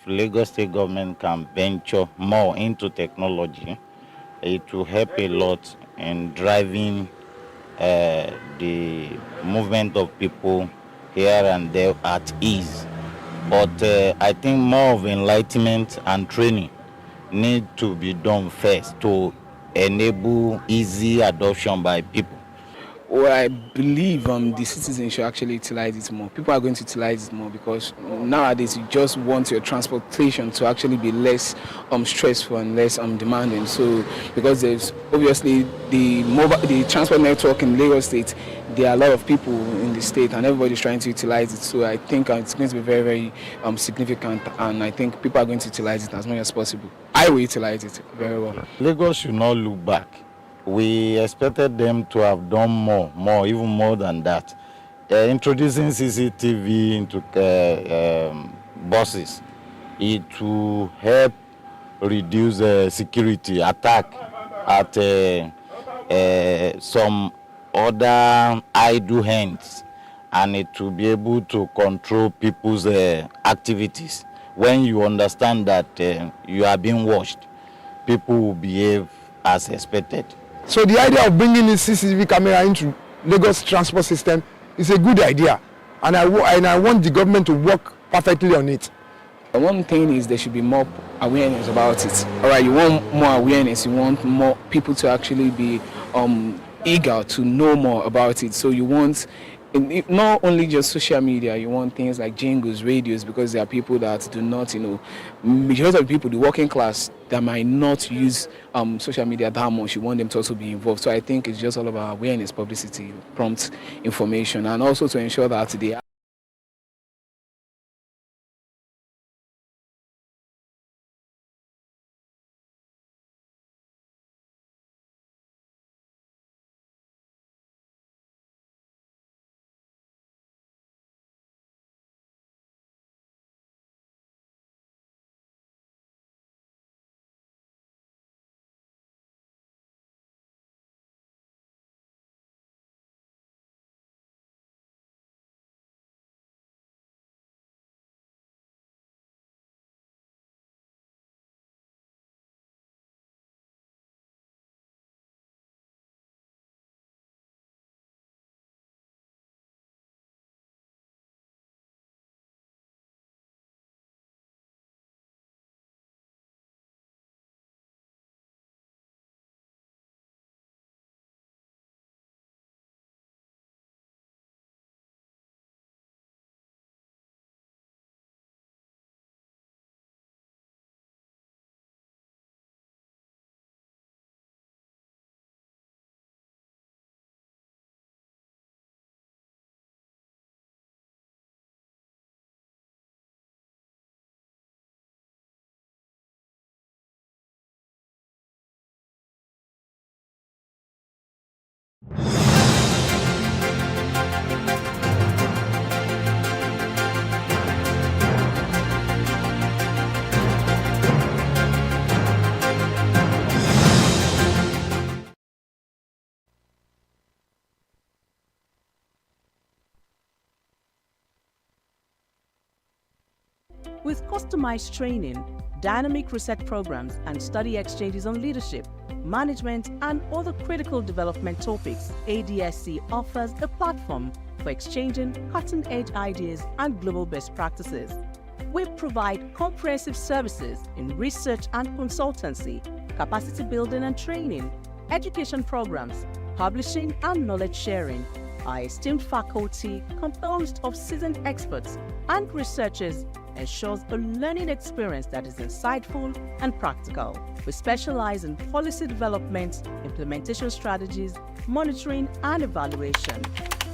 if Lagos State government can venture more into technology, it will help a lot in driving the movement of people here and there at ease. But I think more of enlightenment and training need to be done first to enable easy adoption by people. Well, I believe the citizens should actually utilize it more. People are going to utilize it more because nowadays you just want your transportation to actually be less stressful and less demanding. So because there's obviously the transport network in Lagos State, there are a lot of people in the state and everybody's trying to utilize it. So I think it's going to be very, very significant, and I think people are going to utilize it as much as possible. I will utilize it very well. Lagos should not look back. We expected them to have done more, even more than that. Introducing CCTV into buses, it will help reduce security attack at some other idle hands, and it will be able to control people's activities. When you understand that you are being watched, people will behave as expected. So the idea of bringing this CCTV camera into Lagos transport system is a good idea, and I want the government to work perfectly on it. One thing is there should be more awareness about it. All right, you want more awareness, you want more people to actually be eager to know more about it. So you want not only just social media, you want things like jingles, radios, because there are people that do not, majority of people, the working class, that might not use social media that much. You want them to also be involved. So I think it's just all about awareness, publicity, prompt information, and also to ensure that they With customized training, dynamic research programs, and study exchanges on leadership, management, and other critical development topics, ADSC offers a platform for exchanging cutting-edge ideas and global best practices. We provide comprehensive services in research and consultancy, capacity building and training, education programs, publishing and knowledge sharing. Our esteemed faculty, composed of seasoned experts and researchers, ensures a learning experience that is insightful and practical. We specialize in policy development, implementation strategies, monitoring, and evaluation.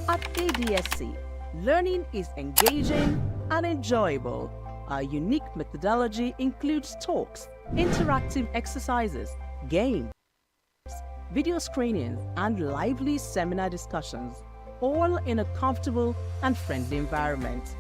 At ADSC, learning is engaging and enjoyable. Our unique methodology includes talks, interactive exercises, games, video screenings, and lively seminar discussions. all in a comfortable and friendly environment.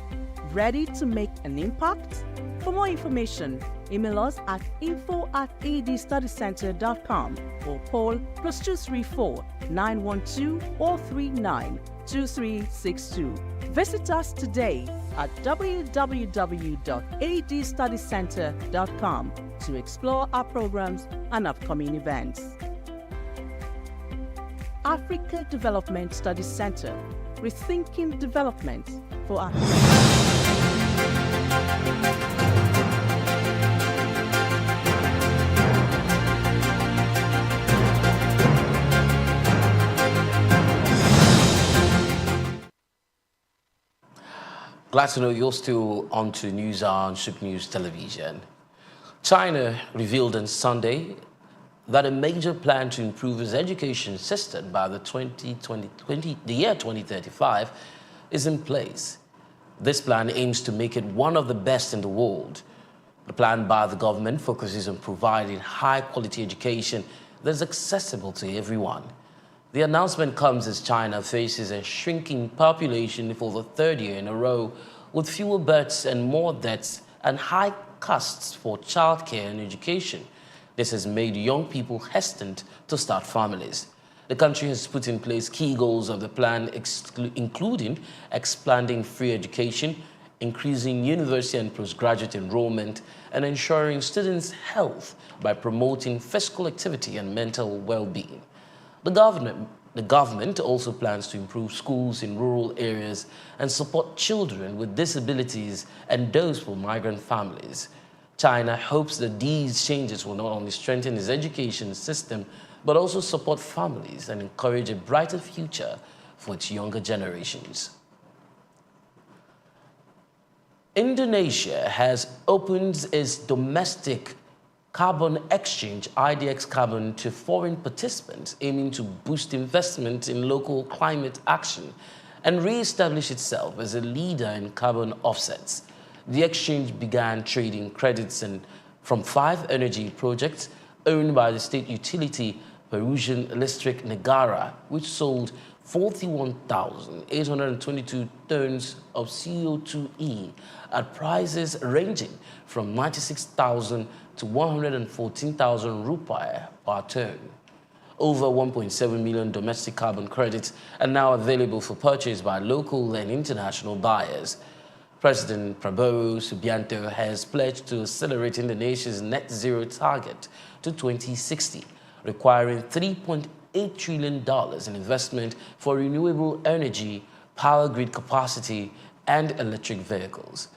Ready to make an impact? For more information, email us at info@adstudycenter.com or call +234 912 439 2362. Visit us today at www.adstudycenter.com to explore our programs and upcoming events. Africa Development Studies Center, rethinking development for Africa. Glad to know you're still on to News on Souq News Television. China revealed on Sunday that a major plan to improve its education system by the year 2035 is in place. This plan aims to make it one of the best in the world. The plan by the government focuses on providing high-quality education that is accessible to everyone. The announcement comes as China faces a shrinking population for the third year in a row, with fewer births and more deaths and high costs for childcare and education. This has made young people hesitant to start families. The country has put in place key goals of the plan, including expanding free education, increasing university and postgraduate enrollment, and ensuring students' health by promoting physical activity and mental well-being. The government also plans to improve schools in rural areas and support children with disabilities and those for migrant families. China hopes that these changes will not only strengthen its education system, but also support families and encourage a brighter future for its younger generations. Indonesia has opened its domestic carbon exchange, IDX Carbon, to foreign participants, aiming to boost investment in local climate action and re-establish itself as a leader in carbon offsets. The exchange began trading credits from 5 energy projects owned by the state utility Perusian Electric Negara, which sold 41,822 tons of CO2e at prices ranging from 96,000 to 114,000 rupiah per ton. Over 1.7 million domestic carbon credits are now available for purchase by local and international buyers. President Prabowo Subianto has pledged to accelerate Indonesia's net zero target to 2060, requiring $3.8 trillion in investment for renewable energy, power grid capacity, and electric vehicles.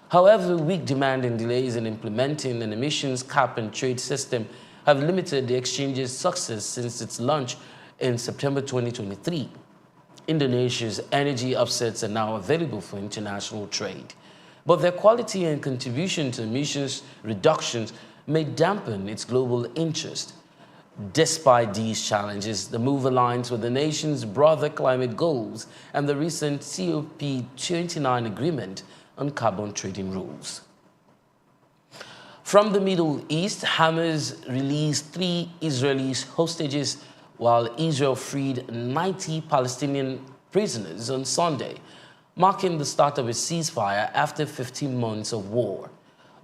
However, weak demand and delays in implementing an emissions cap and trade system have limited the exchange's success since its launch in September 2023. Indonesia's energy offsets are now available for international trade, but their quality and contribution to emissions reductions may dampen its global interest. Despite these challenges, the move aligns with the nation's broader climate goals and the recent COP29 agreement on carbon trading rules. From the Middle East, Hamas released 3 Israeli hostages while Israel freed 90 Palestinian prisoners on Sunday, marking the start of a ceasefire after 15 months of war.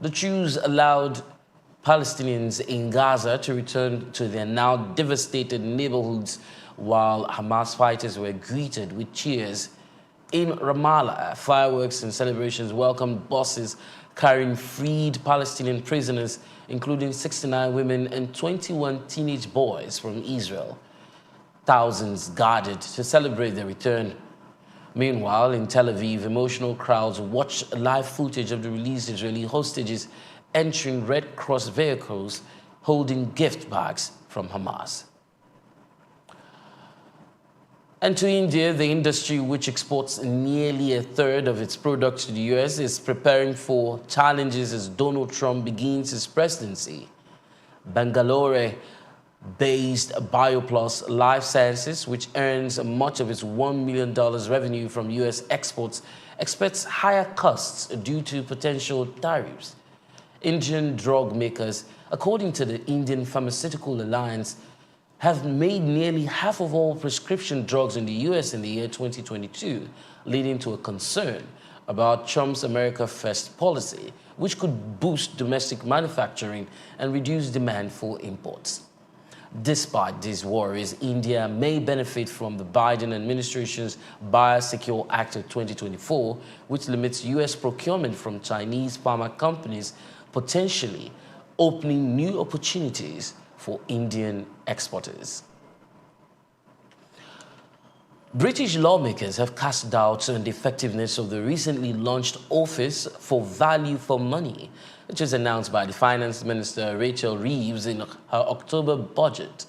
The truce allowed Palestinians in Gaza to return to their now devastated neighborhoods, while Hamas fighters were greeted with cheers. In Ramallah, fireworks and celebrations welcomed buses carrying freed Palestinian prisoners, including 69 women and 21 teenage boys from Israel. Thousands gathered to celebrate their return. Meanwhile, in Tel Aviv, emotional crowds watched live footage of the released Israeli hostages entering Red Cross vehicles holding gift bags from Hamas. And to India, the industry, which exports nearly a third of its products to the US, is preparing for challenges as Donald Trump begins his presidency. Bangalore-based BioPlus Life Sciences, which earns much of its $1 million revenue from US exports, expects higher costs due to potential tariffs. Indian drug makers, according to the Indian Pharmaceutical Alliance, have made nearly half of all prescription drugs in the U.S. in the year 2022, leading to a concern about Trump's America First policy, which could boost domestic manufacturing and reduce demand for imports. Despite these worries, India may benefit from the Biden administration's Biosecure Act of 2024, which limits U.S. procurement from Chinese pharma companies, potentially opening new opportunities for Indian exporters. British lawmakers have cast doubts on the effectiveness of the recently launched Office for Value for Money, which was announced by the Finance Minister Rachel Reeves in her October budget.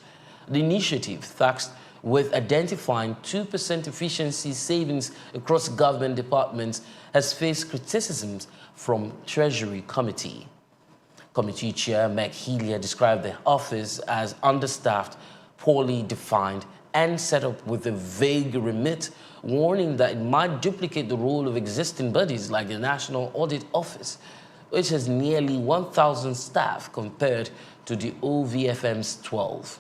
The initiative, tasked with identifying 2% efficiency savings across government departments, has faced criticisms from Treasury Committee. Committee Chair Meg Healy described the office as understaffed, poorly defined, and set up with a vague remit, warning that it might duplicate the role of existing bodies like the National Audit Office, which has nearly 1,000 staff compared to the OVFM's 12.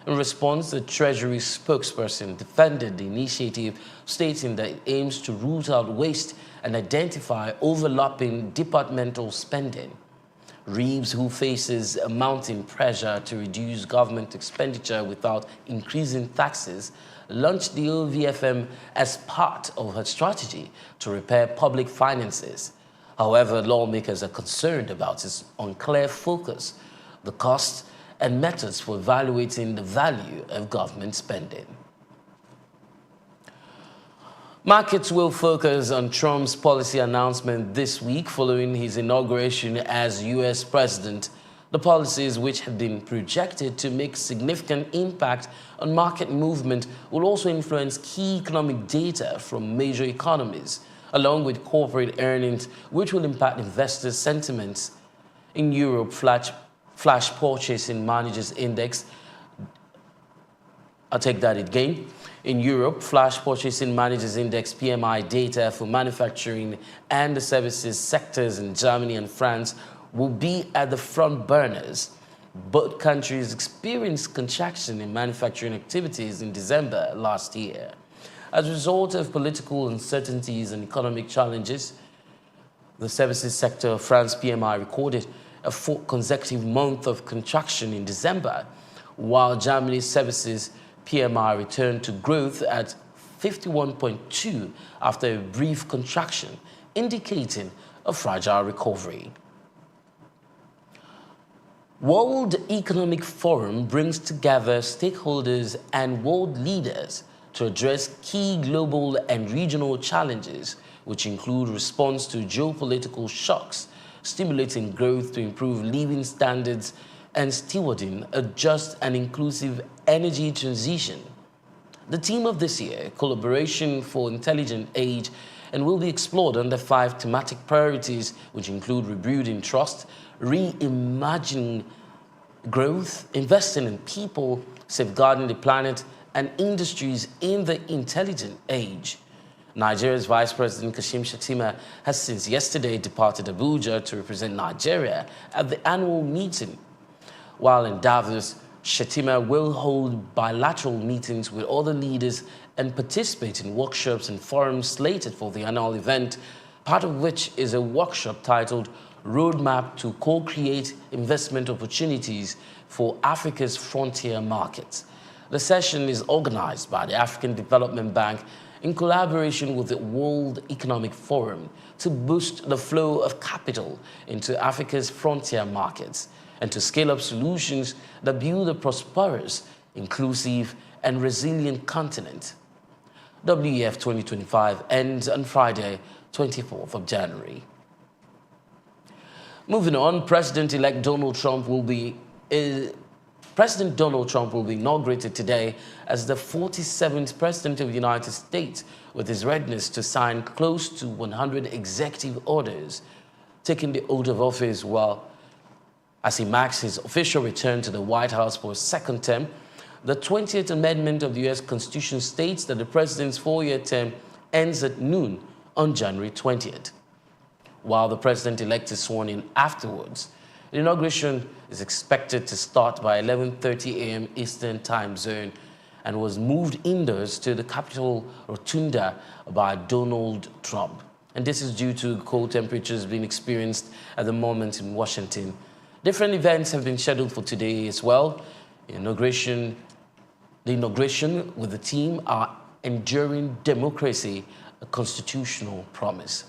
In response, the Treasury spokesperson defended the initiative, stating that it aims to root out waste and identify overlapping departmental spending. Reeves, who faces a mounting pressure to reduce government expenditure without increasing taxes, launched the OVFM as part of her strategy to repair public finances. However, lawmakers are concerned about its unclear focus, the costs, and methods for evaluating the value of government spending. Markets will focus on Trump's policy announcement this week following his inauguration as U.S. president. The policies, which have been projected to make significant impact on market movement, will also influence key economic data from major economies, along with corporate earnings, which will impact investors' sentiments. In Europe, flash purchasing managers index, I'll take that again. In Europe, Flash Purchasing Managers Index PMI data for manufacturing and the services sectors in Germany and France will be at the front burners. Both countries experienced contraction in manufacturing activities in December last year. As a result of political uncertainties and economic challenges, the services sector of France PMI recorded a fourth consecutive month of contraction in December, while Germany's services PMI returned to growth at 51.2 after a brief contraction, indicating a fragile recovery. World Economic Forum brings together stakeholders and world leaders to address key global and regional challenges, which include response to geopolitical shocks, stimulating growth to improve living standards, and stewarding a just and inclusive energy transition. The theme of this year, Collaboration for Intelligent Age, and will be explored under 5 thematic priorities, which include rebuilding trust, reimagining growth, investing in people, safeguarding the planet, and industries in the intelligent age. Nigeria's Vice President Kashim Shettima has since yesterday departed Abuja to represent Nigeria at the annual meeting. While in Davos, Shettima will hold bilateral meetings with other leaders and participate in workshops and forums slated for the annual event, part of which is a workshop titled Roadmap to Co-Create Investment Opportunities for Africa's Frontier Markets. The session is organized by the African Development Bank in collaboration with the World Economic Forum to boost the flow of capital into Africa's frontier markets and to scale up solutions that build a prosperous, inclusive, and resilient continent. WEF 2025 ends on Friday, 24th of January. Moving on, President Donald Trump will be inaugurated today as the 47th President of the United States, with his readiness to sign close to 100 executive orders, taking the oath of office as he marks his official return to the White House for a second term. The 20th Amendment of the U.S. Constitution states that the president's 4-year term ends at noon on January 20th. While the president-elect is sworn in afterwards, The inauguration is expected to start by 11:30 a.m. Eastern Time Zone and was moved indoors to the Capitol Rotunda by Donald Trump. And this is due to cold temperatures being experienced at the moment in Washington. Different events have been scheduled for today as well. The inauguration with the theme are Enduring Democracy, a Constitutional Promise.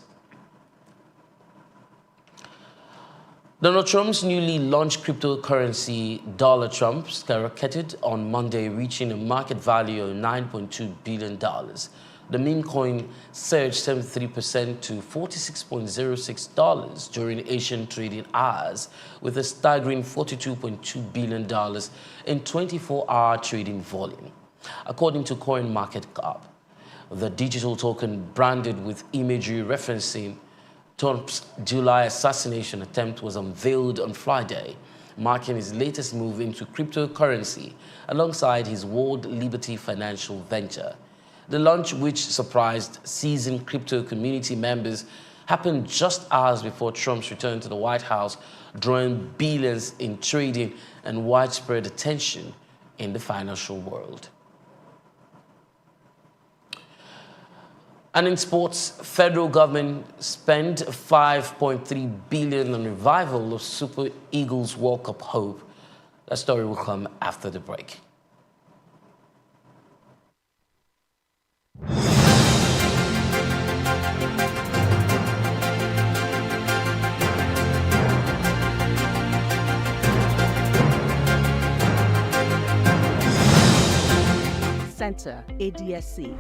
Donald Trump's newly launched cryptocurrency, Dollar Trump, skyrocketed on Monday, reaching a market value of $9.2 billion. The meme coin surged 73% to $46.06 during Asian trading hours, with a staggering $42.2 billion in 24-hour trading volume. According to CoinMarketCap, the digital token branded with imagery referencing Trump's July assassination attempt was unveiled on Friday, marking his latest move into cryptocurrency alongside his World Liberty financial venture. The launch, which surprised seasoned crypto community members, happened just hours before Trump's return to the White House, drawing billions in trading and widespread attention in the financial world. And in sports, federal government spent $5.3 billion on revival of Super Eagles World Cup hope. That story will come after the break. Center, ADSC.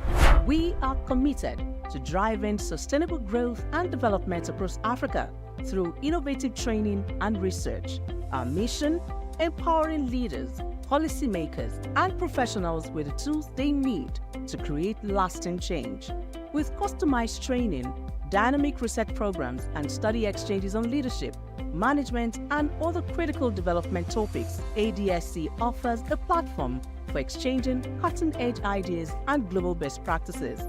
We are committed to driving sustainable growth and development across Africa through innovative training and research. Our mission: empowering leaders, policymakers, and professionals with the tools they need to create lasting change. With customized training, dynamic research programs, and study exchanges on leadership, management, and other critical development topics, ADSC offers a platform for exchanging cutting-edge ideas and global best practices.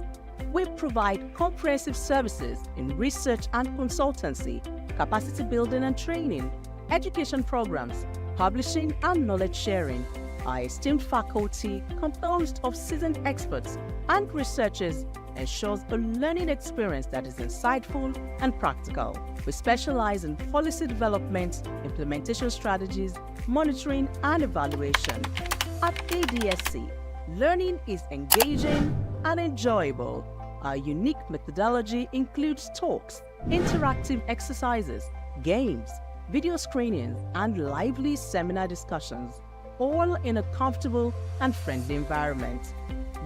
We provide comprehensive services in research and consultancy, capacity building and training, education programs, publishing and knowledge sharing. Our esteemed faculty, composed of seasoned experts and researchers, ensures a learning experience that is insightful and practical. We specialize in policy development, implementation strategies, monitoring, and evaluation. At ADSC, learning is engaging and enjoyable. Our unique methodology includes talks, interactive exercises, games, video screenings, and lively seminar discussions, all in a comfortable and friendly environment.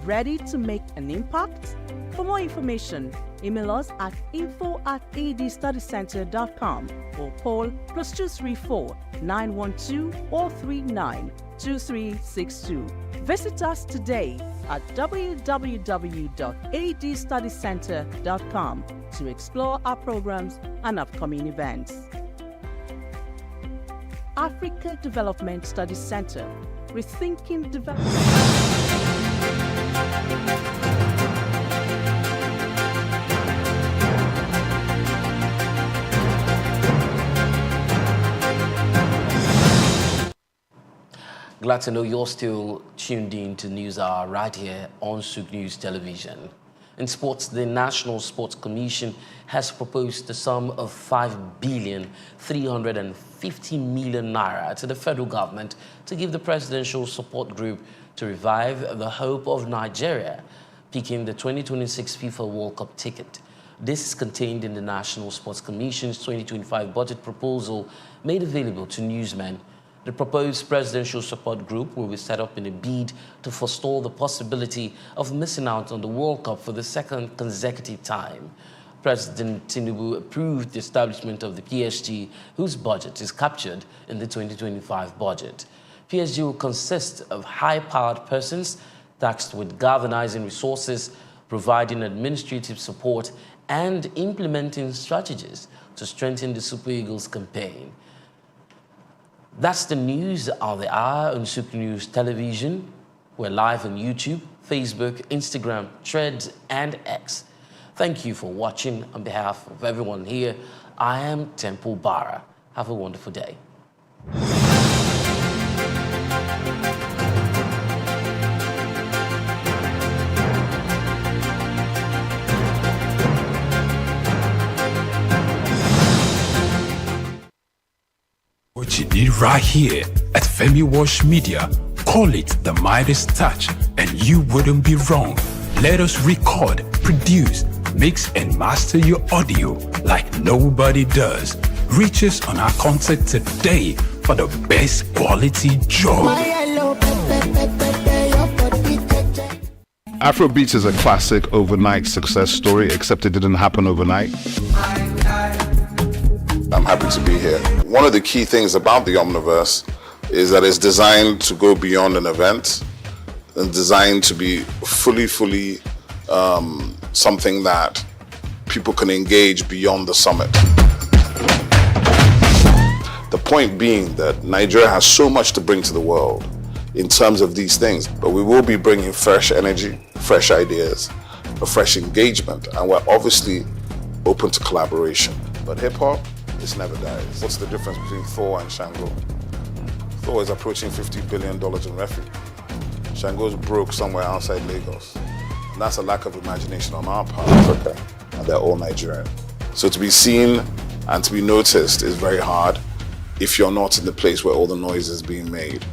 Ready to make an impact? For more information, email us at info@adstudycenter.com or call +234 912 439 2362. Visit us today at www.adstudycenter.com to explore our programs and upcoming events. Africa Development Studies Center, rethinking development. Glad to know you're still tuned in to News Hour right here on Souq News Television. In sports, the National Sports Commission has proposed the sum of 5,350 million naira to the federal government to give the presidential support group to revive the hope of Nigeria picking the 2026 FIFA World Cup ticket. This is contained in the National Sports Commission's 2025 budget proposal made available to newsmen. The proposed presidential support group will be set up in a bid to forestall the possibility of missing out on the World Cup for the second consecutive time. President Tinubu approved the establishment of the PSG, whose budget is captured in the 2025 budget. PSG will consist of high-powered persons tasked with galvanizing resources, providing administrative support, and implementing strategies to strengthen the Super Eagles campaign. That's the news of the hour on Souq News Television. We're live on YouTube, Facebook, Instagram, Threads, and X. Thank you for watching. On behalf of everyone here, I am Temple Bara. Have a wonderful day. What you need right here at Femi Wash Media, call it the Midas touch, and you wouldn't be wrong. Let us record, produce, mix and master your audio like nobody does. Reach us on our contact today for the best quality job. Afrobeats is a classic overnight success story, except it didn't happen overnight. I'm happy to be here. One of the key things about the Omniverse is that it's designed to go beyond an event and designed to be fully something that people can engage beyond the summit. The point being that Nigeria has so much to bring to the world in terms of these things, but we will be bringing fresh energy, fresh ideas, a fresh engagement, and we're obviously open to collaboration. But hip-hop, this never dies. What's the difference between Thor and Shango? Thor is approaching $50 billion in revenue. Shango's broke somewhere outside Lagos. And that's a lack of imagination on our part, Africa, and they're all Nigerian. So to be seen and to be noticed is very hard if you're not in the place where all the noise is being made.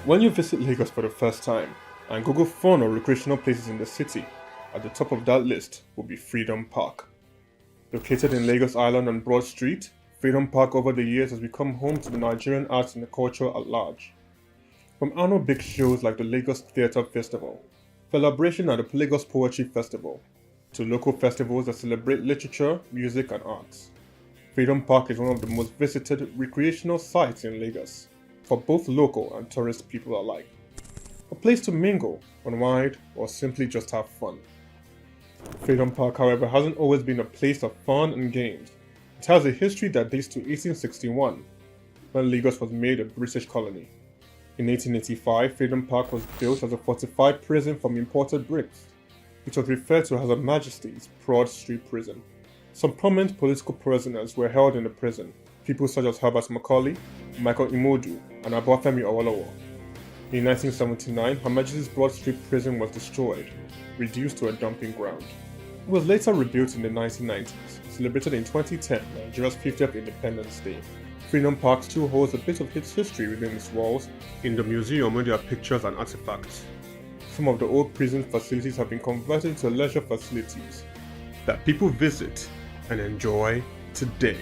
When you visit Lagos for the first time and Google fun or recreational places in the city, at the top of that list will be Freedom Park. Located in Lagos Island on Broad Street, Freedom Park over the years has become home to the Nigerian arts and the culture at large. From annual big shows like the Lagos Theatre Festival, Celebration at the Lagos Poetry Festival, to local festivals that celebrate literature, music and arts. Freedom Park is one of the most visited recreational sites in Lagos, for both local and tourist people alike. A place to mingle, unwind, or simply just have fun. Freedom Park, however, hasn't always been a place of fun and games. It has a history that dates to 1861, when Lagos was made a British colony. In 1885, Freedom Park was built as a fortified prison from imported bricks. It was referred to as Her Majesty's Broad Street Prison. Some prominent political prisoners were held in the prison, people such as Herbert Macaulay, Michael Imodu, and Obafemi Awolowo. In 1979, Her Majesty's Broad Street Prison was destroyed, reduced to a dumping ground. It was later rebuilt in the 1990s, celebrated in 2010, Nigeria's 50th Independence Day. Freedom Park still holds a bit of its history within its walls. In the museum where there are pictures and artifacts. Some of the old prison facilities have been converted into leisure facilities that people visit and enjoy today.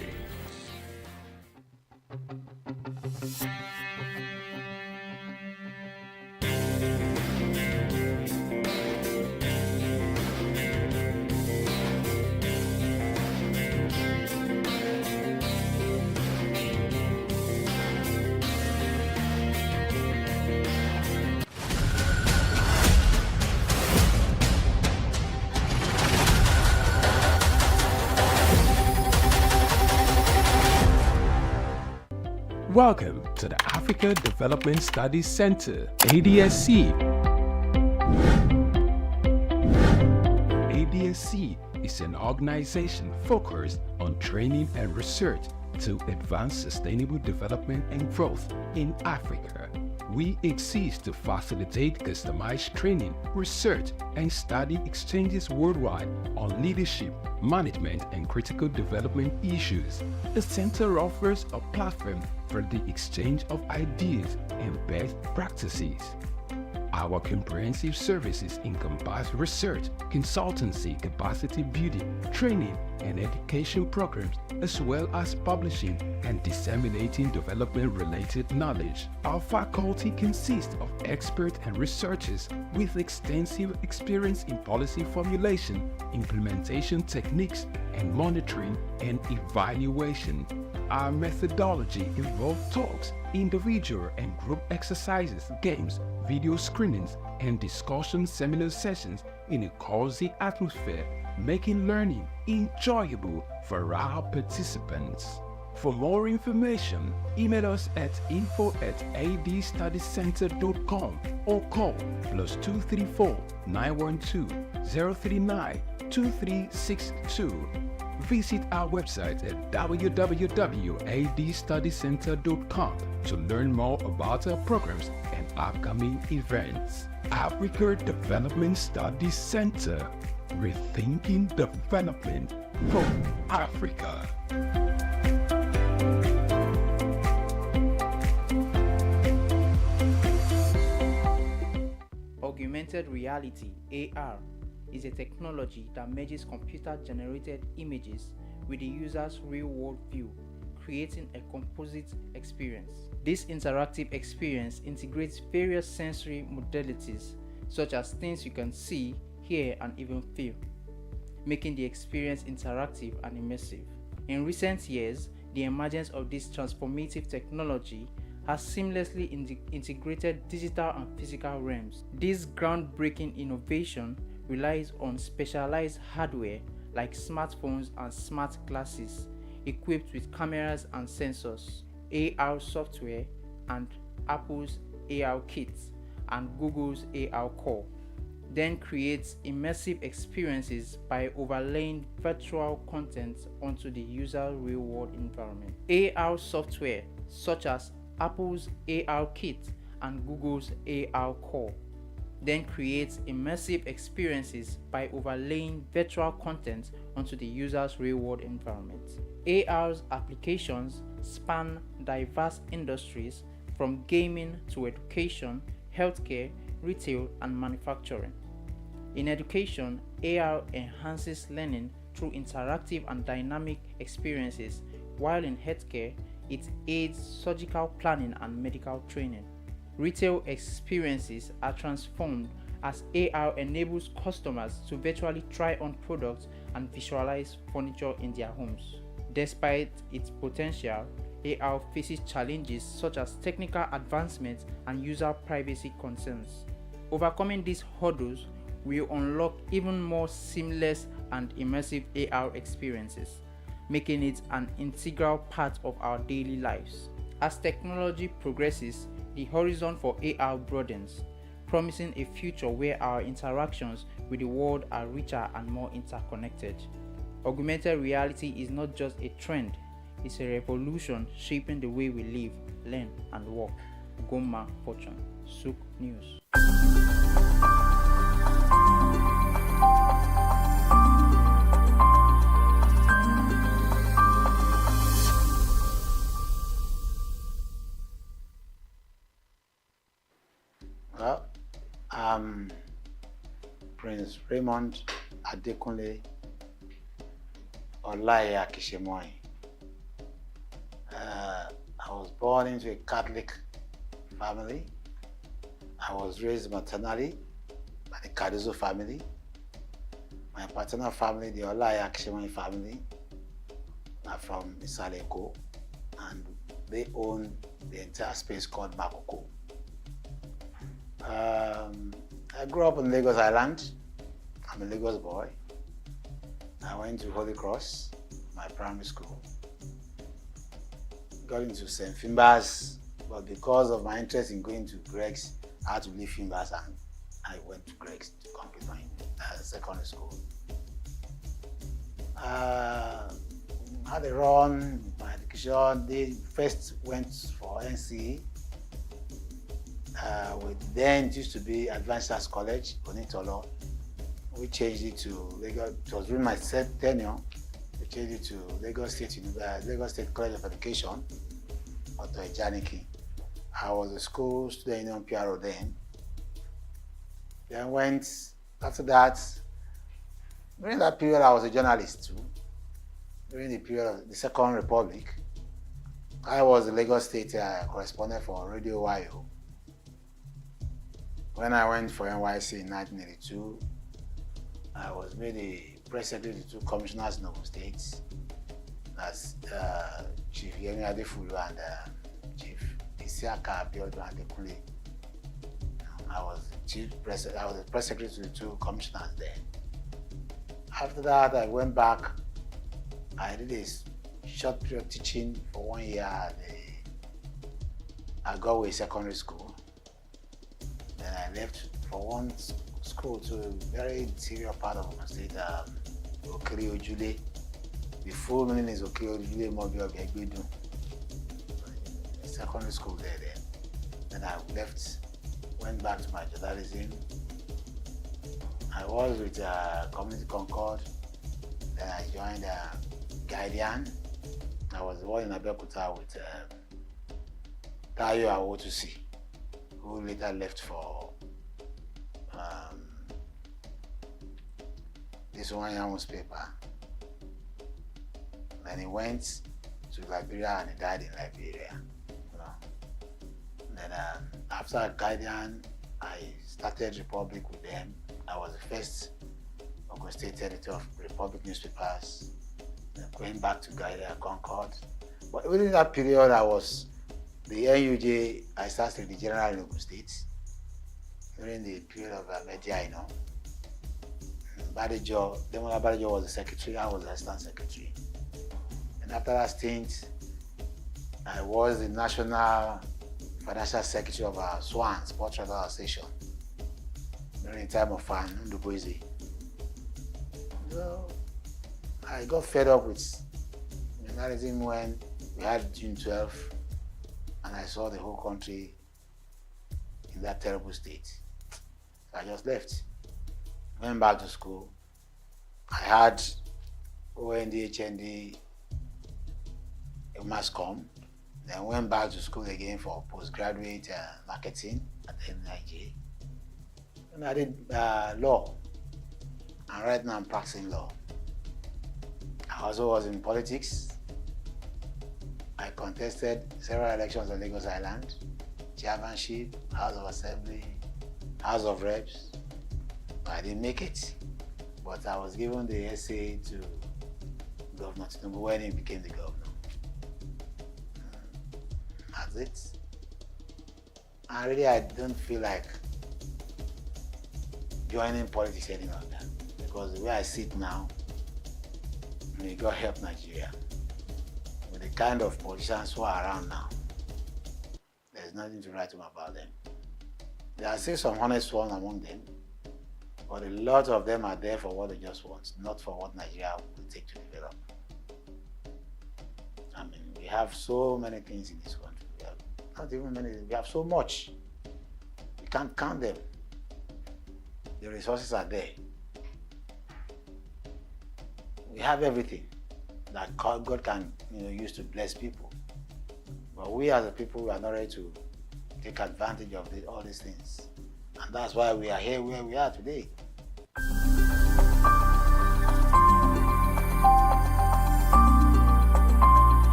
Welcome to the Africa Development Studies Center, ADSC. ADSC is an organization focused on training and research to advance sustainable development and growth in Africa. We exist to facilitate customized training, research, and study exchanges worldwide on leadership, management, and critical development issues. The center offers a platform for the exchange of ideas and best practices. Our comprehensive services encompass research, consultancy, capacity building, training, and education programs, as well as publishing and disseminating development-related knowledge. Our faculty consists of experts and researchers with extensive experience in policy formulation, implementation techniques, and monitoring and evaluation. Our methodology involves talks, individual and group exercises, games, video screenings, and discussion seminar sessions in a cozy atmosphere, making learning enjoyable for our participants. For more information, email us at info@adstudycenter.com or call +234 912 039 2362. Visit our website at www.adstudycenter.com to learn more about our programs and upcoming events. Africa Development Studies Center, rethinking development for Africa. Augmented reality, AR, is a technology that merges computer-generated images with the user's real-world view, creating a composite experience. This interactive experience integrates various sensory modalities, such as things you can see, hear, and even feel, making the experience interactive and immersive. In recent years, the emergence of this transformative technology has seamlessly integrated digital and physical realms. This groundbreaking innovation relies on specialized hardware like smartphones and smart glasses equipped with cameras and sensors, AR software, and Apple's AR Kit and Google's AR Core. Then creates immersive experiences by overlaying virtual content onto the user's real-world environment. AR software such as Apple's AR Kit and Google's AR Core then creates immersive experiences by overlaying virtual content onto the user's real-world environment. AR's applications span diverse industries from gaming to education, healthcare, retail, and manufacturing. In education, AR enhances learning through interactive and dynamic experiences, while in healthcare, it aids surgical planning and medical training. Retail experiences are transformed as AR enables customers to virtually try on products and visualize furniture in their homes. Despite its potential, AR faces challenges such as technical advancements and user privacy concerns. Overcoming these hurdles will unlock even more seamless and immersive AR experiences, making it an integral part of our daily lives. As technology progresses, the horizon for AR broadens, promising a future where our interactions with the world are richer and more interconnected. Augmented reality is not just a trend, it's a revolution shaping the way we live, learn, and work. Goma Fortune, Souq News. Well, I'm Prince Raymond Adekunle Olaye Akishemoy. I was born into a Catholic family. I was raised maternally by the Cardozo family. My paternal family, the Olaye Akishemoy family, are from Isaleko, and they own the entire space called Makoko. I grew up in Lagos Island. I'm a Lagos boy. I went to Holy Cross, my primary school. Got into St. Finbar's, but because of my interest in going to Greg's, I had to leave Finbar's and I went to Greg's to complete my secondary school. Had a run with my education. They first went for NCE. Then it used to be Advanced Arts College, Onitolo. We changed it to Lagos. It was during my tenure. We changed it to Lagos State College of Education, Otto Ejaniki. I was a school student union PRO then. Then after that, during that period, I was a journalist too. During the period of the Second Republic, I was the Lagos State correspondent for Radio YO. When I went for NYC in 1982, I was made a press secretary to two commissioners in Ogun State. That's Chief Yemi Adefulu and Chief Isiaka Abiodun Adekunle. I was the press secretary to the two commissioners there. After that, I went back. I did a short period teaching for 1 year at Galway Secondary School. Then I left for one school to a very interior part of Ogun State, Okiri Ojule. The full meaning is Okiri Ojule Mobi Obiagbedu. Secondary school there then. Then I went back to my journalism. I was with Community Concord. Then I joined Guardian. I was the one in Abeokuta with Tayo Awotusi, who later left for this one newspaper. Then he went to Liberia and he died in Liberia. You know. Then after Guardian, I started Republic with them. I was the first Ogun State editor of Republic newspapers. Then going back to Guardian Concord. But within that period, I was the NUJ. I started the general in Ogun State during the period of media, you know. Demola Badejo was the secretary. I was the assistant secretary. And after that stint, I was the national financial secretary of SWAN, Sports Travel Association, during the time of Ndubuisi. So I got fed up with journalism when we had June 12th, and I saw the whole country in that terrible state. So I just left. Went back to school. I had OND, HND, MassCom. Then went back to school again for postgraduate marketing at NIJ. And I did law. And right now I'm practicing law. I also was in politics. I contested several elections on Lagos Island, chairmanship, House of Assembly, House of Reps. I didn't make it, but I was given the essay to Governor Tinubu when he became the governor. That's it. And really, I don't feel like joining politics any longer, because the way I sit now, may God help Nigeria. With the kind of politicians who are around now, there's nothing to write home about them. There are still some honest ones among them, but a lot of them are there for what they just want, not for what Nigeria will take to develop. I mean, we have so many things in this country. We have not even many, we have so much. We can't count them. The resources are there. We have everything that God can use to bless people. But we as a people, we are not ready to take advantage of all these things. And that's why we are here where we are today.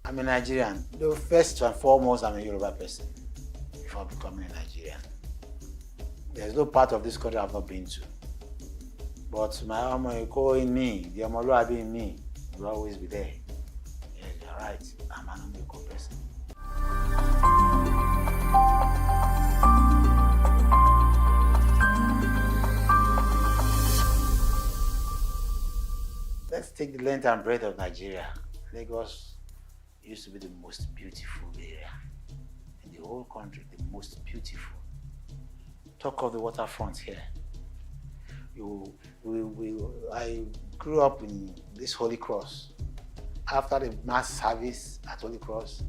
I'm a Nigerian. Though first and foremost, I'm a Yoruba person before becoming a Nigerian. There's no part of this country I've not been to. But my Omoiko in me, the Omoluabi in me, will always be there. Yes, you're right. I'm an Omoiko person. Let's take the length and breadth of Nigeria. Lagos used to be the most beautiful area in the whole country, the most beautiful. Talk of the waterfront here. I grew up in this Holy Cross. After the mass service at Holy Cross,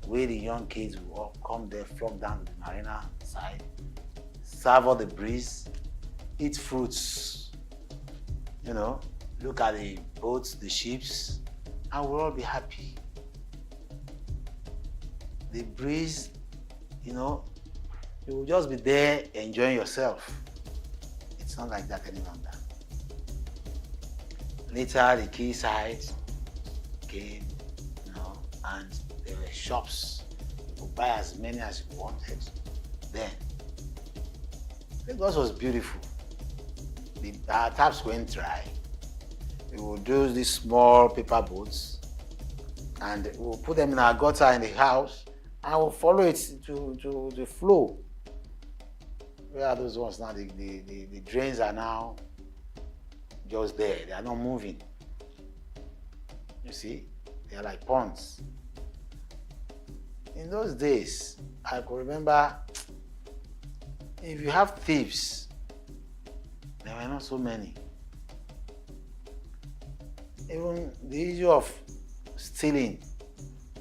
where the young kids will all come there, flock down to the marina side, serve all the breeze, eat fruits, look at the boats, the ships, and we'll all be happy. the breeze, you know, you will just be there enjoying yourself. It's not like that any longer. Later, the quayside came, you know, and there were shops. You could buy as many as you wanted. Then, Lagos was beautiful. Our taps went dry. We would do these small paper boats, and we'll put them in our gutter in the house, and we'll follow it to the flow. Where are those ones now? The drains are now just there. They are not moving. You see, they are like ponds. In those days, I could remember, if you have thieves, there were not so many. Even the issue of stealing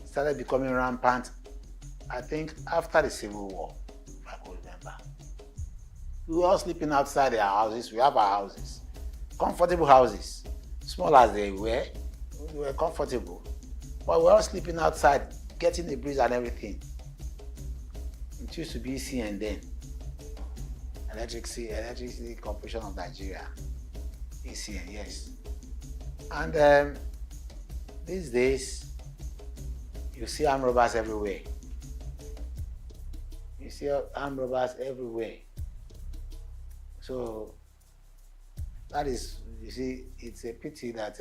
started becoming rampant, I think, after the Civil War, if I could remember. We were all sleeping outside our houses. We have our houses. Comfortable houses. Small as they were comfortable. But we were all sleeping outside, getting the breeze and everything. It used to be ECN then. Electricity Corporation of Nigeria. ECN, yes. And these days, you see armed robbers everywhere. You see armed robbers everywhere. So that is, you see, it's a pity that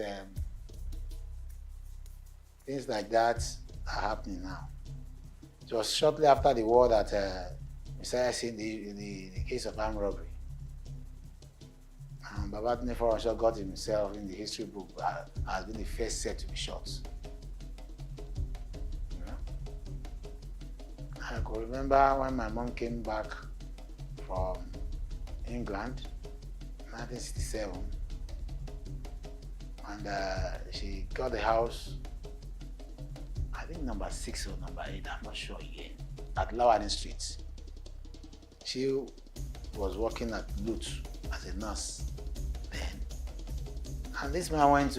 things like that are happening now. It was shortly after the war that we started seeing the case of armed robbery. And Babatunde Fọlọ́runṣọ́ got himself in the history book as being the first set to be shot. You know? I could remember when my mom came back from England, 1967, and she got the house, I think number 6 or number 8, I'm not sure again, at Lawani Street. She was working at Lutz as a nurse then. And this man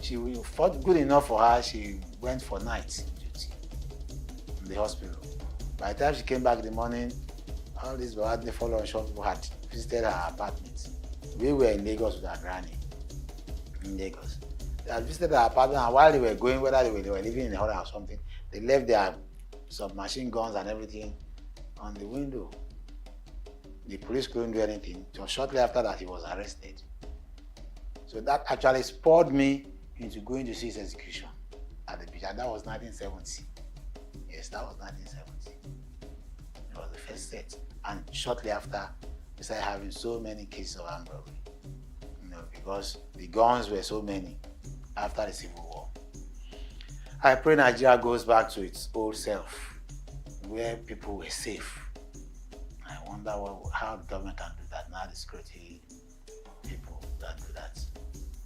she fought good enough for her, she went for night duty in the hospital. By the time she came back in the morning, all these Babatunde Fọlọ́runṣọ́ people had visited her apartment. We were in Lagos with our granny, in Lagos. They had visited her apartment, and while they were going, whether they were living in a hotel or something, they left their submachine guns and everything on the window. The police couldn't do anything. It was shortly after that he was arrested. So that actually spurred me into going to see his execution at the beach, and that was 1970. Yes, that was 1970. It was the first set. And shortly after, we started having so many cases of armed robbery. You know, because the guns were so many after the Civil War. I pray Nigeria goes back to its old self, where people were safe. I wonder how the government can do that. Now the security people can do that.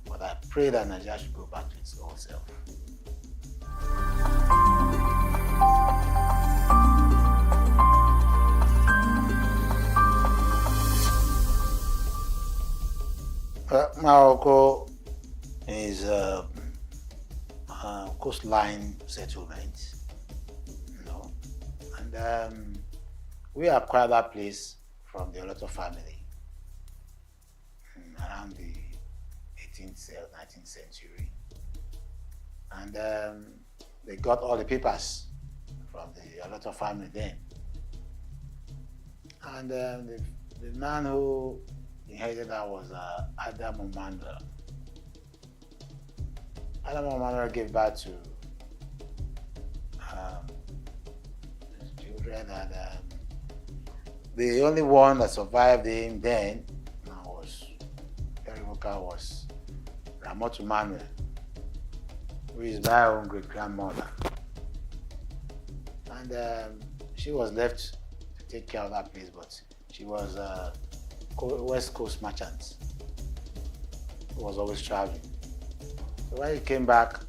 But I pray that Nigeria should go back to its old self. Morocco is a coastline settlement, you know, and we acquired that place from the Oloto family around the 19th century, and they got all the papers from the Oloto family then, and the man who inherited that was Adam Emmanuel. Adam Emmanuel gave birth to children, and the only one that survived him then was very vocal, was Ramotu Emmanuel, who is my own great grandmother, and she was left to take care of that place, but she was West Coast merchant who was always traveling. So when he came back,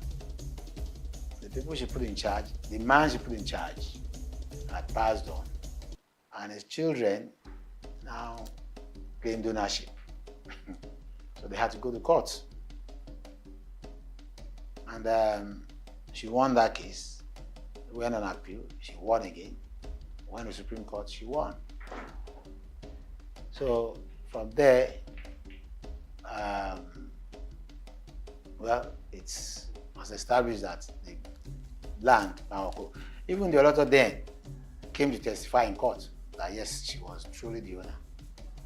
the people she put in charge, the man she put in charge, had passed on, and his children now claimed ownership. So they had to go to court, and she won that case went on appeal, she won again. Went to the Supreme Court, she won. So from there, well, it was established that the land, Maroko, even the author then came to testify in court that yes, she was truly the owner.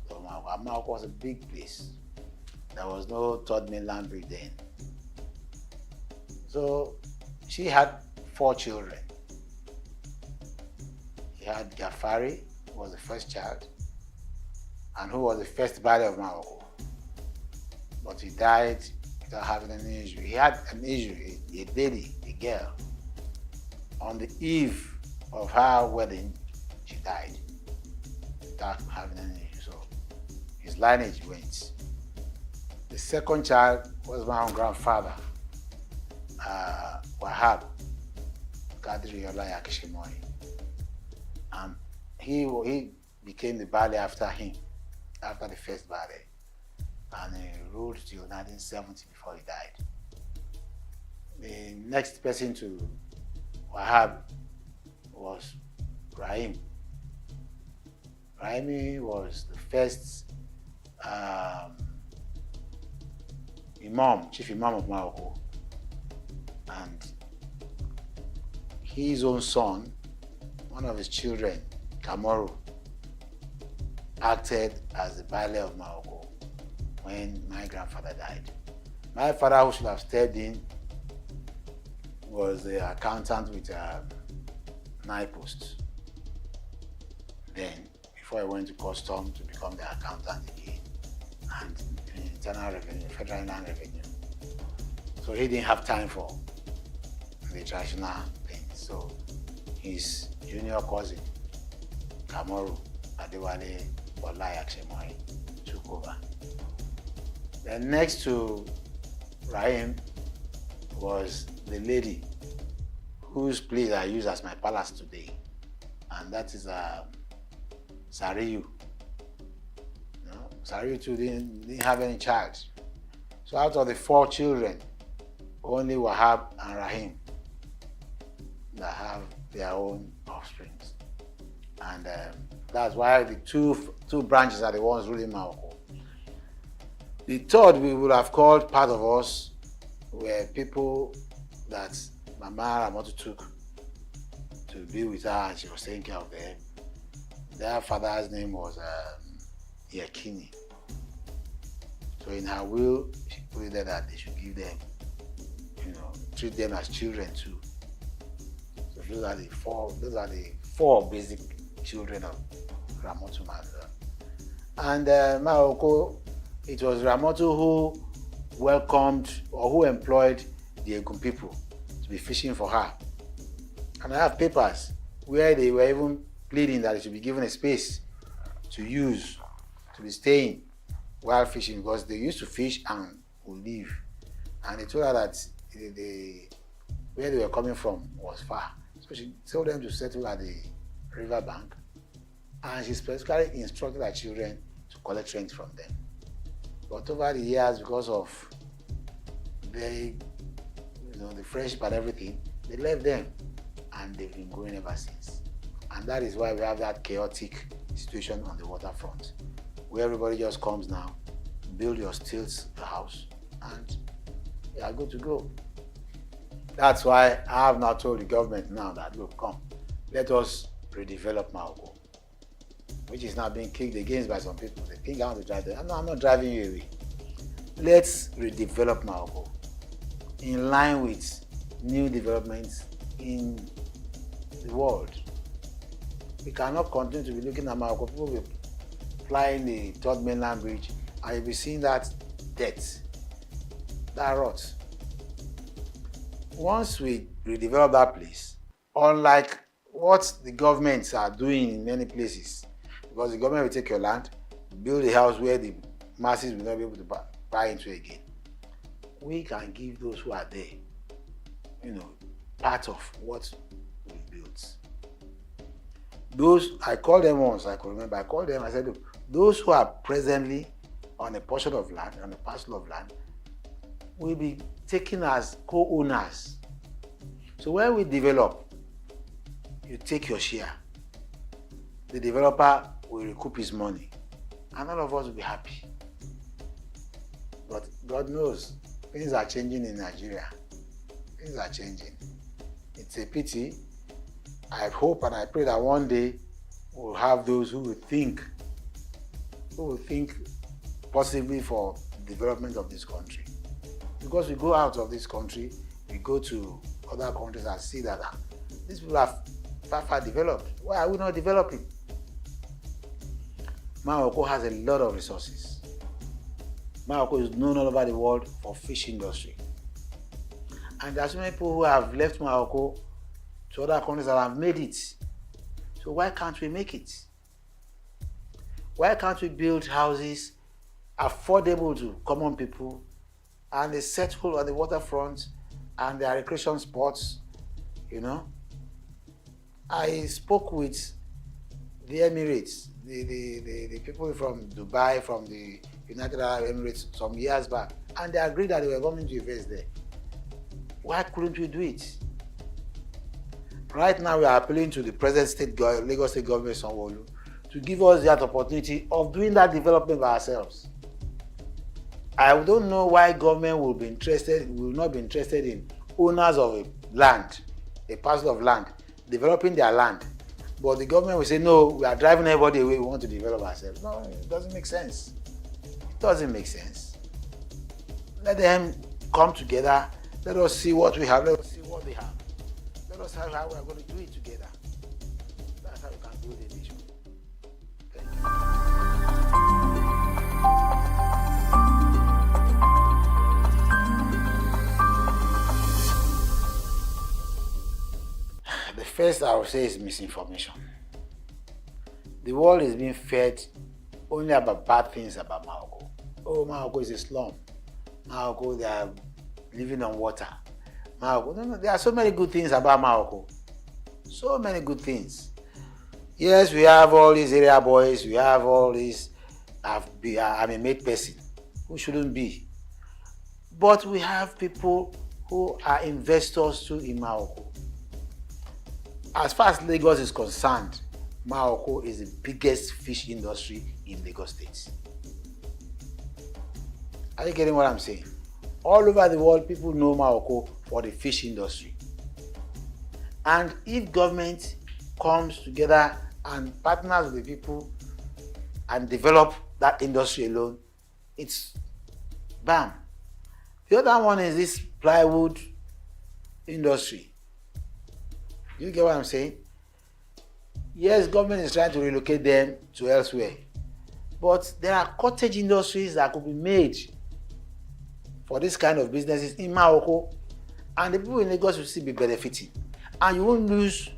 So Maroko was a big place. There was no third mainland bridge then. So she had 4 children. He had Gafari, who was the first child, and who was the first body of Morocco. But he died without having any injury. He had an injury, a lady, a girl. On the eve of her wedding, she died without having any injury. So his lineage went. The second child was my own grandfather, Wahab Kadri Olaya Kishimori. He became the Bali after him, after the first Bali. And he ruled till 1970 before he died. The next person to Wahab was Rahim. Rahim was the first chief imam of Morocco. And his own son, one of his children, Kamaru, acted as the Baile of Morocco when my grandfather died. My father, who should have stepped in, was the accountant with NIPOST. Then, before he went to custom to become the accountant again, and internal revenue, federal inland revenue. So he didn't have time for the traditional things. So his junior cousin, Kamaru Adewale Olayakshemoy, took over. Then next to Rahim was the lady whose place I use as my palace today, and that is Sariyu. Sariyu too didn't have any child. So out of the 4 children, only Wahab and Rahim that have their own offspring. And that's why the two branches are the ones ruling Morocco. The third we would have called part of us were people that Mama Ramotu took to be with her and she was taking care of them. Their father's name was Yakini. So in her will, she put it there that they should give them, treat them as children too. So those are the four basic children of Ramotu Mandela. And Morocco, it was Ramotu who welcomed or who employed the Egun people to be fishing for her. And I have papers where they were even pleading that it should be given a space to use, to be staying while fishing, because they used to fish and would leave. And they told her that where they were coming from was far. So she told them to settle at the river bank, and she specifically instructed her children to collect rent from them. But over the years, because of the friendship and everything, they left them, and they've been going ever since. And that is why we have that chaotic situation on the waterfront, where everybody just comes now, build your stilts house, and you are good to go. That's why I have now told the government now that, look, come, let us redevelop Morocco, which is now being kicked against by some people. They think I want to drive there. No, I'm not driving you away. Let's redevelop Morocco in line with new developments in the world. We cannot continue to be looking at Morocco. People will be flying the third mainland bridge, and you'll be seeing that debt, that rot. Once we redevelop that place, unlike what the governments are doing in many places, because the government will take your land, build a house where the masses will not be able to buy into again, we can give those who are there, part of what we've built. Those, I called them once, I could remember, I said, look, those who are presently on a portion of land, on a parcel of land, will be taken as co-owners. So when we develop, you take your share. The developer will recoup his money, and all of us will be happy. But God knows, things are changing in Nigeria. Things are changing. It's a pity. I hope and I pray that one day we'll have those who will think possibly for the development of this country. Because we go out of this country, we go to other countries and see that these people are far developed. Why are we not developing? Morocco has a lot of resources. Morocco is known all over the world for fish industry. And there are so many people who have left Morocco to other countries that have made it. So why can't we make it? Why can't we build houses affordable to common people, and they settle on the waterfront and their recreation spots, you know? I spoke with the Emirates, the people from Dubai, from the United Arab Emirates some years back, and they agreed that they were going to invest there. Why couldn't we do it? Right now we are appealing to the present Lagos State government, Sanwo-Olu, to give us that opportunity of doing that development by ourselves. I don't know why government will not be interested in owners of a land, a parcel of land, developing their land. But the government will say, no, we are driving everybody away, we want to develop ourselves. No, it doesn't make sense. It doesn't make sense. Let them come together. Let us see what we have. Let us see what they have. Let us see how we are going to do it together. That's how we can build a nation. Thank you. The first I would say is misinformation. The world is being fed only about bad things about Morocco. Oh, Morocco is a slum. Morocco, they are living on water. Morocco, no, there are so many good things about Morocco. So many good things. Yes, we have all these area boys, we have all these, I'm a made person who shouldn't be. But we have people who are investors too in Morocco. As far as Lagos is concerned, Morocco is the biggest fish industry in Lagos State. Are you getting what I'm saying? All over the world, people know Morocco for the fish industry. And if government comes together and partners with the people and develop that industry alone, it's bam. The other one is this plywood industry. You get what I'm saying? Yes, government is trying to relocate them to elsewhere. But there are cottage industries that could be made for this kind of businesses in Morocco, and the people in Lagos will still be benefiting. And you won't lose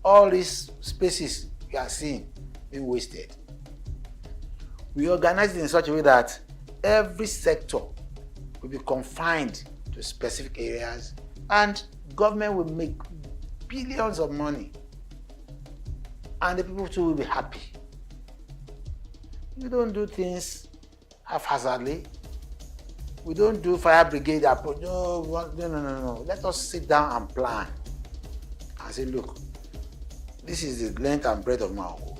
all these spaces you are seeing being wasted. We organize it in such a way that every sector will be confined to specific areas, and government will make billions of money, and the people too will be happy. We don't do things haphazardly. We don't do fire brigade approach. No. Let us sit down and plan and say, look, this is the length and breadth of Morocco.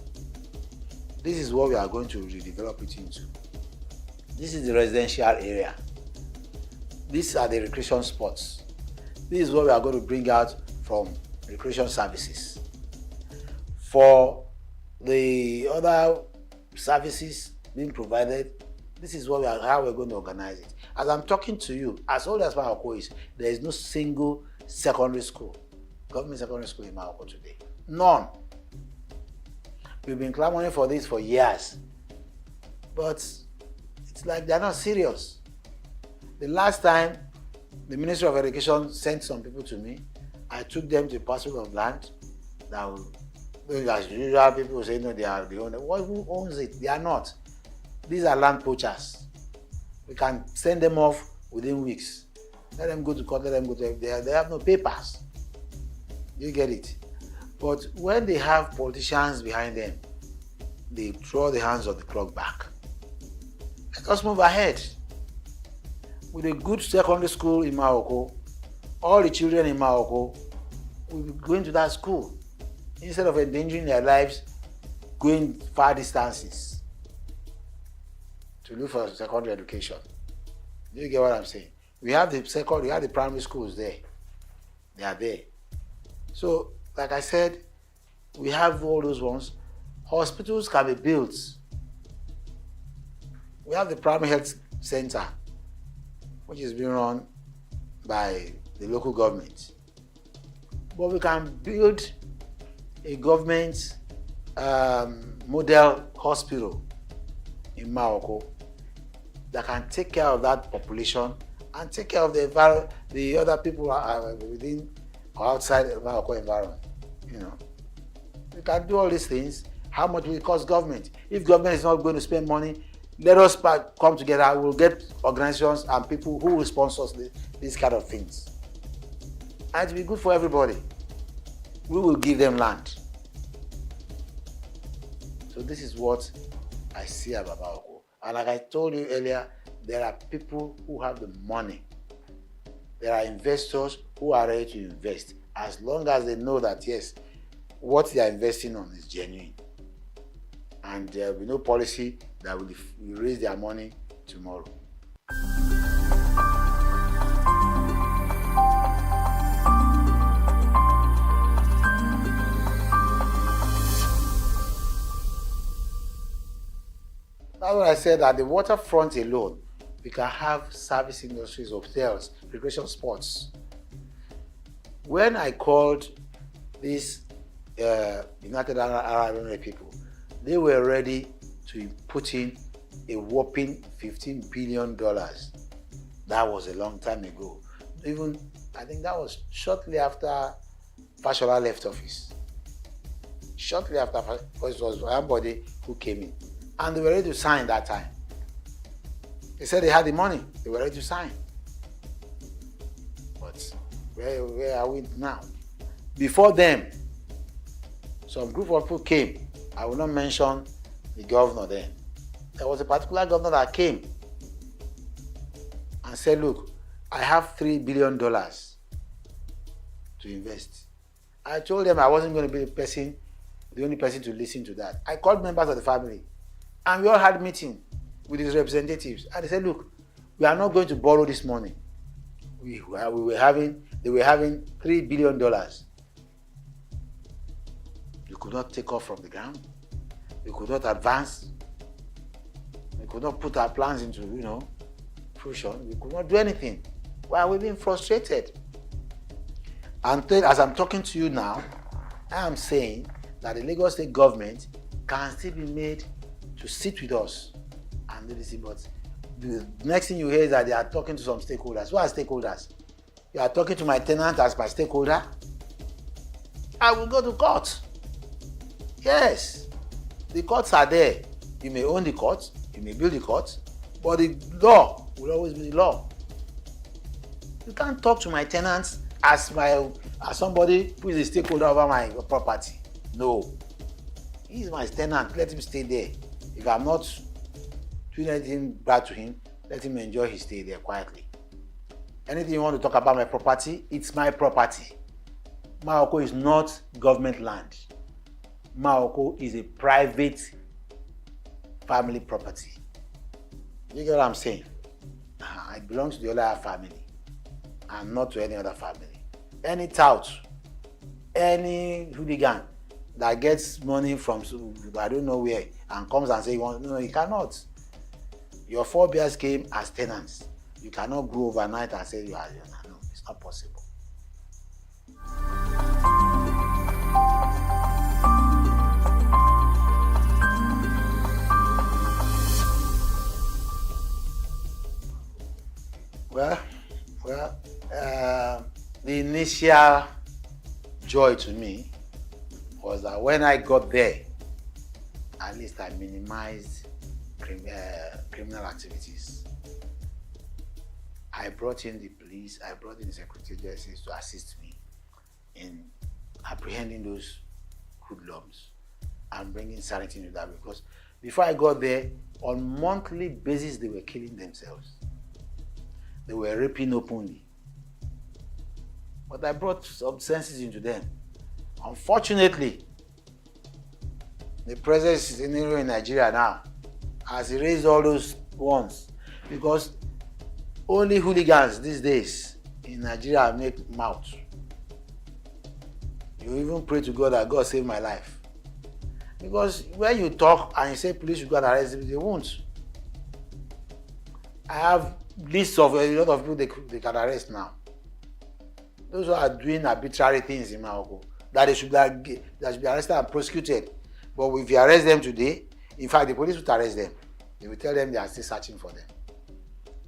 This is what we are going to redevelop it into. This is the residential area. These are the recreation spots. This is what we are going to bring out from recreation services. For the other services being provided, this is what how we're going to organize it. As I'm talking to you, as old as Morocco is, there is no single secondary school, government secondary school in Morocco today. None. We've been clamoring for this for years, but it's like they're not serious. The last time the Ministry of Education sent some people to me, I took them to a parcel of land that as usual people say, no, they are the owner. Who owns it? They are not. These are land poachers. We can send them off within weeks. Let them go to court, let them go to they have no papers. You get it? But when they have politicians behind them, they throw the hands of the clock back. Let us move ahead. With a good secondary school in Morocco, all the children in Morocco will be going to that school. instead of endangering their lives going far distances to look for secondary education. Do you get what I'm saying? We have the primary schools there. They are there. So, like I said, we have all those ones. Hospitals can be built. We have the primary health center, which is being run by the local government. But we can build a government model hospital in Morocco that can take care of that population and take care of the other people within or outside the Morocco environment. You know, we can do all these things. How much will it cost government? If government is not going to spend money, let us come together. We'll get organizations and people who will sponsor these kind of things. And it will be good for everybody. We will give them land. So this is what I see about Morocco. And like I told you earlier, there are people who have the money. There are investors who are ready to invest, as long as they know that, yes, what they are investing on is genuine. And there will be no policy that will raise their money tomorrow. That's what I said, at the waterfront alone, we can have service industries, hotels, recreation sports. When I called these United Arab Emirates people, they were ready to put in a whopping $15 billion. That was a long time ago. Even, I think that was shortly after Fashola left office. Shortly after, because it was somebody who came in. And they were ready to sign that time. They said they had the money. They were ready to sign. But where are we now? Before them, some group of people came. I will not mention the governor then. There was a particular governor that came and said, look, I have $3 billion to invest. I told them I wasn't going to be the only person to listen to that. I called members of the family. And we all had a meeting with his representatives. And they said, look, we are not going to borrow this money. They were having $3 billion. You could not take off from the ground. We could not advance. We could not put our plans into, fruition. We could not do anything. Why are we being frustrated? And as I'm talking to you now, I am saying that the Lagos State government can still be made to sit with us and do this. But the next thing you hear is that they are talking to some stakeholders. Who are stakeholders? You are talking to my tenant as my stakeholder? I will go to court. Yes, the courts are there. You may own the court, you may build the court, but the law will always be the law. You can't talk to my tenants as somebody who is a stakeholder over my property. No, he is my tenant. Let him stay there. If I'm not doing anything bad to him, let him enjoy his stay there quietly. Anything you want to talk about my property, it's my property. Morocco is not government land. Morocco is a private family property. You get what I'm saying? It belongs to the Olaya family and not to any other family. Any tout, any hooligan that gets money from I don't know where and comes and says, no, you cannot. Your forebears came as tenants. You cannot grow overnight and say you are. No, it's not possible. The initial joy to me was that when I got there, at least I minimized criminal activities. I brought in the police, I brought in the security agencies to assist me in apprehending those hoodlums and bringing sanity into that, because before I got there, on monthly basis, they were killing themselves. They were raping openly. But I brought some senses into them. Unfortunately, the present scenario in Nigeria now has erased all those ones, because only hooligans these days in Nigeria make mouth. You even pray to God that God save my life. Because when you talk and you say police should go and arrest them, they won't. I have lists of a lot of people they can arrest now. Those who are doing arbitrary things in Morocco, that they should be arrested and prosecuted. But if you arrest them today, in fact, the police will arrest them. They will tell them they are still searching for them.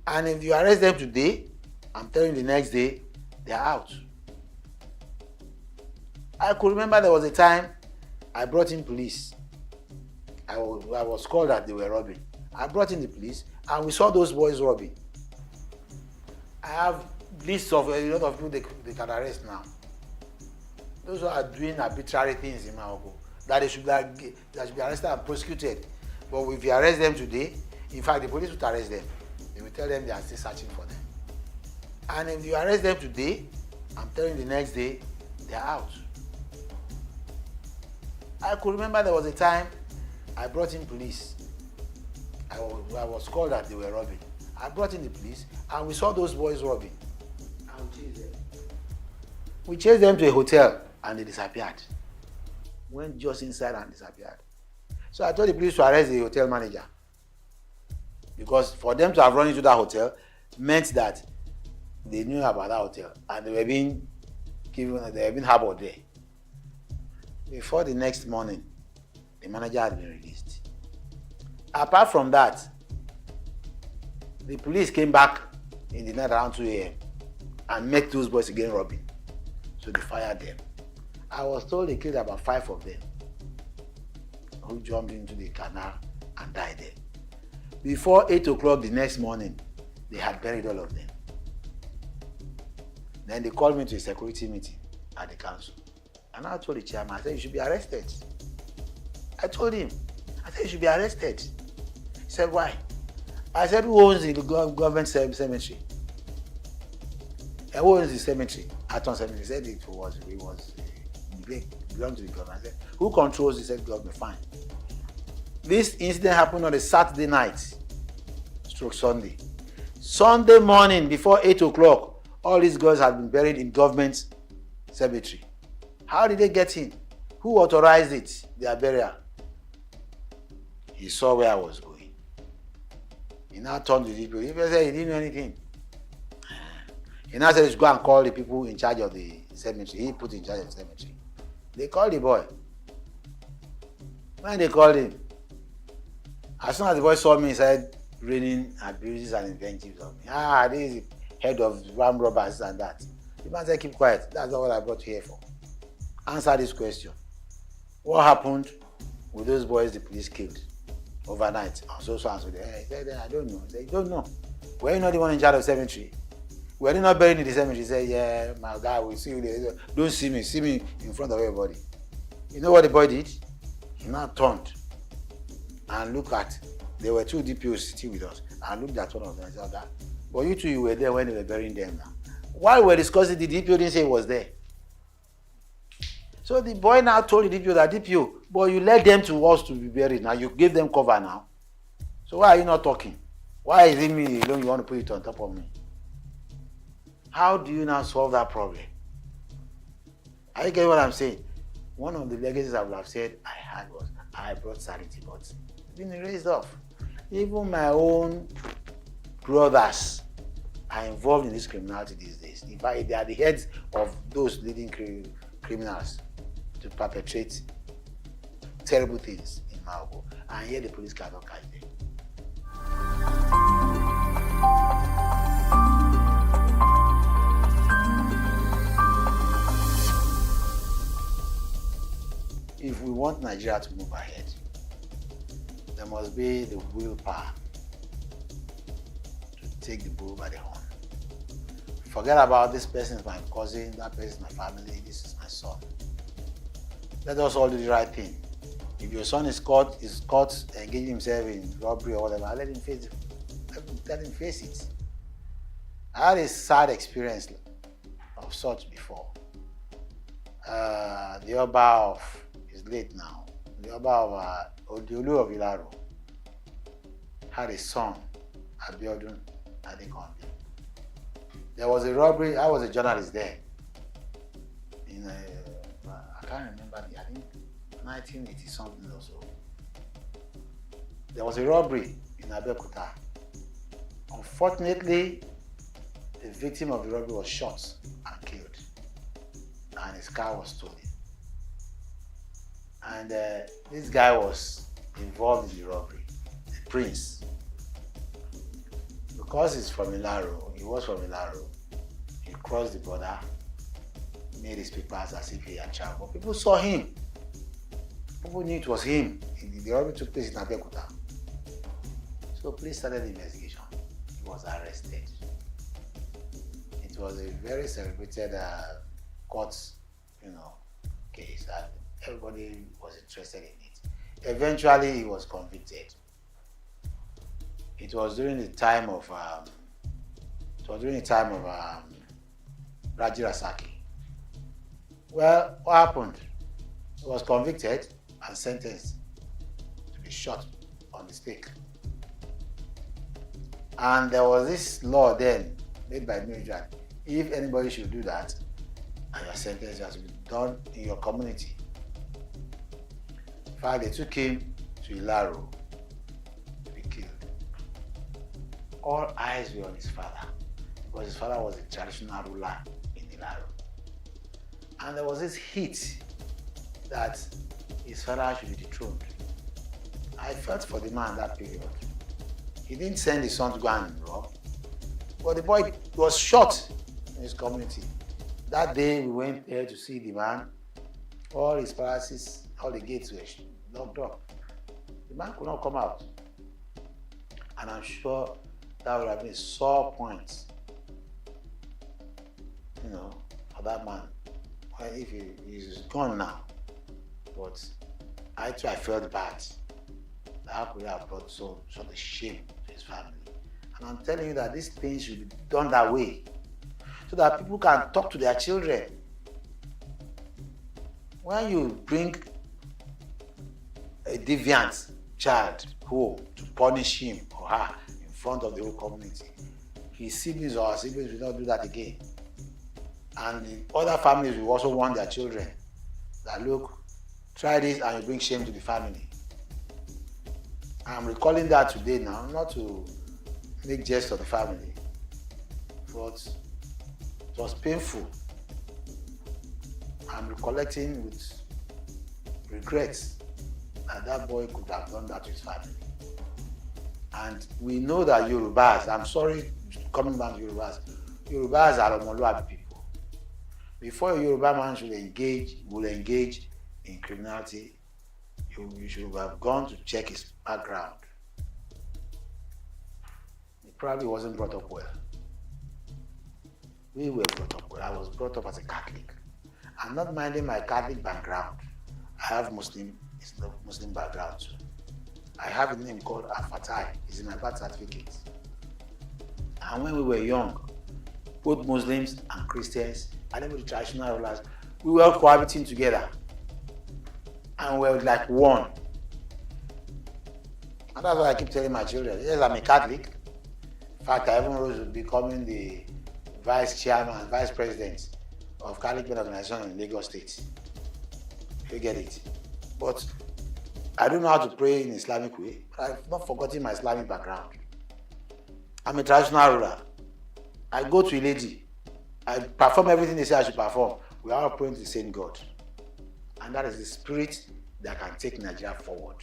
And if you arrest them today, I'm telling you the next day, they are out. I could remember there was a time I brought in police. I was called that they were robbing. I brought in the police and we saw those boys robbing. I have lists of a lot of people they can arrest now. Those who are doing arbitrary things in Morocco, that they should be arrested and prosecuted. But if you arrest them today, in fact, the police will arrest them. They will tell them they are still searching for them. And if you arrest them today, I'm telling you the next day, they are out. I could remember there was a time I brought in police. I was called that they were robbing. I brought in the police and we saw those boys robbing. And we chased them. We chased them to a hotel and they disappeared. Went just inside and disappeared. So I told the police to arrest the hotel manager. Because for them to have run into that hotel meant that they knew about that hotel and they were being harbored there. Before the next morning, the manager had been released. Apart from that, the police came back in the night around 2 a.m. and met those boys again robbing. So they fired them. I was told they killed about 5 of them who jumped into the canal and died there. Before 8 o'clock the next morning, they had buried all of them. Then they called me to a security meeting at the council. And I told the chairman, I said, you should be arrested. I told him, I said, you should be arrested. He said, why? I said, who owns the government cemetery? Who owns the cemetery? Aton Cemetery. He said it belonged to the government. I said, who controls the said government? Fine. This incident happened on a Saturday night, stroke Sunday. Sunday morning, before 8 o'clock, all these girls had been buried in government cemetery. How did they get in? Who authorized it, their burial? He saw where I was going. He now turned to the people. He said he didn't know anything. He now said he should go and call the people in charge of the cemetery. He put in charge of the cemetery. They called the boy. When they called him, as soon as the boy saw me, he started raining abuses and invectives on me. This is the head of ram robbers and that. The man said, keep quiet. That's not what I brought you here for. Answer this question. What happened with those boys the police killed overnight? So and so. He said, I don't know. He said, you don't know. Were you not the one in charge of the cemetery? Were you not buried in the cemetery? He said, yeah, my guy, we'll see you there. Don't see me in front of everybody. You know what the boy did? He now turned and looked at, there were 2 DPOs sitting with us, and looked at one of them and said, but you 2, you were there when they were burying them now. While we were discussing, the DPO didn't say he was there. So the boy now told the DPO that, DPO, but you led them to us to be buried. Now you gave them cover now. So why are you not talking? Why is it me alone you want to put it on top of me? How do you now solve that problem? Are you getting what I'm saying? One of the legacies I would have said I had was, I brought sanity, but it's been erased off. Even my own brothers are involved in this criminality these days. In fact, they are the heads of those leading criminals to perpetrate terrible things in Morocco, and yet the police cannot catch them. If we want Nigeria to move ahead, there must be the willpower to take the bull by the horn. Forget about this person is my cousin, that person is my family, this is my son. Let us all do the right thing. If your son is caught engaging himself in robbery or whatever, let him face it. I had a sad experience of such before. The Oba of, he's late now, the Oba of Odiolu of Ilaro, had a son, Abiodun Adekonbi. There was a robbery. I was a journalist there. I can't remember. I think 1980 something or so. There was a robbery in Abeokuta. Unfortunately, the victim of the robbery was shot and killed, and his car was stolen. And this guy was involved in the robbery, the prince. Because he's from Ilaro, he was from Ilaro, he crossed the border, made his papers as if he had traveled. But people saw him. People knew it was him. The robbery took place in Abeokuta. So police started the investigation. He was arrested. It was a very celebrated court, case, and everybody was interested in it. Eventually, he was convicted. It was during the time of Raji Rasaki. Well, what happened? He was convicted and sentenced to be shot on the stake. And there was this law then made by Nigeria. If anybody should do that, and your sentence has to be done in your community. In fact, they took him to Ilaro to be killed. All eyes were on his father, because his father was a traditional ruler in Ilaro. And there was this heat that his father should be dethroned. I felt for the man that period. He didn't send his son to go and rob, but the boy was shot in his community. That day we went there to see the man. All his palaces, all the gates were locked up. The man could not come out. And I'm sure that would have been a sore point, for that man. Well, if he's gone now. But I felt bad. How could I have brought such a shame to his family? And I'm telling you that these things should be done that way, so that people can talk to their children. When you bring a deviant child home to punish him or her in front of the whole community, his siblings or her siblings will not do that again. And the other families will also warn their children that, look, try this and you bring shame to the family. I'm recalling that today now, not to make jest of the family, but it was painful. I'm recollecting with regrets that boy could have done that to his family. And we know that Yorubas, I'm sorry, coming back to Yorubas are Omoluabi people. Before a Yoruba man will engage in criminality, you should have gone to check his background. He probably wasn't brought up well. We were brought up well. I was brought up as a Catholic. I'm not minding my Catholic background. I have Muslim background too. I have a name called Afatai. It's in my birth certificate. And when we were young, both Muslims and Christians, and even the traditional rulers, we were all cohabiting together. And we were like one. And that's why I keep telling my children, yes, I'm a Catholic. In fact, I even rose to becoming the vice president of Catholic Men Organization in Lagos State. You get it? But I don't know how to pray in Islamic way, but I've not forgotten my Islamic background. I'm a traditional ruler. I go to a lady. I perform everything they say I should perform. We are all praying to the same God. And that is the spirit that can take Nigeria forward.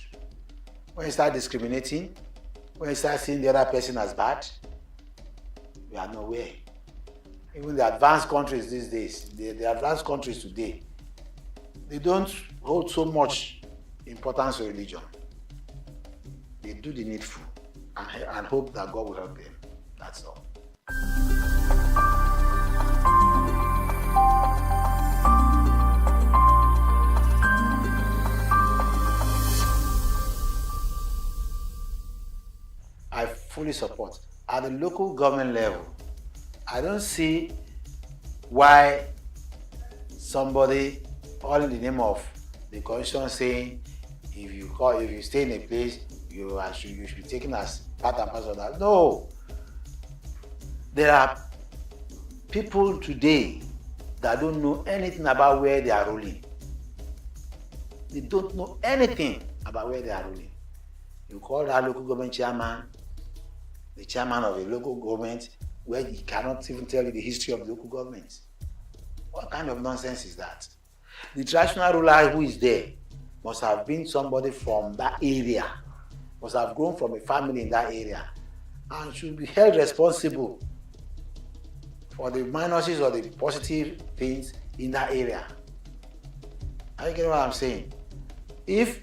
When you start discriminating, when you start seeing the other person as bad, we are nowhere. Even the advanced countries these days, the advanced countries today, they don't hold so much importance to religion. They do the needful and hope that God will help them. That's all. I fully support. At the local government level, I don't see why somebody, all in the name of the constitution saying if you stay in a place, you should be taken as part and parcel of that. No. There are people today that don't know anything about where they are ruling. They don't know anything about where they are ruling. You call that local government chairman, the chairman of a local government, where he cannot even tell you the history of the local government. What kind of nonsense is that? The traditional ruler who is there must have been somebody from that area, must have grown from a family in that area, and should be held responsible for the minuses or the positive things in that area. Are you getting what I'm saying? If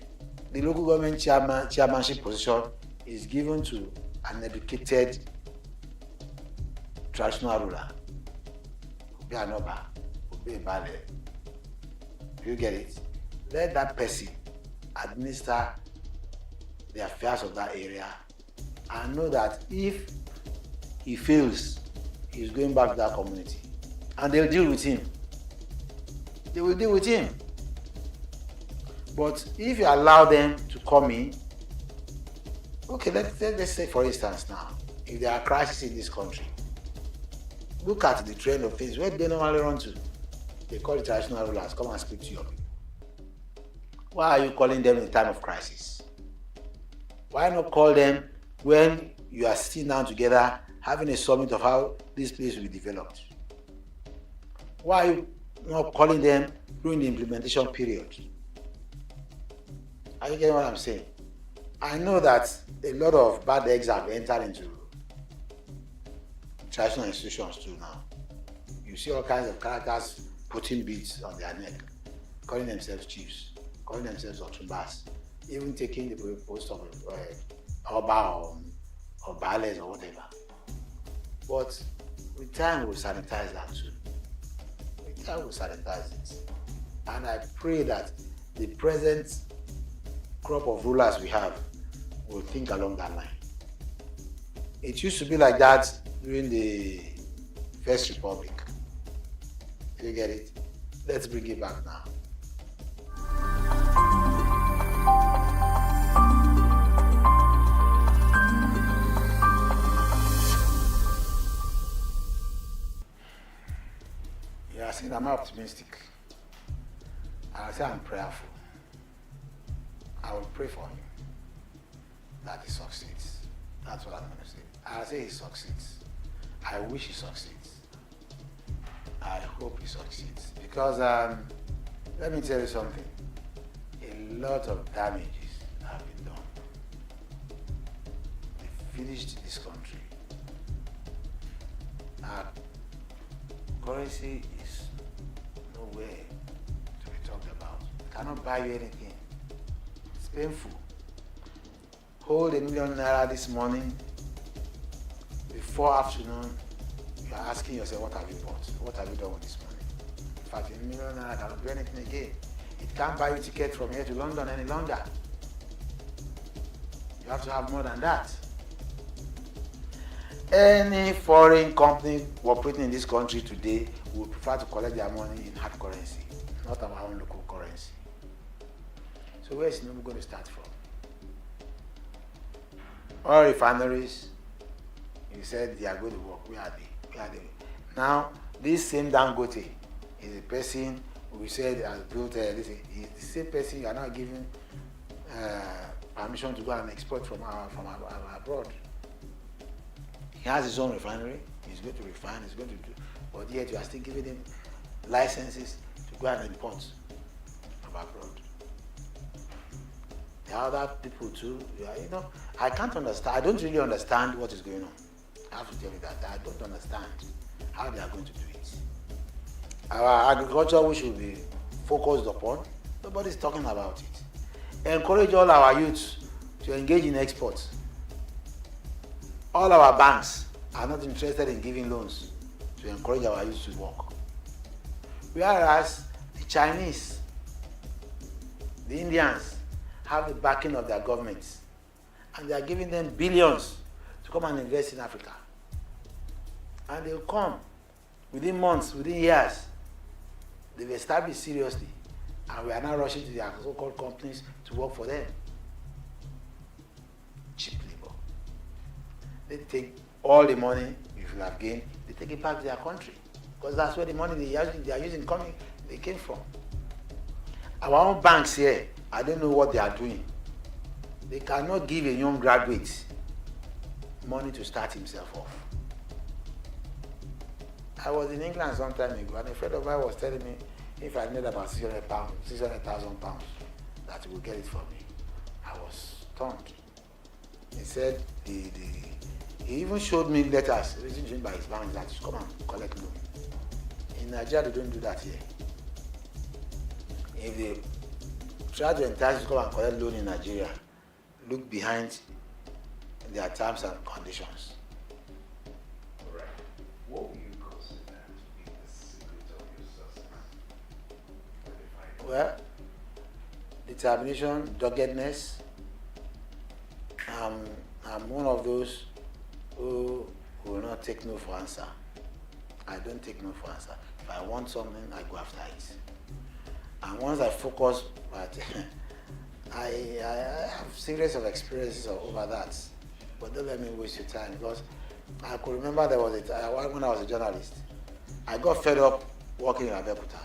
the local government chairmanship position is given to an educated traditional ruler, be an oba, be a bale, you get it? Let that person administer the affairs of that area and know that if he fails, he's going back to that community. And they'll deal with him. They will deal with him. But if you allow them to come in, okay, let's say for instance now, if there are crises in this country, look at the trend of things. Where do they normally run to? They call the traditional rulers, come and speak to your people. Why are you calling them in time of crisis? Why not call them when you are sitting down together, having a summit of how this place will be developed? Why are you not calling them during the implementation period? Are you getting what I'm saying? I know that a lot of bad eggs have entered into traditional institutions too now. You see all kinds of characters putting beads on their neck, calling themselves chiefs, calling themselves otumbas, even taking the post of oba or bales or whatever. But with time we'll sanitize that too. With time we'll sanitize it. And I pray that the present crop of rulers we have will think along that line. It used to be like that during the First Republic. You get it? Let's bring it back now. Yeah, I said I'm optimistic. I say I'm prayerful. I will pray for him that he succeeds. That's what I'm going to say. I'll say he succeeds. I wish he succeeds. I hope he succeeds. Because let me tell you something. A lot of damages have been done. They finished this country. Our currency is nowhere to be talked about. It cannot buy you anything. It's painful. Hold $1 million this morning. Before afternoon, you are asking yourself, what have you bought? What have you done with this money? In fact, $1 million cannot do anything again. It can't buy you a ticket from here to London any longer. You have to have more than that. Any foreign company operating in this country today would prefer to collect their money in hard currency, not our own local currency. So where is Tinubu going to start from? Oil refineries, he said they are going to work. Where are they? Where are they? Now, this same Dangote is a person who said has built this. He's the same person you are now giving permission to go and export from abroad. He has his own refinery. He's going to refine. He's going to do. But yet you are still giving him licenses to go and import from abroad. There are other people too. You know, I can't understand. I don't really understand what is going on. I have to tell you that I don't understand how they are going to do it. Our agriculture, we should be focused upon. Nobody's talking about it. Encourage all our youths to engage in exports. All our banks are not interested in giving loans to encourage our youth to work. Whereas the Chinese, the Indians, have the backing of their governments, and they are giving them billions to come and invest in Africa. And they will come within months, within years. They've established seriously. And we are now rushing to their so-called companies to work for them. Cheap labor. They take all the money you will have gained, they take it back to their country. Because that's where the money they are using they came from. Our own banks here, I don't know what they are doing. They cannot give a young graduate money to start himself off. I was in England some time ago, and a friend of mine was telling me if I need about £600,000, that he would get it for me. I was stunned. He said he even showed me letters written by his bank that come and collect loan. In Nigeria, they don't do that here. If they try to entice you to come and collect loan in Nigeria, look behind their terms and conditions. All right. What would you consider to be the secret of your success? Well, determination, doggedness. I'm one of those who will not take no for answer. I don't take no for answer. If I want something, I go after it. And once I focus, but I have series of experiences over that. But don't let me waste your time, because I could remember there was a time when I was a journalist. I got fed up working in Abeokuta,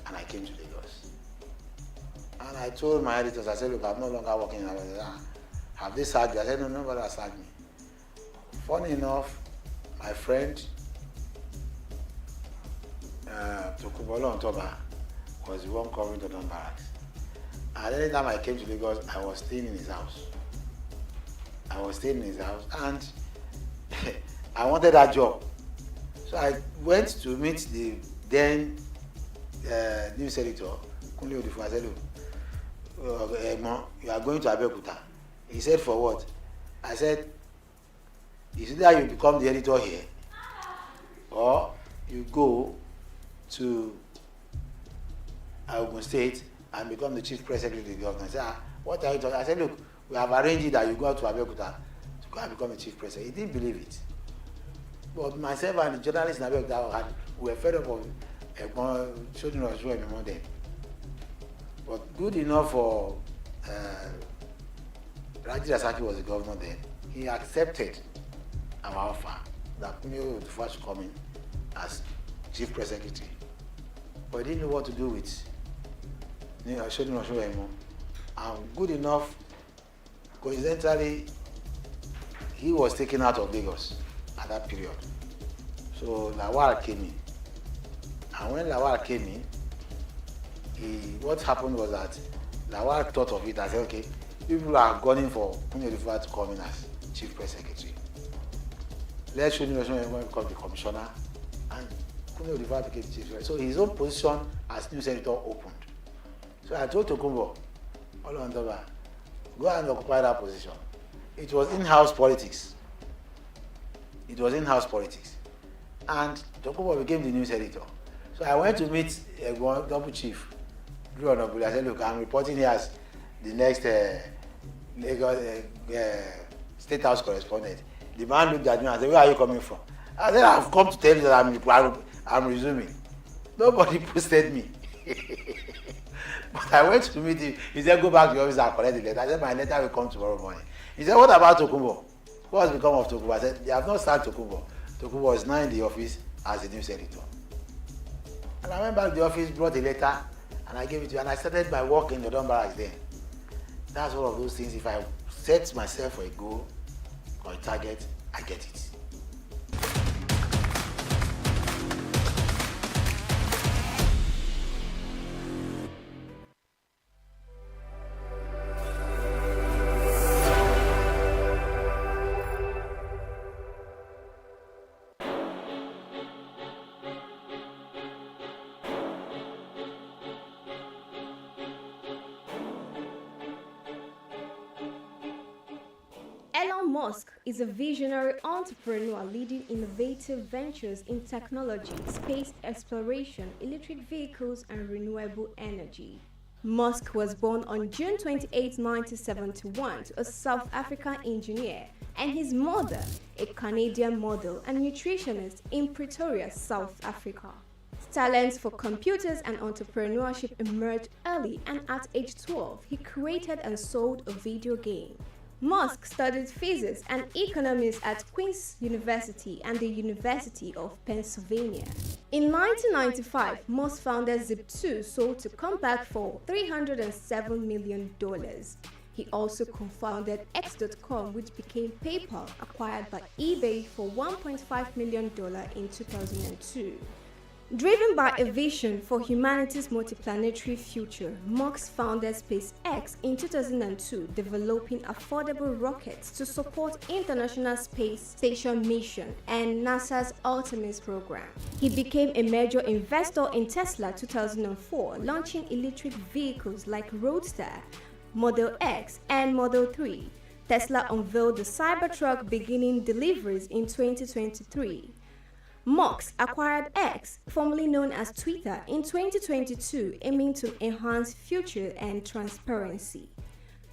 and I came to Lagos. And I told my editors, I said, look, I'm no longer working in Abeokuta. Have they sacked you? I said, no, nobody has sacked me. Funny enough, my friend Tokubolo Ontoba was the one covering the Barracks. And any time I came to Lagos, I was staying in his house. And I wanted that job. So I went to meet the then news editor, Kunle Odifu. I said, look, you are going to Abeokuta. He said, for what? I said, is either you become the editor here, or you go to Ogun State and become the chief press secretary of the government. I said, what are you talking? I said, look, we have arranged it that you go out to Abeokuta to go and become a chief press secretary. He didn't believe it. But myself and the journalists in Abeokuta were fed up of children of Shua anymore then. But good enough for Raji Rasaki was the governor then. He accepted our offer that Kunle Odifu should come in as chief press secretary. But he didn't know what to do with children of Shua anymore. And good enough, coincidentally, he was taken out of Lagos at that period. So Lawal came in. And when Lawal came in, what happened was that Lawal thought of it and said, okay, people are gunning for Kunle Odifu to come in as chief press secretary. Let's show him become the commissioner, and Kunle Odifu became chief secretary. So his own position as news editor opened. So I told Tokumbo, go and occupy that position. It was in-house politics. And Tokumbo became the news editor. So I went to meet double chief, Drew Onobuli. I said, look, I'm reporting here as the next Lagos State House correspondent. The man looked at me and said, where are you coming from? I said, I've come to tell you that I'm resuming. Nobody posted me. But I went to meet him. He said, go back to the office and collect the letter. I said, my letter will come tomorrow morning. He said, what about Tokumbo? What has become of Tokumbo? I said, they have not sacked Tokumbo. Tokumbo is now in the office as the news editor. And I went back to the office, brought a letter, and I gave it to you. And I started my work in the Barracks then. That's one of those things. If I set myself for a goal or a target, I get it. Elon Musk is a visionary entrepreneur leading innovative ventures in technology, space exploration, electric vehicles, and renewable energy. Musk was born on June 28, 1971, to a South African engineer and his mother, a Canadian model and nutritionist in Pretoria, South Africa. talents for computers and entrepreneurship emerged early, and at age 12, he created and sold a video game. Musk studied physics and economics at Queen's University and the University of Pennsylvania. In 1995, Musk founded Zip2, sold to Compaq for $307 million. He also co-founded X.com, which became PayPal, acquired by eBay for $1.5 million in 2002. Driven by a vision for humanity's multiplanetary future, Musk founded SpaceX in 2002, developing affordable rockets to support International Space Station mission and NASA's Artemis program. He became a major investor in Tesla 2004, launching electric vehicles like Roadster, Model X, and Model 3. Tesla unveiled the Cybertruck, beginning deliveries in 2023. Musk acquired X, formerly known as Twitter, in 2022, aiming to enhance future and transparency.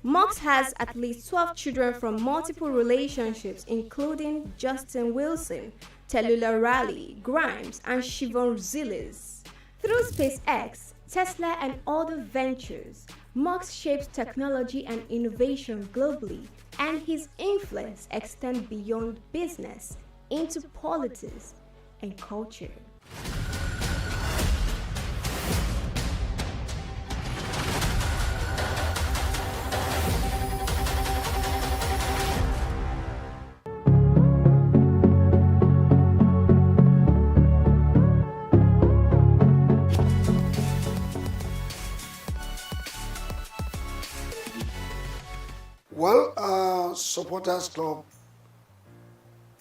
Musk has at least 12 children from multiple relationships, including Justin Wilson, Tallulah Riley, Grimes, and Siobhan Zilis. Through SpaceX, Tesla, and other ventures, Musk shapes technology and innovation globally, and his influence extends beyond business into politics and culture. Well, Supporters Club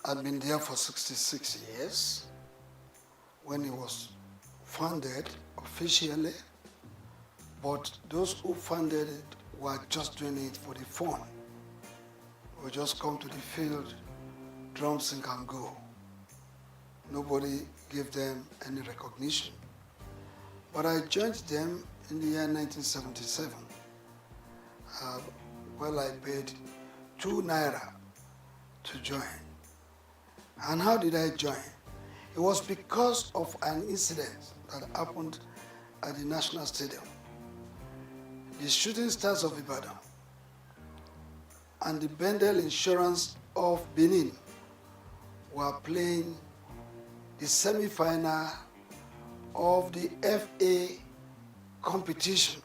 had been there for 66 years when it was founded officially, but those who funded it were just doing it for the fun. We just come to the field, drum, sing and go. Nobody gave them any recognition. But I joined them in the year 1977. Well, I paid 2 naira to join. And how did I join? It was because of an incident that happened at the National Stadium. The Shooting Stars of Ibadan and the Bendel Insurance of Benin were playing the semi-final of the FA competition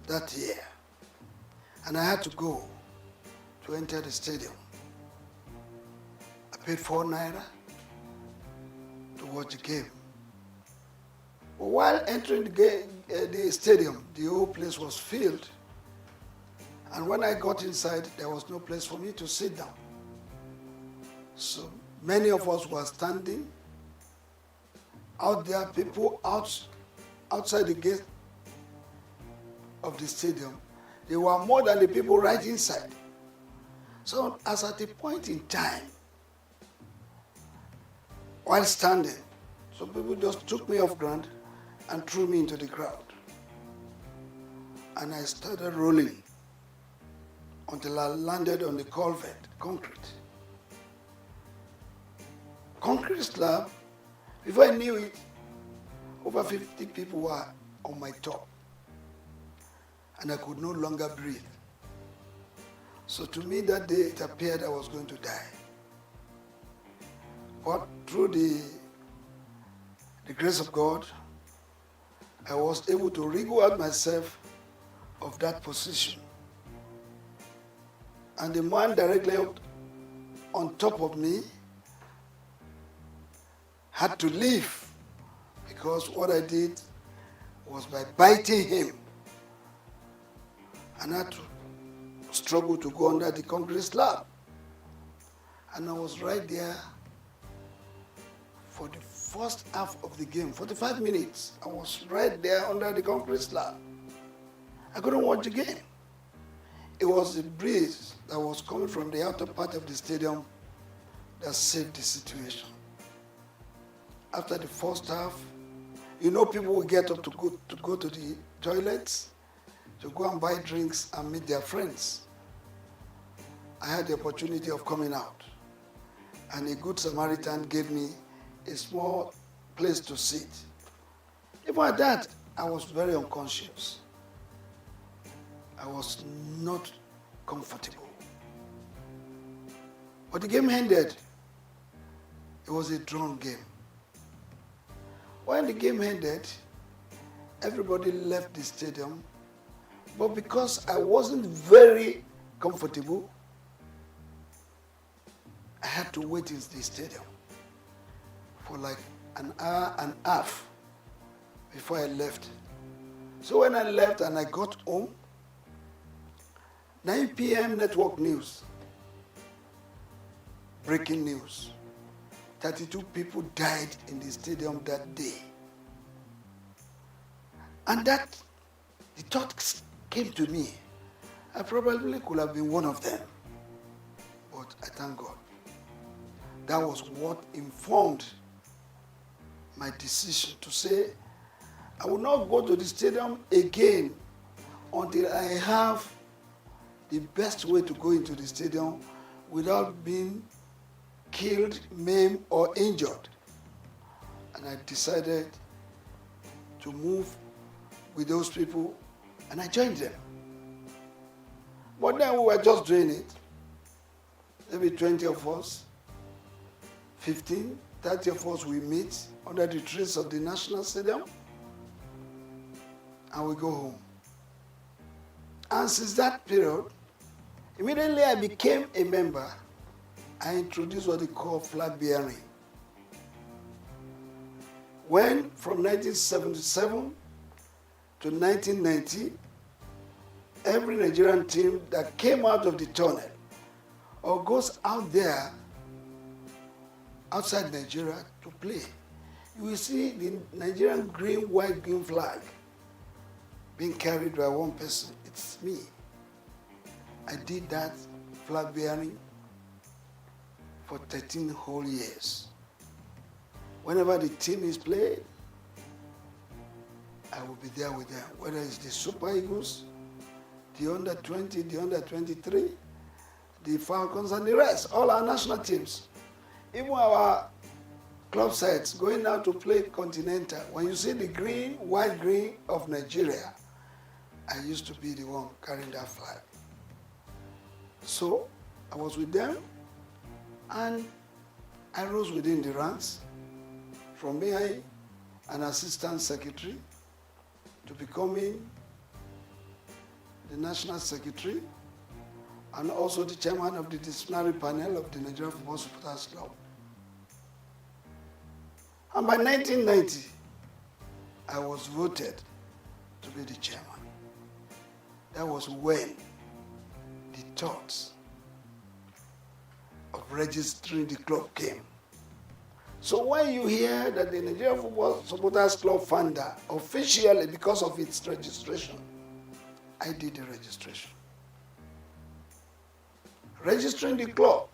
that year. And I had to go to enter the stadium. I paid 4 naira to watch the game. But while entering the stadium, the whole place was filled. And when I got inside, there was no place for me to sit down. So many of us were standing out there, people outside the gate of the stadium. There were more than the people right inside. So as at a point in time, while standing, some people just took me off ground and threw me into the crowd. And I started rolling until I landed on the culvert, concrete. Concrete slab. Before I knew it, over 50 people were on my top. And I could no longer breathe. So to me that day, it appeared I was going to die. But through the grace of God, I was able to wriggle out myself of that position. And the man directly on top of me had to leave, because what I did was by biting him. And I had to struggle to go under the concrete slab. And I was right there for the first half of the game, 45 minutes. I was right there under the concrete slab. I couldn't watch the game. It was the breeze that was coming from the outer part of the stadium that saved the situation. After the first half, you know, people will get up to go to the toilets, to go and buy drinks and meet their friends. I had the opportunity of coming out, and a good Samaritan gave me a small place to sit. Even at that, I was very unconscious. I was not comfortable. But the game ended. It was a drawn game. When the game ended, everybody left the stadium. But because I wasn't very comfortable, I had to wait in the stadium for like an hour and a half before I left. So when I left and I got home, 9 p.m. network news, breaking news. 32 people died in the stadium that day. And that, the thought came to me. I probably could have been one of them. But I thank God. That was what informed my decision to say, I will not go to the stadium again until I have the best way to go into the stadium without being killed, maimed, or injured. And I decided to move with those people, and I joined them. But then we were just doing it. Maybe 20 of us, 15, 30 of us, we meet under the trees of the National Stadium, and we go home. And since that period, immediately I became a member. I introduced what they call flag bearing. When from 1977 to 1990, every Nigerian team that came out of the tunnel or goes out there outside Nigeria to play, you will see the Nigerian green, white, green flag being carried by one person. It's me. I did that flag bearing for 13 whole years. Whenever the team is played, I will be there with them, whether it's the Super Eagles, the under 20, the under 23, the Falcons, and the rest, all our national teams. Even our club sides going out to play Continental. When you see the green, white, green of Nigeria, I used to be the one carrying that flag. So I was with them, and I rose within the ranks from being an assistant secretary to becoming the national secretary and also the chairman of the disciplinary panel of the Nigerian Football Supporters Club. And by 1990, I was voted to be the chairman. That was when the thoughts of registering the club came. So when you hear that the Nigerian Football Supporters Club founder, officially because of its registration, I did the registration. Registering the club,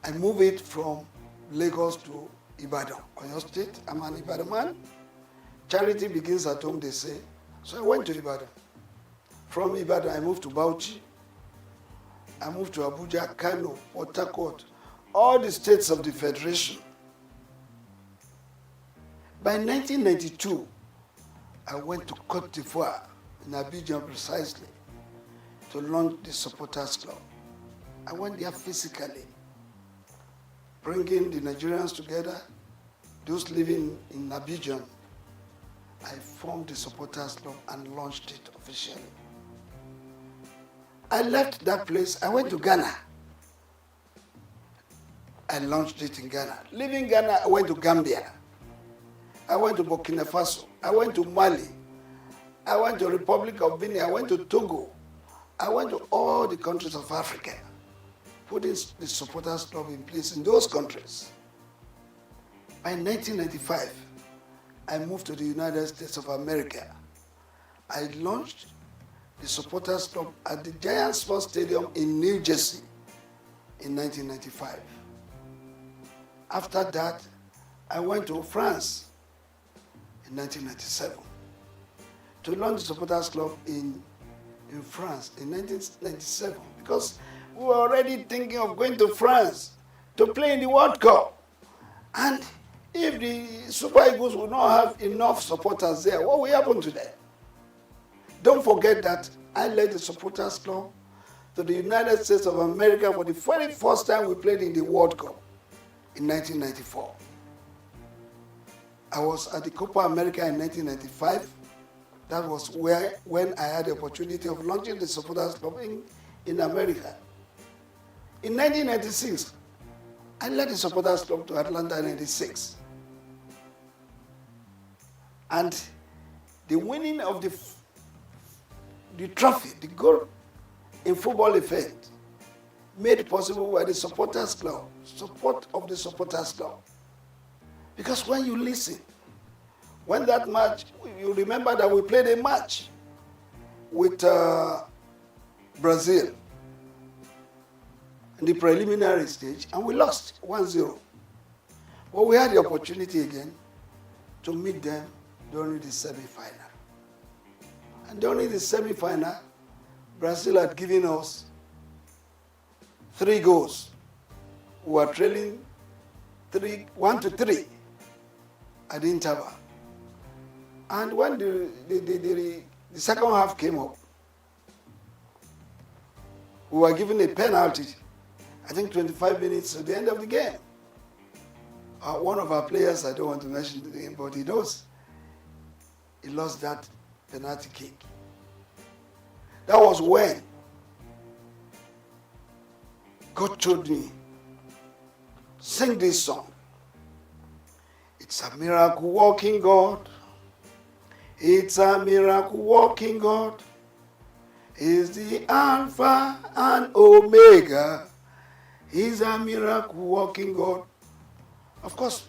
I moved it from Lagos to Ibadan, Oyo State. I'm an Ibadan man. Charity begins at home, they say. So I went to Ibadan. From Ibadan, I moved to Bauchi. I moved to Abuja, Kano, Port Harcourt, all the states of the Federation. By 1992, I went to Cote d'Ivoire, in Abidjan precisely, to launch the Supporters Club. I went there physically, bringing the Nigerians together, those living in Abidjan. I formed the Supporters Club and launched it officially. I left that place, I went to Ghana. I launched it in Ghana. Leaving Ghana, I went to Gambia. I went to Burkina Faso. I went to Mali. I went to Republic of Benin. I went to Togo. I went to all the countries of Africa, putting the Supporters Club in place in those countries. By 1995, I moved to the United States of America. I launched the Supporters Club at the Giant Sports Stadium in New Jersey in 1995. After that, I went to France in 1997 to launch the Supporters Club in France in 1997 because we were already thinking of going to France to play in the World Cup. And If the Super Eagles will not have enough supporters there, what will happen to them? Don't forget that I led the supporters club to the United States of America for the very first time we played in the World Cup in 1994. I was at the Copa America in 1995. That was when I had the opportunity of launching the supporters club in America. In 1996, I led the supporters club to Atlanta in 96. And the winning of the trophy, the goal in football event, made possible by the supporters club, support of the supporters club. Because when you listen, when that match, you remember that we played a match with Brazil in the preliminary stage, and we lost 1-0. But we had the opportunity again to meet them during the semi-final. And during the semi-final, Brazil had given us 3 goals. We were trailing 1-3 at the interval. And when the second half came up, we were given a penalty, I think 25 minutes at the end of the game. One of our players, I don't want to mention the name, but he knows, he lost that penalty kick. That was when God told me, sing this song. It's a miracle working God. It's a miracle working God. He's the Alpha and Omega. He's a miracle working God. Of course,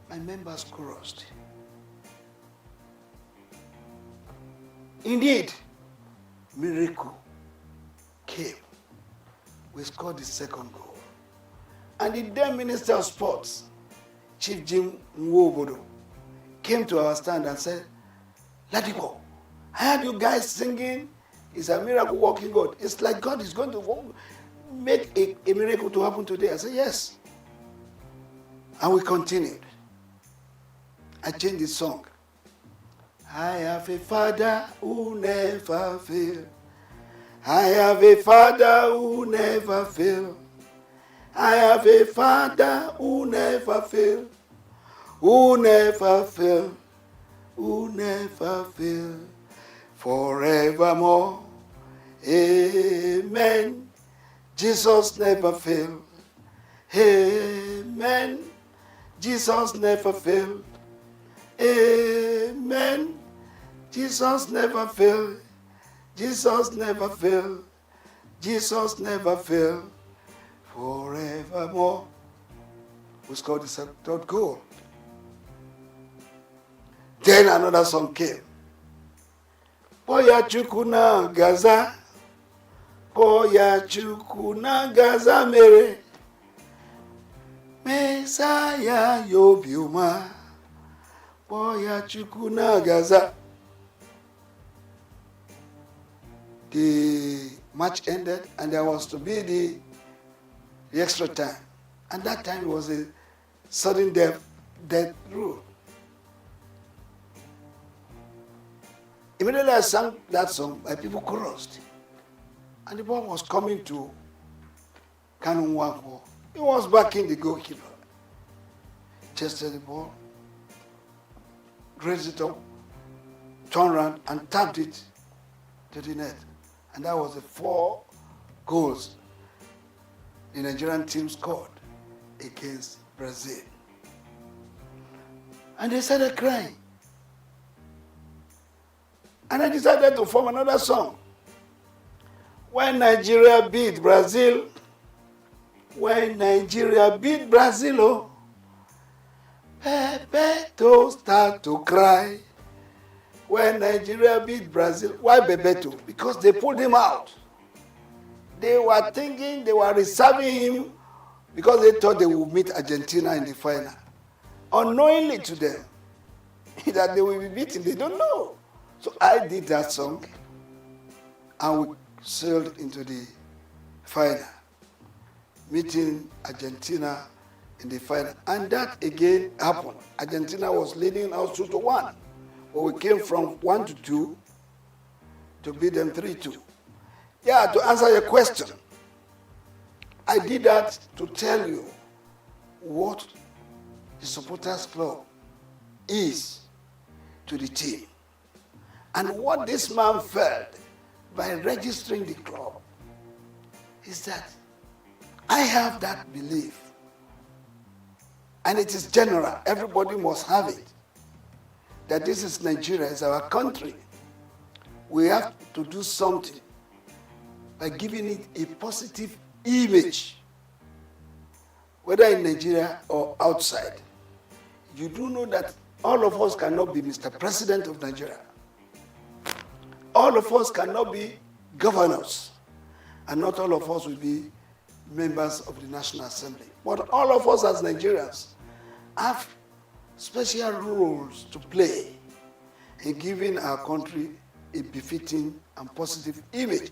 my members chorused. Indeed, miracle came. We scored the second goal. And the then Minister of Sports, Chief Jim Nwobodo, came to our stand and said, let it go. I heard you guys singing, it's a miracle working God. It's like God is going to make a miracle to happen today. I said, yes. And we continued. I changed the song. I have a Father who never fails. I have a Father who never fails. I have a Father who never fails. Who never fails. Who never fails. Forevermore. Amen. Jesus never failed. Amen. Jesus never failed. Amen. Jesus never failed. Jesus never failed. Jesus never failed. Forevermore. We scored the third goal. Then another song came. Poya chukuna gaza. Poya chukuna gaza mere. Messiah yobiuma. Poya chukuna gaza. The match ended and there was to be the extra time. And that time was a sudden death rule. Immediately I sang that song, my people chorused. And the ball was coming to Kanun Wanko. He was backing the goalkeeper. Chested the ball, raised it up, turned around and tapped it to the net. And that was the 4 goals the Nigerian team scored against Brazil. And they started crying. And I decided to form another song. When Nigeria beat Brazil, when Nigeria beat Brazil, oh, Bebeto start to cry. When Nigeria beat Brazil, why Bebeto? Because they pulled him out. They were thinking they were reserving him because they thought they would meet Argentina in the final. Unknowingly to them, that they will be beaten, they don't know. So I did that song and we sailed into the final, meeting Argentina in the final. And that again happened. Argentina was leading us 2-1. But we came from 1-2 to beat them 3-2. Yeah, to answer your question, I did that to tell you what the supporters club is to the team. And what this man felt by registering the club is that I have that belief, and it is general, everybody must have it, that this is Nigeria, it's our country. We have to do something by giving it a positive image, whether in Nigeria or outside. You do know that all of us cannot be Mr. President of Nigeria. All of us cannot be governors, and not all of us will be members of the National Assembly. But all of us as Nigerians have special roles to play in giving our country a befitting and positive image.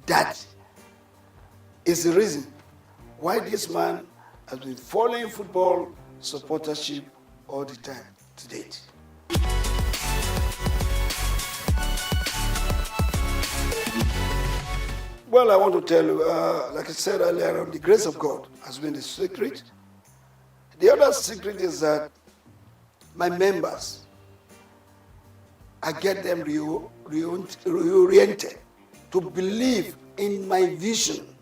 That is the reason why this man has been following football supportership all the time to date. Well, I want to tell you, like I said earlier, the grace of God has been the secret. The other secret is that my members, I get them reoriented to believe in my vision.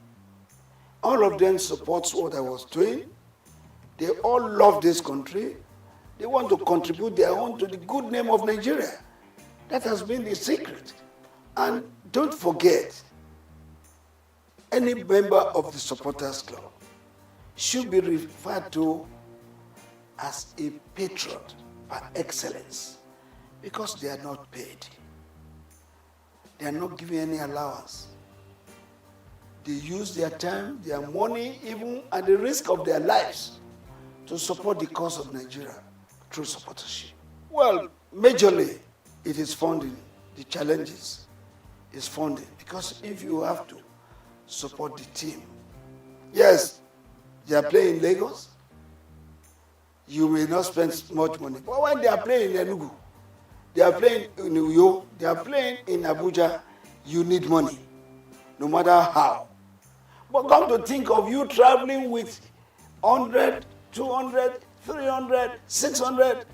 All of them supports what I was doing. They all love this country. They want to contribute their own to the good name of Nigeria. That has been the secret. And don't forget, any member of the supporters club should be referred to as a patriot par excellence, because they are not paid. They are not given any allowance. They use their time, their money, even at the risk of their lives, to support the cause of Nigeria through supportership. Well, majorly, it is funding. The challenges is funding, because if you have to support the team, yes, they are playing in Lagos, you may not spend much money. But when they are playing in Enugu, they are playing in New York, they are playing in Abuja, you need money, no matter how. But come to think of you traveling with 100, 200, 300, 600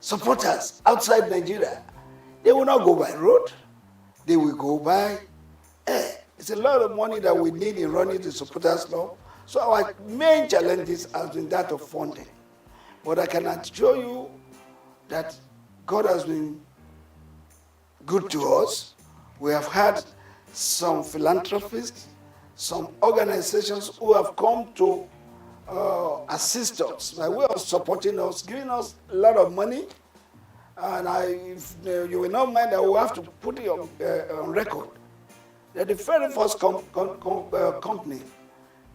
supporters outside Nigeria. They will not go by road, they will go by air. It's a lot of money that we need in running the supporters club. So our main challenges has been that of funding. But I can assure you that God has been good to us. We have had some philanthropists, some organizations who have come to assist us by way of supporting us, giving us a lot of money. And if you will not mind, I will have to put it on record that the very first company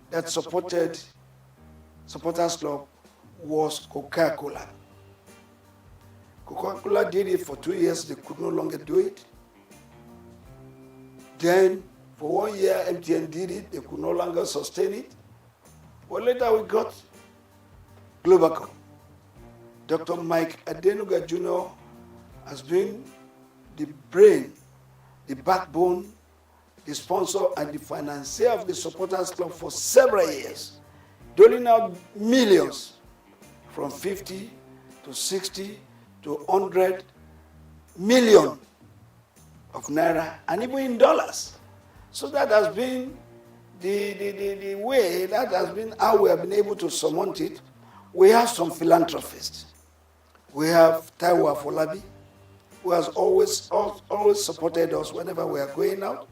that supported Supporters Club was Coca-Cola. Coca-Cola did it for 2 years, they could no longer do it. Then, for 1 year, MTN did it, they could no longer sustain it. But later we got Globacom. Dr. Mike Adenuga Jr. has been the brain, the backbone, the sponsor and the financier of the Supporters Club for several years, doling out millions from 50 to 60 to 100 million of naira, and even in dollars. So that has been the way, that has been how we have been able to surmount it. We have some philanthropists. We have Taiwo Afolabi, who has always supported us whenever we are going out.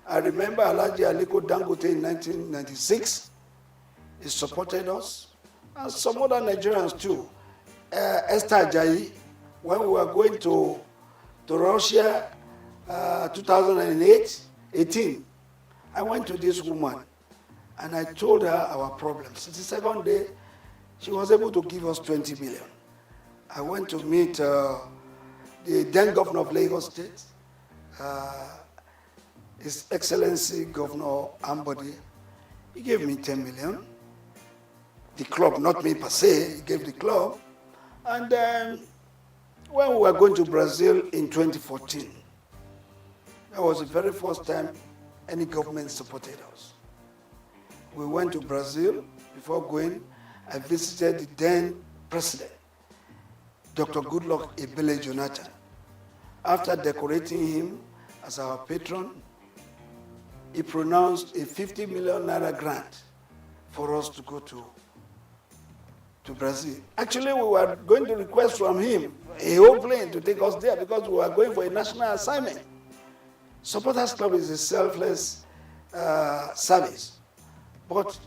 I remember Alhaji Aliko Dangote in 1996. He supported us, and some other Nigerians too. Esther Ajayi, when we were going to Russia 2018, I went to this woman and I told her our problems. The second day, she was able to give us 20 million. I went to meet the then governor of Lagos State, His Excellency Governor Ambody. He gave me 10 million. the club, not me per se, he gave the club. And when we were going to Brazil in 2014, that was the very first time any government supported us. We went to Brazil. Before going, I visited the then president, Dr. Goodluck Ebele Jonathan. After decorating him as our patron, he pronounced a 50 million naira grant for us to go to Brazil. Actually, we were going to request from him a whole plane to take us there because we were going for a national assignment. Supporters Club is a selfless service. But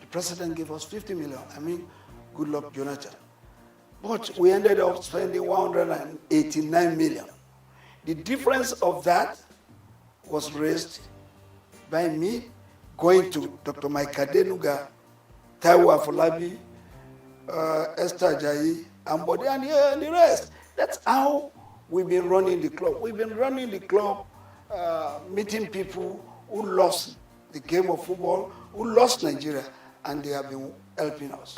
the president gave us 50 million. I mean, good luck, Jonathan. But we ended up spending 189 million. The difference of that was raised by me going to Dr. Mike Adenuga, Taiwo Afolabi, Esther Ajayi, Ambode, and the rest. That's how we've been running the club. We've been running the club, meeting people who lost the game of football, who lost Nigeria, and they have been helping us.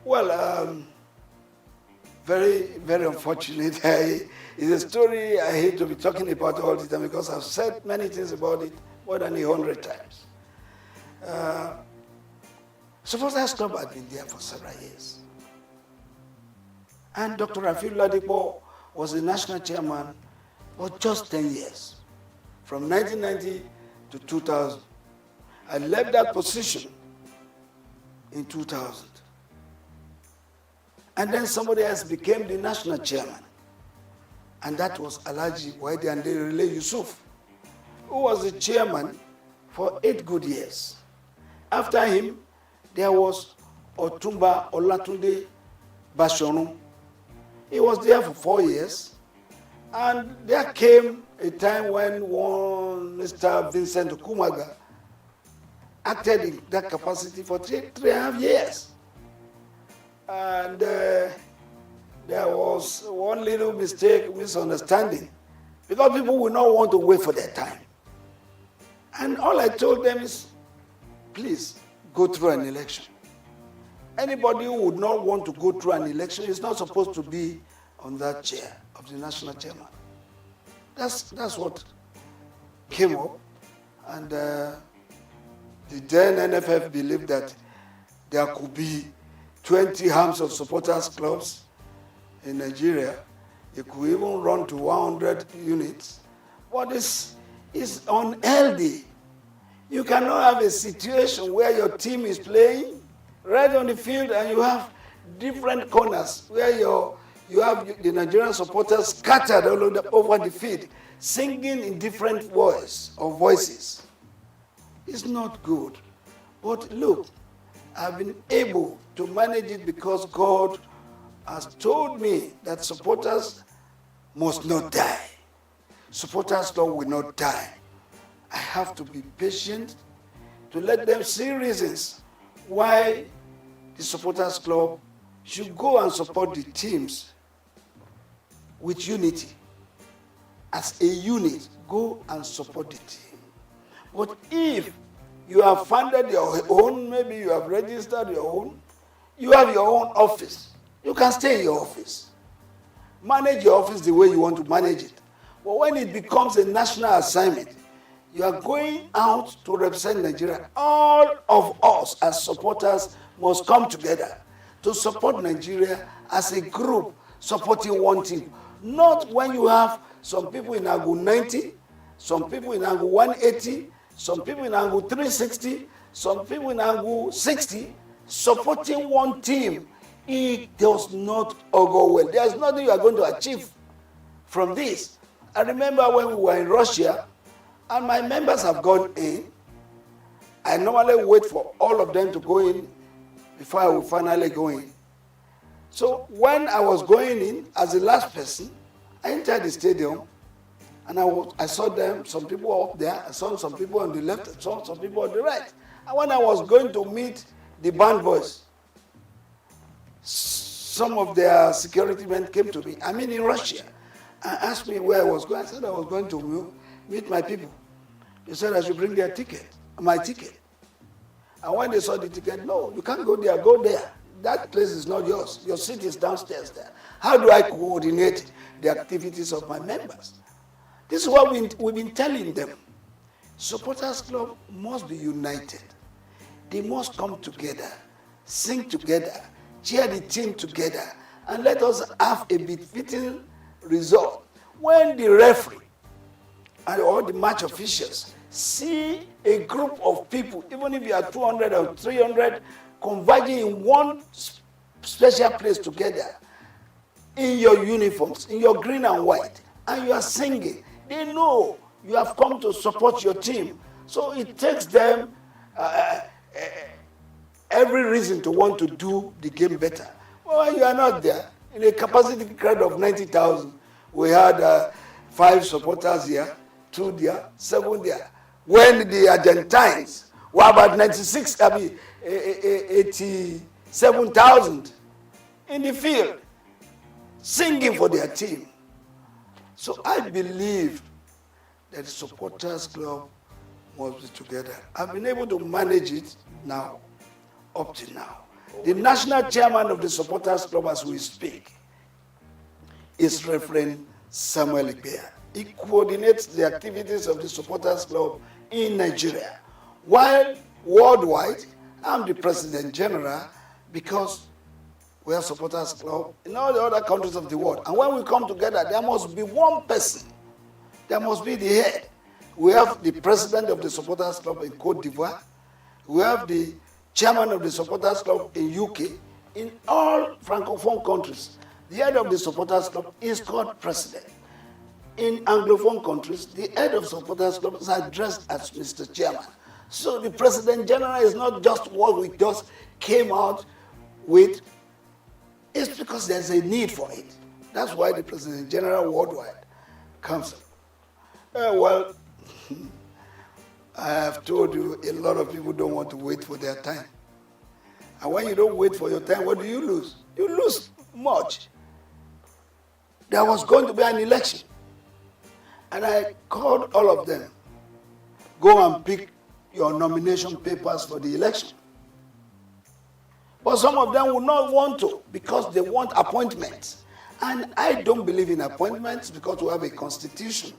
Well, very, very unfortunate. It's a story I hate to be talking about all the time because I've said many things about it more than 100 times. Supporters Club had been there for several years. And Dr. Rafiu Ladipo was the national chairman for just 10 years, from 1990 to 2000. I left that position in 2000. And then somebody else became the national chairman. And that was Alhaji Waide Anderile Yusuf, who was the chairman for 8 good years. After him, there was Otumba Olatunde Bashorun. He was there for 4 years. And there came a time when one Mr. Vincent Okumaga acted in that capacity for 3.5 years. And there was one little mistake, misunderstanding, because people will not want to wait for their time. And all I told them is, please go through an election. Anybody who would not want to go through an election is not supposed to be on that chair of the national chairman. That's what came up. And the then NFF believed that there could be 20 arms of supporters clubs in Nigeria. It could even run to 100 units. But this is unhealthy. You cannot have a situation where your team is playing right on the field and you have different corners where you have the Nigerian supporters scattered all over the field, singing in different voices. It's not good. But look, I've been able to manage it because God has told me that supporters must not die. Supporters Club will not die. I have to be patient to let them see reasons why the Supporters Club should go and support the teams with unity. As a unit, go and support the team. But if you have funded your own, maybe you have registered your own, you have your own office, you can stay in your office. Manage your office the way you want to manage it. But when it becomes a national assignment, you are going out to represent Nigeria. All of us as supporters must come together to support Nigeria as a group supporting one team. Not when you have some people in angle 90, some people in angle 180, some people in angle 360, some people in angle 60, supporting one team. It does not go well. There is nothing you are going to achieve from this. I remember when we were in Russia, and my members have gone in. I normally wait for all of them to go in before I will finally go in. So when I was going in as the last person, I entered the stadium and I saw them, some people up there, I saw some people on the left, I saw some people on the right. And when I was going to meet the band boys, some of their security men came to me, in Russia, and asked me where I was going. I said I was going to meet my people. They said I should bring their ticket, my ticket. And when they saw the ticket, no, you can't go there, go there. That place is not yours. Your seat is downstairs there. How do I coordinate the activities of my members? This is what we've been telling them. Supporters Club must be united. They must come together, sing together, cheer the team together, and let us have a befitting result. When the referee and all the match officials see a group of people, even if you are 200 or 300, converging in one special place together, in your uniforms, in your green and white, and you are singing, they know you have come to support your team. So it takes them every reason to want to do the game better. Well, you are not there. In a capacity crowd of 90,000, we had 5 supporters here, 2 there, 7 there. When the Argentines were about 87,000 in the field, singing for their team. So I believe that the Supporters Club must be together. I've been able to manage it now, up to now. The national chairman of the Supporters Club, as we speak, is Reverend Samuel Ikpeya. He coordinates the activities of the Supporters Club in Nigeria. While worldwide, I'm the President General because we have Supporters Club in all the other countries of the world. And when we come together, there must be one person. There must be the head. We have the president of the Supporters Club in Cote d'Ivoire. We have the chairman of the Supporters Club in UK. In all Francophone countries, the head of the Supporters Club is called president. In Anglophone countries, the head of Supporters Club is addressed as Mr. Chairman. So the President General is not just what we just came out with. It's because there's a need for it. That's why the President General worldwide comes up. Well, I have told you a lot of people don't want to wait for their time. And when you don't wait for your time, what do you lose? You lose much. There was going to be an election. And I called all of them, go and pick your nomination papers for the election. But some of them will not want to because they want appointments. And I don't believe in appointments because we have a constitution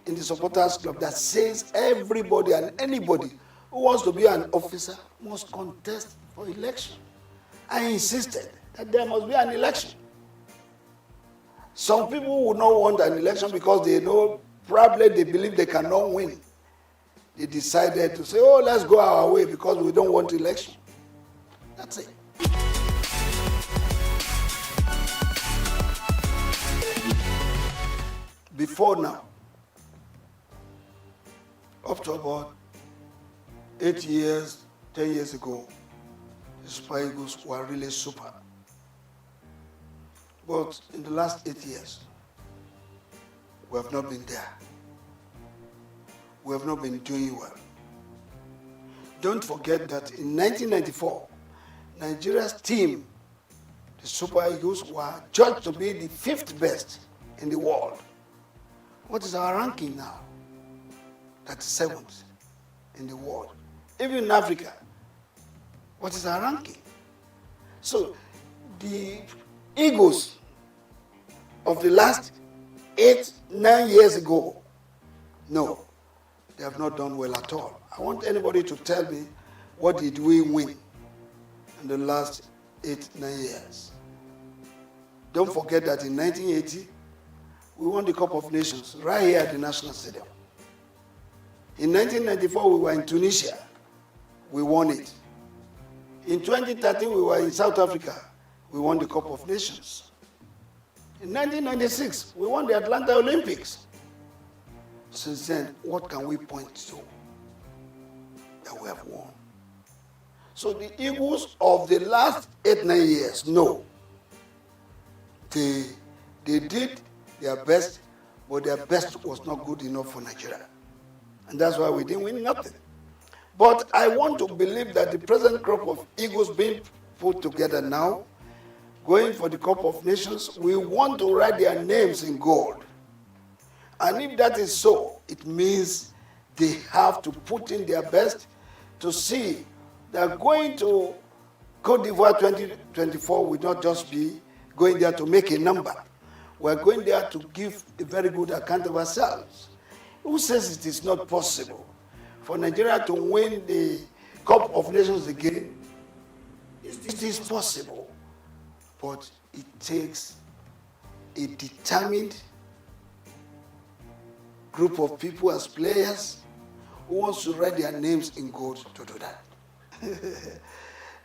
in the Supporters Club that says everybody and anybody who wants to be an officer must contest for election. I insisted that there must be an election. Some people would not want an election because they know, probably they believe they cannot win. They decided to say, oh, let's go our way because we don't want election. That's it. Before now, up to about 8 years, 10 years ago, the Super Eagles were really super. But in the last 8 years, we have not been there. We have not been doing well. Don't forget that in 1994, Nigeria's team, the Super Eagles, were judged to be the 5th best in the world. What is our ranking now? 37th in the world. Even in Africa, what is our ranking? So the Eagles of the last 8, 9 years ago, no, they have not done well at all. I want anybody to tell me what did we win in the last 8, 9 years. Don't forget that in 1980, we won the Cup of Nations right here at the National Stadium. In 1994, we were in Tunisia. We won it. In 2013, we were in South Africa. We won the Cup of Nations. In 1996, we won the Atlanta Olympics. Since then, what can we point to that we have won? So the Eagles of the last 8, 9 years, no. They did their best, but their best was not good enough for Nigeria. And that's why we didn't win nothing. But I want to believe that the present crop of Eagles being put together now, going for the Cup of Nations, we want to write their names in gold. And if that is so, it means they have to put in their best to see that going to Cote d'Ivoire 2024 will not just be going there to make a number. We're going there to give a very good account of ourselves. Who says it is not possible for Nigeria to win the Cup of Nations again? It is possible, but it takes a determined group of people as players who wants to write their names in gold to do that.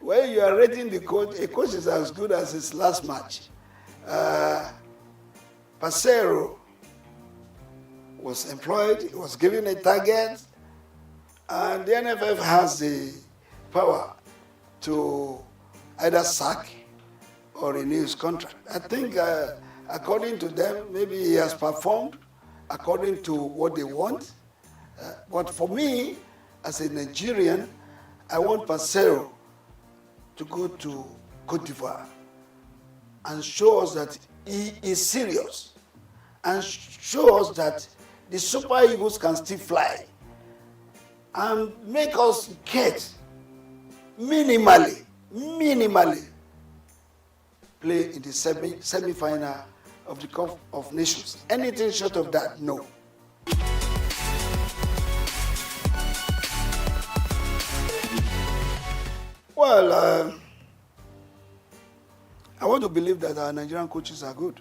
When you are rating the coach, a coach is as good as his last match. Pasero was employed, he was given a target, and the NFF has the power to either sack or renew his contract. I think according to them, maybe he has performed according to what they want. But for me, as a Nigerian, I want Pasero to go to Cote d'Ivoire and show us that he is serious and show us that the Super Eagles can still fly and make us get minimally play in the semi-final of the Cup of Nations. Anything short of that, no. Well, I want to believe that our Nigerian coaches are good.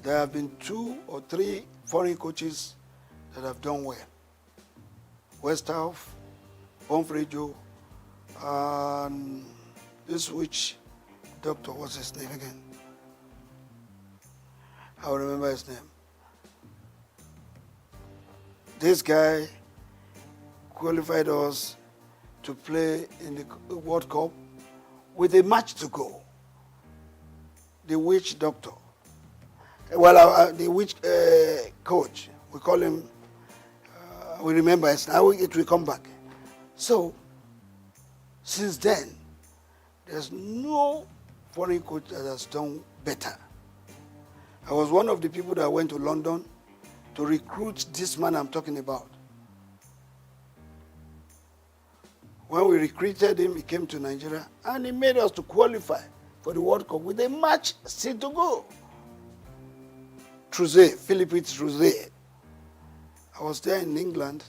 There have been 2 or 3 foreign coaches that have done well. Westhoff, Bonfrejo, and this which doctor, what's his name again? I'll remember his name. This guy qualified us to play in the World Cup with a match to go. The witch doctor. Well, the witch coach, we call him, we remember it, now it will come back. So, since then, there's no foreign coach that has done better. I was one of the people that went to London to recruit this man I'm talking about. When we recruited him, he came to Nigeria, and he made us to qualify for the World Cup with a match still to go. Philippe Trouzet. I was there in England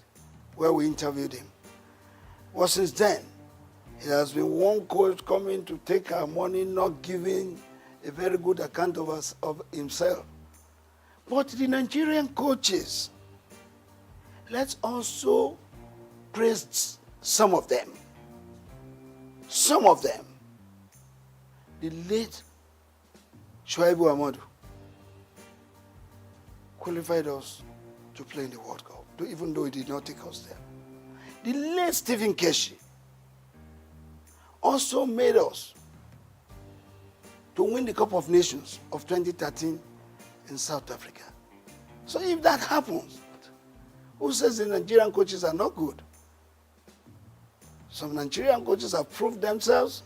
where we interviewed him. Well, since then, it has been one coach coming to take our money, not giving a very good account of us, of himself. But the Nigerian coaches, let's also praise some of them. Some of them. The late Shuaibu Amadu qualified us to play in the World Cup, even though he did not take us there. The late Stephen Keshi also made us to win the Cup of Nations of 2013 in South Africa. So if that happens, who says the Nigerian coaches are not good? Some Nigerian coaches have proved themselves,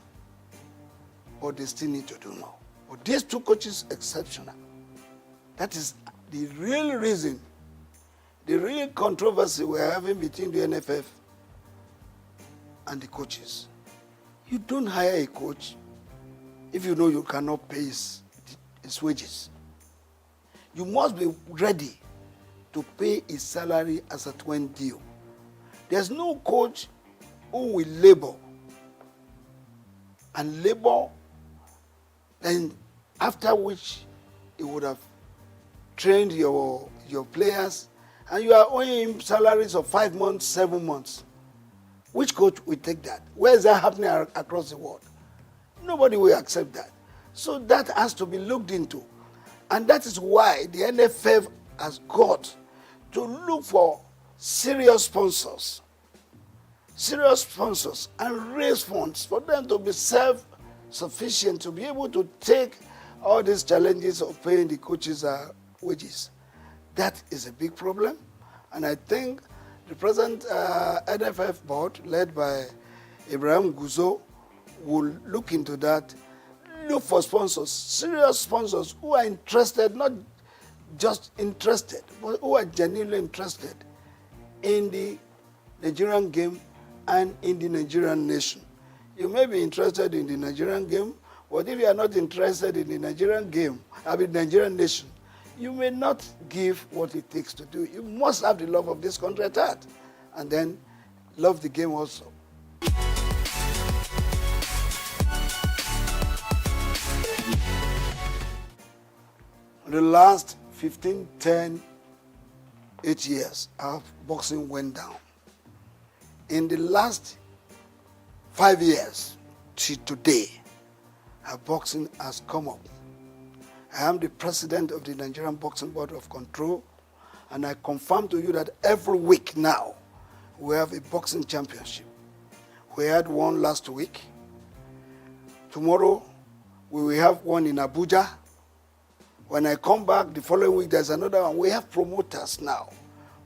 but they still need to do more. But these 2 coaches, exceptional. That is the real reason, the real controversy we're having between the NFF and the coaches. You don't hire a coach if you know you cannot pay his wages. You must be ready to pay his salary as at when due. There's no coach who will labor and labor, and after which he would have trained your players, and you are owing him salaries of 5 months, 7 months. Which coach will take that? Where is that happening across the world? Nobody will accept that. So that has to be looked into. And that is why the NFF has got to look for serious sponsors and raise funds for them to be self-sufficient, to be able to take all these challenges of paying the coaches wages. That is a big problem. And I think the present NFF board, led by Ibrahim Guzo, will look into that, look for sponsors, serious sponsors who are interested not just interested, but who are genuinely interested in the Nigerian game and in the Nigerian nation. You may be interested in the Nigerian game, but if you are not interested in the Nigerian game, Nigerian nation, you may not give what it takes to do. You must have the love of this country at heart, and then love the game also. The last 15, 10, 8 years, our boxing went down. In the last 5 years to today, our boxing has come up. I am the president of the Nigerian Boxing Board of Control, and I confirm to you that every week now, we have a boxing championship. We had one last week. Tomorrow, we will have one in Abuja. When I come back the following week, there's another one. We have promoters now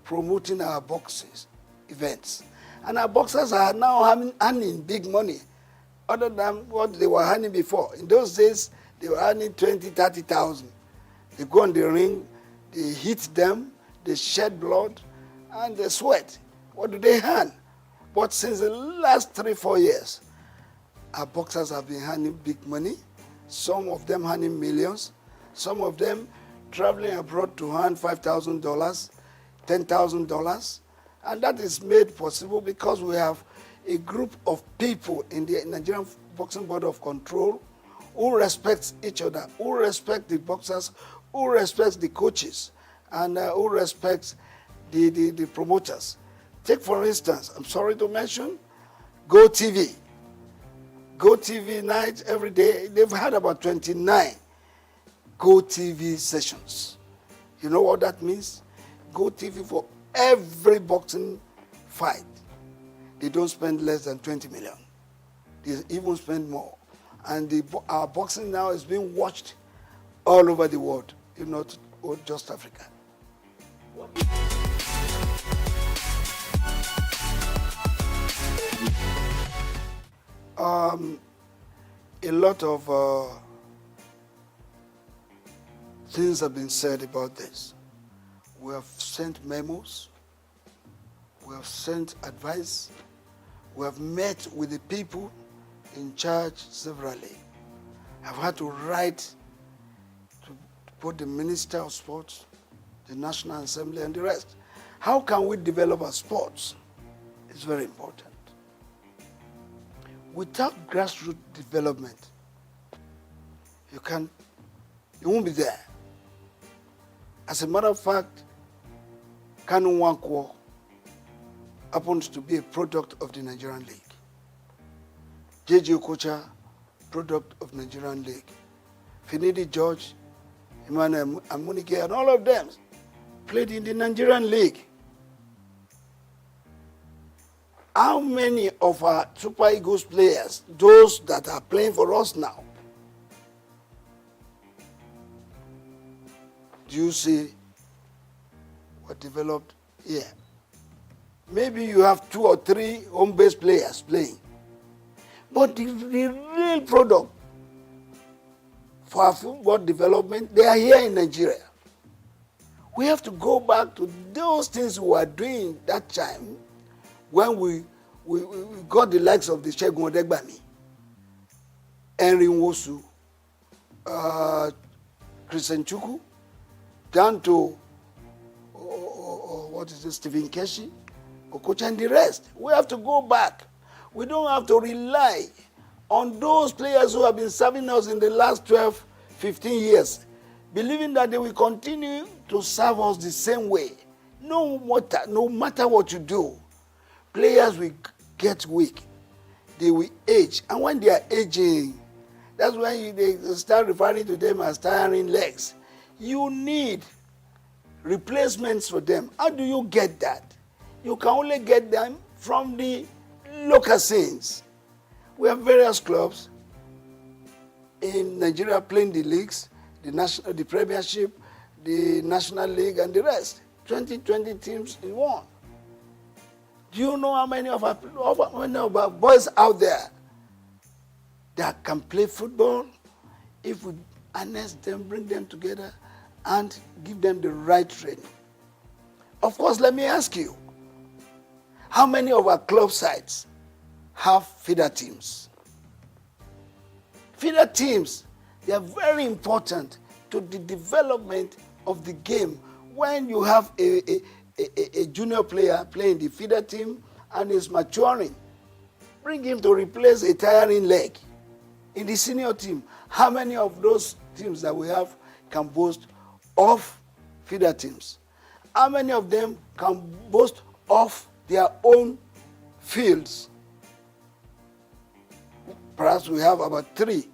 promoting our boxes events. And our boxers are now earning big money other than what they were earning before. In those days, they were earning 20, 30,000. They go on the ring, they hit them, they shed blood, and they sweat. What do they earn? But since the last 3, 4 years, our boxers have been earning big money. Some of them earning millions. Some of them traveling abroad to earn $5,000, $10,000. And that is made possible because we have a group of people in the Nigerian Boxing Board of Control who respects each other, who respect the boxers, who respects the coaches, and who respects the promoters. Take, for instance, I'm sorry to mention, GoTV. GoTV night every day, they've had about 29 GoTV sessions. You know what that means? GoTV for every boxing fight. They don't spend less than 20 million. They even spend more. And our boxing now is being watched all over the world, if not just Africa. A lot of things have been said about this. We have sent memos, we have sent advice, we have met with the people in charge severally. I've had to write to both the Minister of Sports, the National Assembly, and the rest. How can we develop our sports? It's very important. Without grassroots development, you won't be there. As a matter of fact, Kanu Nwankwo happens to be a product of the Nigerian League. J.J. Okocha, product of Nigerian League. Finidi George, Emmanuel Amunike, and all of them played in the Nigerian League. How many of our Super Eagles players, those that are playing for us now, do you see what developed here? Maybe you have 2 or 3 home-based players playing. But the real product for our football development, they are here in Nigeria. We have to go back to those things we were doing that time when we got the likes of the Segun Odegbami, Henry Nwosu, Christian Chukwu, down to Stephen Keshi, Okocha, and the rest. We have to go back. We don't have to rely on those players who have been serving us in the last 12, 15 years, believing that they will continue to serve us the same way. No matter what you do, players will get weak. They will age. And when they are aging, that's when they start referring to them as tiring legs. You need replacements for them. How do you get that? You can only get them from the local scenes. We have various clubs in Nigeria playing the leagues, the Premiership, the National League, and the rest. 20 teams in one. Do you know how many of our boys out there that can play football? If we harness them, bring them together, and give them the right training. Of course, let me ask you, how many of our club sites have feeder teams? Feeder teams, they are very important to the development of the game. When you have a junior player playing the feeder team and is maturing, bring him to replace a tiring leg. In the senior team, how many of those teams that we have can boast of feeder teams? How many of them can boast of their own fields? Perhaps we have about 3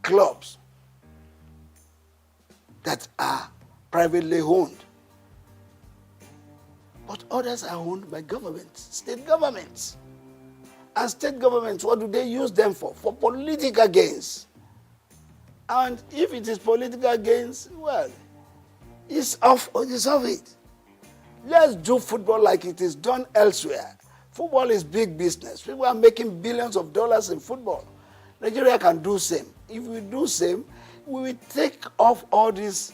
clubs that are privately owned. But others are owned by governments, state governments. And state governments, what do they use them for? For political gains. And if it is political gains, well, it's off it. Let's do football like it is done elsewhere. Football is big business. People are making billions of dollars in football. Nigeria can do same. If we do same, we will take off all this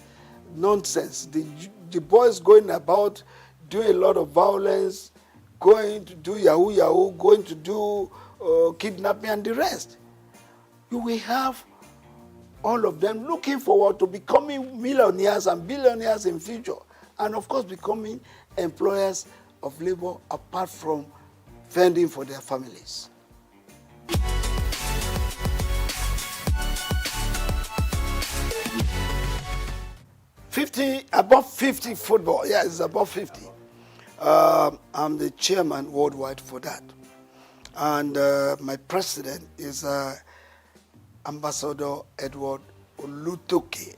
nonsense. The boys going about doing a lot of violence, going to do yahoo, going to do kidnapping and the rest. You will have all of them looking forward to becoming millionaires and billionaires in future, and of course becoming employers of labor apart from fending for their families. Above 50 football, yeah, it's above 50. I'm the chairman worldwide for that. And my president is Ambassador Edward Olutoke,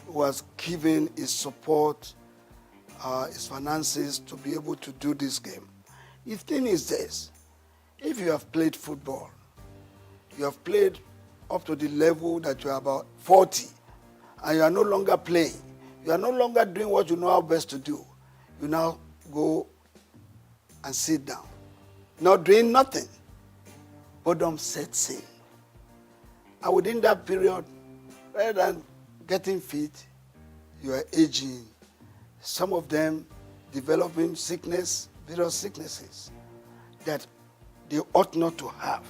who has given his support, his finances to be able to do this game. The thing is this, if you have played football, you have played up to the level that you are about 40, and you are no longer playing, you are no longer doing what you know how best to do, you now go and sit down, not doing nothing. Boredom sets in. And within that period, rather than getting fit, you are aging. Some of them developing sickness, various sicknesses that they ought not to have.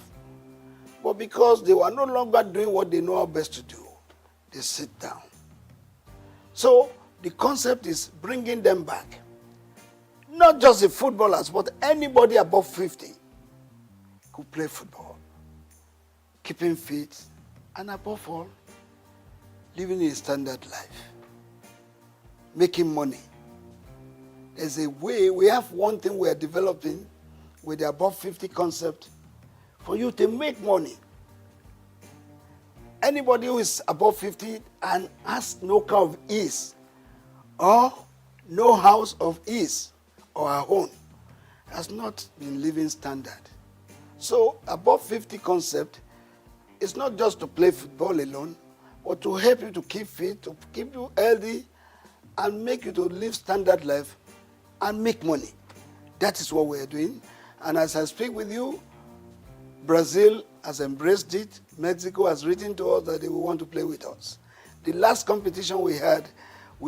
But because they were no longer doing what they know how best to do, they sit down. So the concept is bringing them back. Not just the footballers, but anybody above 50 could play football, keeping fit, and above all, living a standard life, making money. There's a way, we have one thing we are developing with the above 50 concept for you to make money. Anybody who is above 50 and has no car of ease or no house of ease or a home has not been living standard. So above 50 concept is not just to play football alone, but to help you to keep fit, to keep you healthy, and make you to live standard life and make money. That is what we are doing. And as I speak with you, Brazil has embraced it. Mexico has written to us that they will want to play with us. The last competition we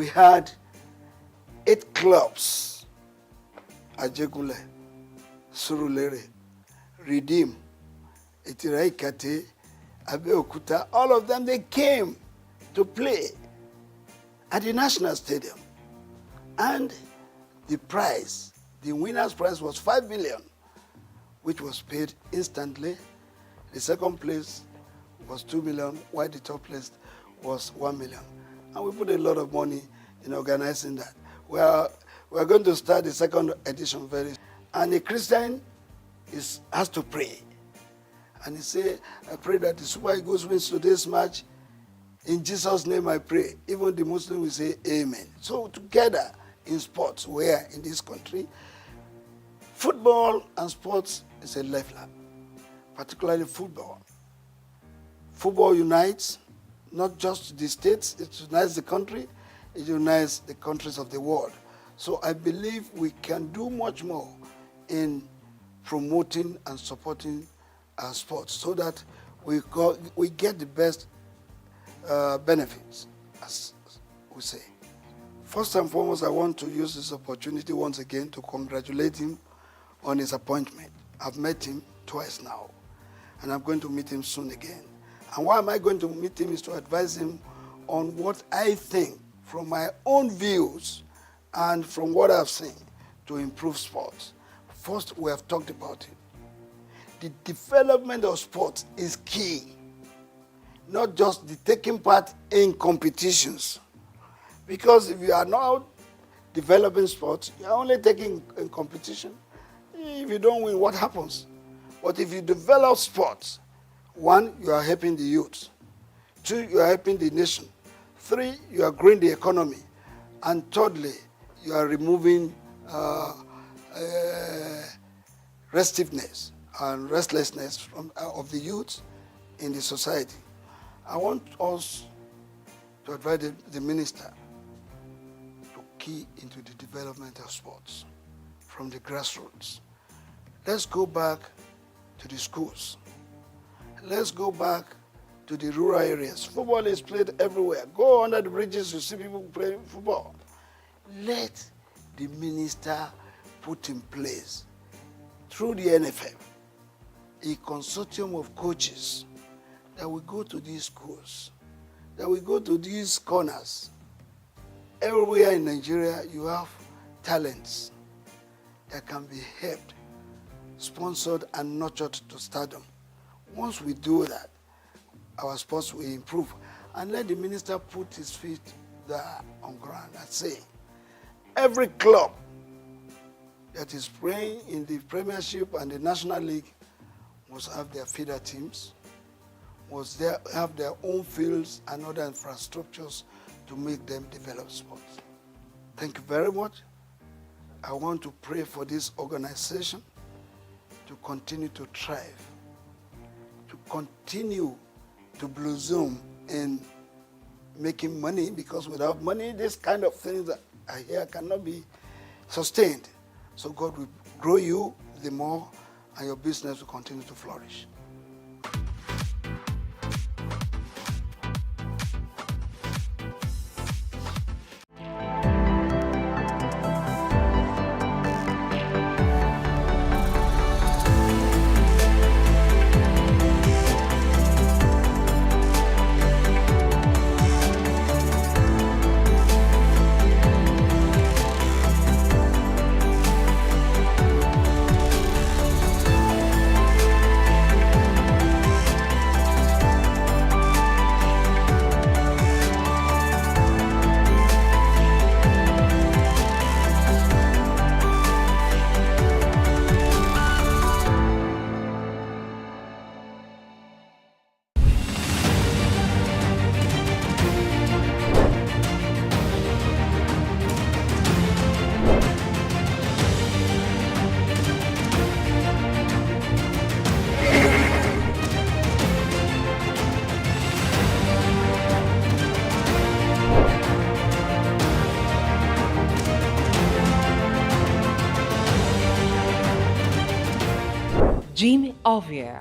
had 8 clubs. Ajegule, Surulere, Redeem, Itiraikate, Abeokuta, all of them, they came to play at the National Stadium. And the prize, the winner's prize was 5 million, which was paid instantly. The second place was 2 million, while the top place was 1 million. And we put a lot of money in organizing that. We are going to start the second edition very soon. And a Christian has to pray. And he say, I pray that the Super Eagles wins today's match. In Jesus' name I pray. Even the Muslim will say amen. So together in sports, where in this country, football and sports is a lifeline, particularly football. Football unites not just the states, it unites the country, it unites the countries of the world. So I believe we can do much more in promoting and supporting our sports so that we get the best benefits, as we say. First and foremost, I want to use this opportunity once again to congratulate him on his appointment. I've met him twice now, and I'm going to meet him soon again. And why am I going to meet him is to advise him on what I think from my own views and from what I've seen to improve sports. First, we have talked about it. The development of sports is key, not just the taking part in competitions. Because if you are not developing sports, you are only taking in competition. If you don't win, what happens? But if you develop sports, one, you are helping the youth. Two, you are helping the nation. Three, you are growing the economy. And thirdly, you are removing restiveness and restlessness of the youth in the society. I want us to advise the minister to key into the development of sports from the grassroots. Let's go back to the schools. Let's go back to the rural areas. Football is played everywhere. Go under the bridges, you see people playing football. Let the minister put in place, through the NFF, a consortium of coaches that will go to these schools, that will go to these corners. Everywhere in Nigeria, you have talents that can be helped, sponsored and nurtured to stardom. Once we do that, our sports will improve. And let the minister put his feet there on ground and say, every club that is playing in the Premiership and the National League must have their feeder teams, must have their own fields and other infrastructures to make them develop sports. Thank you very much. I want to pray for this organization to continue to thrive, to continue to blossom in making money, because without money, this kind of things that I hear cannot be sustained. So God will grow you the more, and your business will continue to flourish. Jim Ovia,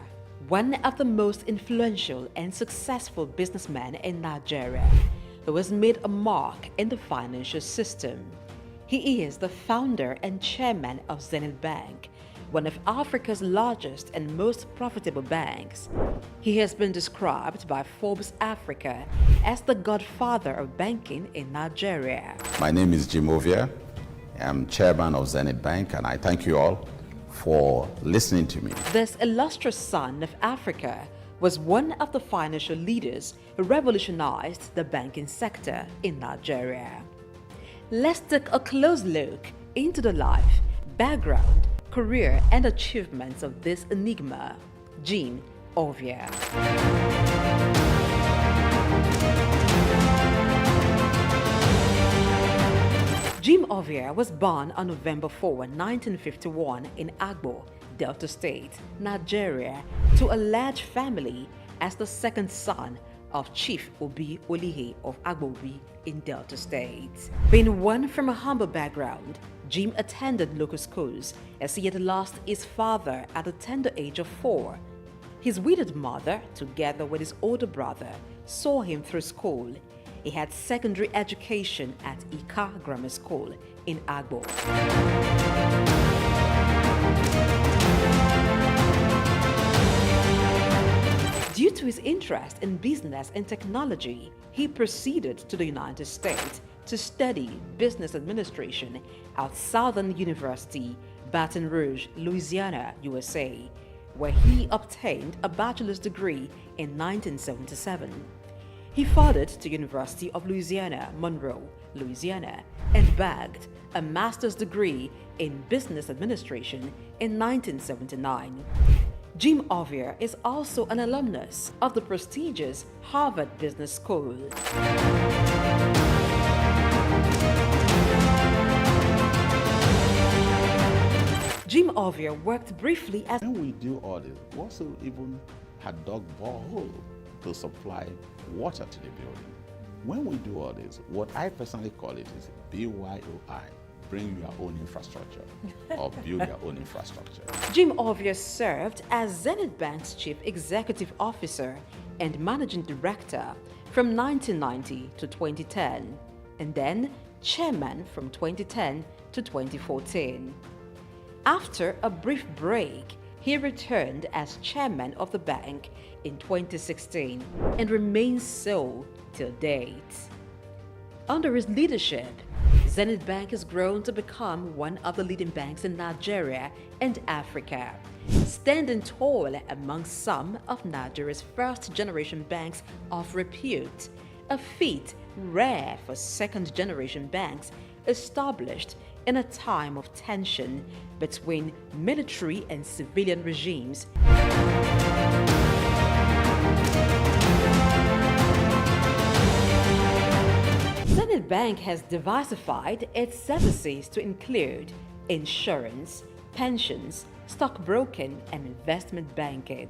one of the most influential and successful businessmen in Nigeria, who has made a mark in the financial system. He is the founder and chairman of Zenith Bank, one of Africa's largest and most profitable banks. He has been described by Forbes Africa as the godfather of banking in Nigeria. My name is Jim Ovia. I'm chairman of Zenith Bank, and I thank you all for listening to me. This illustrious son of Africa was one of the financial leaders who revolutionized the banking sector in Nigeria. Let's take a close look into the life, background, career, and achievements of this enigma, Jim Ovia. Jim Ovia was born on November 4, 1951 in Agbo, Delta State, Nigeria, to a large family as the second son of Chief Obi Olihe of Agbobi in Delta State. Being one from a humble background, Jim attended local schools as he had lost his father at the tender age of 4. His widowed mother, together with his older brother, saw him through school. He had secondary education at Ika Grammar School in Agbo. Due to his interest in business and technology, he proceeded to the United States to study business administration at Southern University, Baton Rouge, Louisiana, USA, where he obtained a bachelor's degree in 1977. He furthered to University of Louisiana, Monroe, Louisiana, and bagged a master's degree in business administration in 1979. Jim Ovia is also an alumnus of the prestigious Harvard Business School. Jim Ovia worked briefly as... When we do all this, we also even had dug borehole to supply water to the building. When we do all this, what I personally call it is BYOI, bring your own infrastructure or build your own infrastructure. Jim Ovia served as Zenith Bank's Chief Executive Officer and Managing Director from 1990 to 2010, and then Chairman from 2010 to 2014. After a brief break, he returned as Chairman of the bank in 2016 and remains so till date. Under his leadership, Zenith Bank has grown to become one of the leading banks in Nigeria and Africa, standing tall among some of Nigeria's first-generation banks of repute, a feat rare for second-generation banks established in a time of tension between military and civilian regimes. Zenith Bank has diversified its services to include insurance, pensions, stockbroking, and investment banking.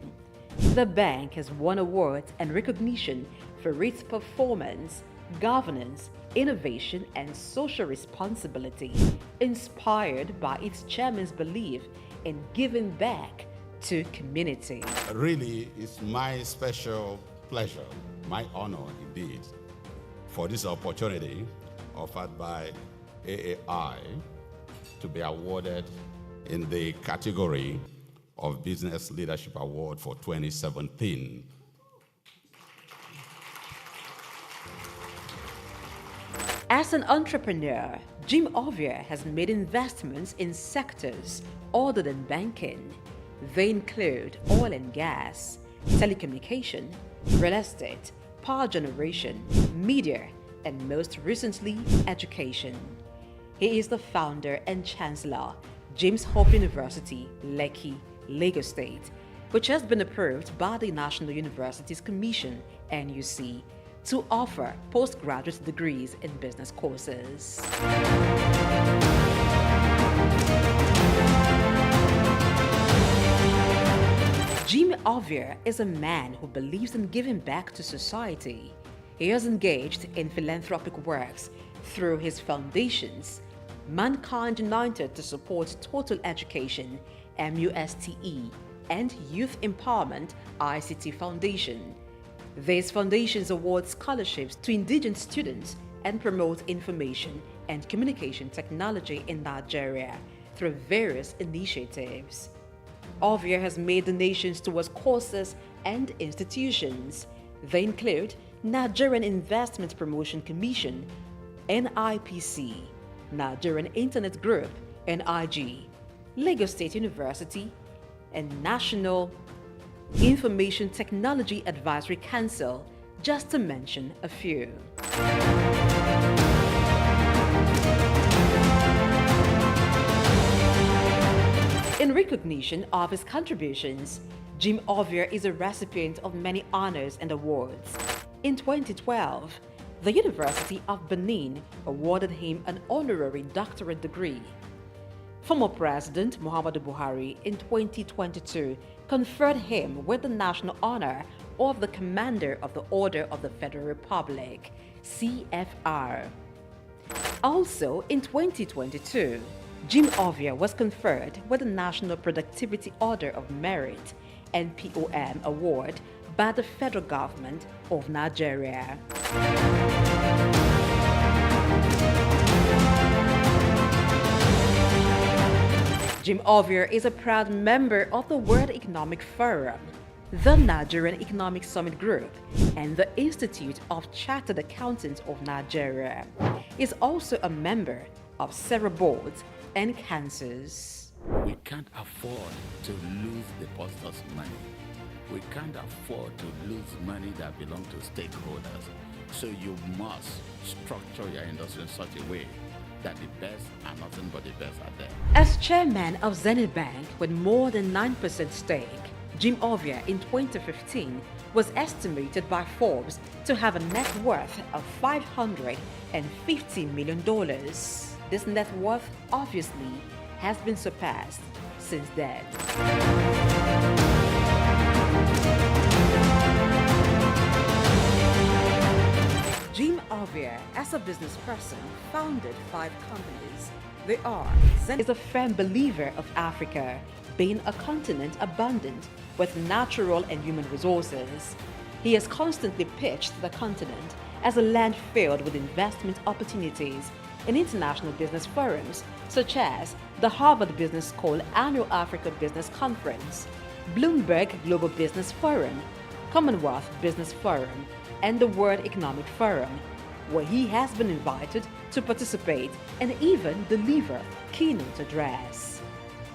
The bank has won awards and recognition for its performance, governance, innovation, and social responsibility, inspired by its chairman's belief in giving back to community. Really, it's my special pleasure, my honor indeed, for this opportunity offered by AAI to be awarded in the category of Business Leadership Award for 2017. As an entrepreneur, Jim Ovia has made investments in sectors other than banking. They include oil and gas, telecommunication, real estate, power generation, media, and most recently, education. He is the founder and chancellor, James Hope University, Lekki, Lagos State, which has been approved by the National Universities Commission, NUC, to offer postgraduate degrees in business courses. Jim Ovia is a man who believes in giving back to society. He has engaged in philanthropic works through his foundations, Mankind United to Support Total Education, MUSTE, and Youth Empowerment, ICT Foundation. These foundations award scholarships to indigenous students and promote information and communication technology in Nigeria through various initiatives. Ovia has made donations towards courses and institutions. They include Nigerian Investment Promotion Commission, NIPC, Nigerian Internet Group, NIG, Lagos State University, and National Information Technology Advisory Council, just to mention a few. In recognition of his contributions, Jim Ovia is a recipient of many honors and awards. In 2012, the University of Benin awarded him an honorary doctorate degree. Former President Muhammadu Buhari in 2022 conferred him with the national honor of the Commander of the Order of the Federal Republic, CFR. Also in 2022, Jim Ovia was conferred with the National Productivity Order of Merit, NPOM award by the federal government of Nigeria. Jim Ovia is a proud member of the World Economic Forum, the Nigerian Economic Summit Group, and the Institute of Chartered Accountants of Nigeria. He is also a member of several boards and councils. We can't afford to lose depositors' money. We can't afford to lose money that belongs to stakeholders. So you must structure your industry in such a way that the best are nothing but the best are there. As chairman of Zenith Bank with more than 9% stake, Jim Ovia in 2015 was estimated by Forbes to have a net worth of $550 million. This net worth obviously has been surpassed since then. Jim Ovia, as a business person, founded 5 companies. They are is a firm believer of Africa being a continent abundant with natural and human resources. He has constantly pitched the continent as a land filled with investment opportunities in international business forums such as the Harvard Business School Annual Africa Business Conference, Bloomberg Global Business Forum, Commonwealth Business Forum, and the World Economic Forum, where he has been invited to participate and even deliver keynote address.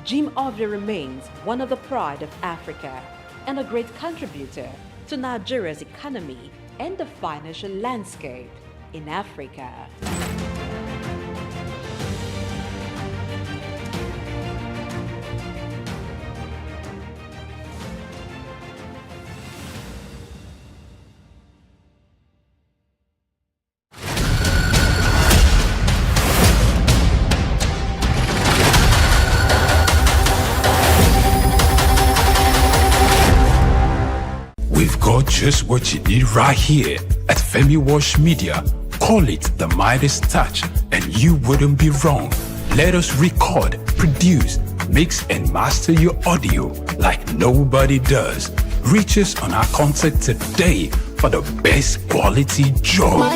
Jim Ovia remains one of the pride of Africa and a great contributor to Nigeria's economy and the financial landscape in Africa. We've got just what you need right here at Femi Wash Media. Call it the Midas Touch, and you wouldn't be wrong. Let us record, produce, mix, and master your audio like nobody does. Reach us on our contact today for the best quality job.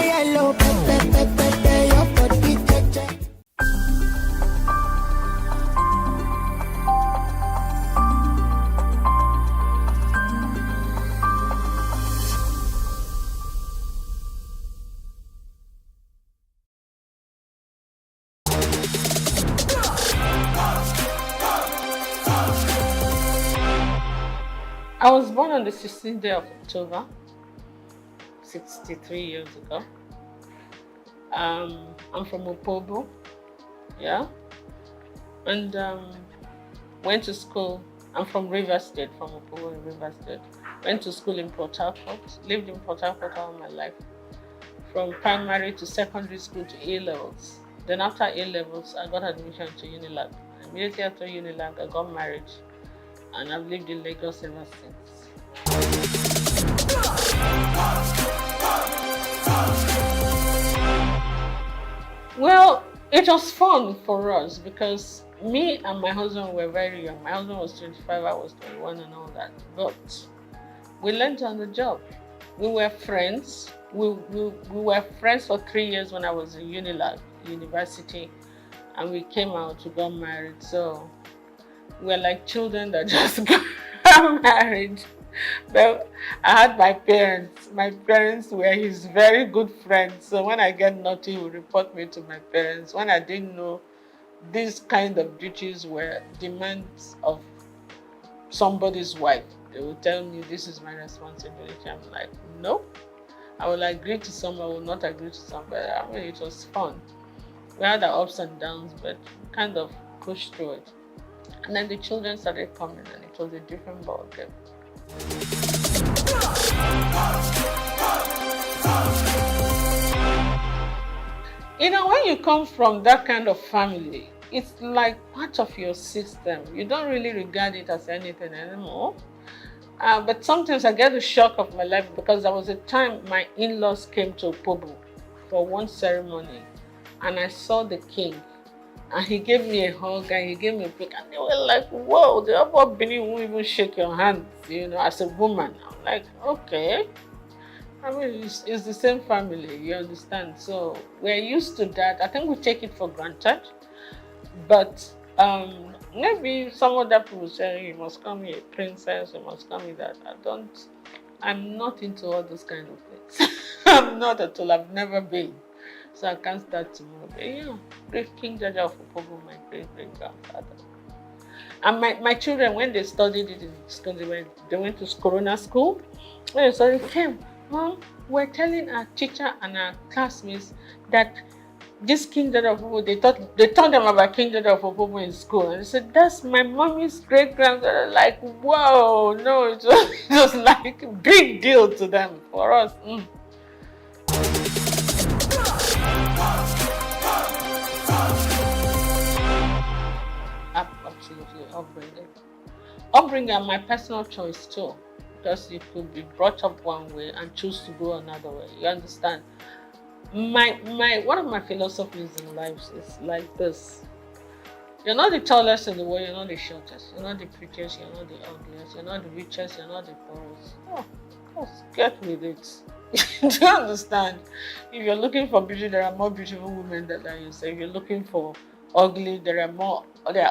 I was born on the 16th day of October, 63 years ago. I'm from Opobo, yeah, and went to school. I'm from Rivers State, from Opobo in Rivers State. Went to school in Port Harcourt, lived in Port Harcourt all my life, from primary to secondary school to A-levels. Then after A-levels, I got admission to Unilag. Immediately after Unilag, I got married, and I've lived in Lagos ever since. Well, it was fun for us because me and my husband were very young. My husband was 25, I was 21 and all that. But we learned on the job. We were friends. We were friends for 3 years when I was in Unilag, university, and we came out, we got married. So we're like children that just got married. But I had my parents. My parents were his very good friends. So when I get naughty, he would report me to my parents. When I didn't know these kind of duties were demands of somebody's wife, they would tell me this is my responsibility. I'm like, no. I will agree to some, I will not agree to some. But I mean, it was fun. We had our ups and downs, but we kind of pushed through it. And then the children started coming, and it was a different ballgame. You know, when you come from that kind of family, it's like part of your system. You don't really regard it as anything anymore. But sometimes I get the shock of my life because there was a time my in-laws came to Opobo for one ceremony, and I saw the king. And he gave me a hug and he gave me a pick. And they were like, whoa, the upper Benin won't even shake your hand, you know, as a woman. I'm like, okay. I mean, it's the same family, you understand? So we're used to that. I think we take it for granted. But maybe some other people say you must call me a princess, you must call me that. I'm not into all those kind of things. I'm not at all. I've never been. So I can't start tomorrow. But yeah, great King Jaja of Opobo, my great great grandfather. And my children, when they studied it in school, they went to Corona school. When they studied, came, Mom, we're telling our teacher and our classmates that this King Jaja of Opobo, they taught them about King Jaja of Opobo in school. And they said, that's my mommy's great grandfather. Like, whoa, no, it was like a big deal to them. For us. Absolutely, upbringing. Upbringing, my personal choice too, because you could be brought up one way and choose to go another way. You understand? One of my philosophies in life is like this. You're not the tallest in the world, you're not the shortest, you're not the prettiest, you're not the ugliest, you're not the richest, you're not the poorest. Oh, just get with it. Do you understand? If you're looking for beauty, there are more beautiful women than you say. If you're looking for ugly, there are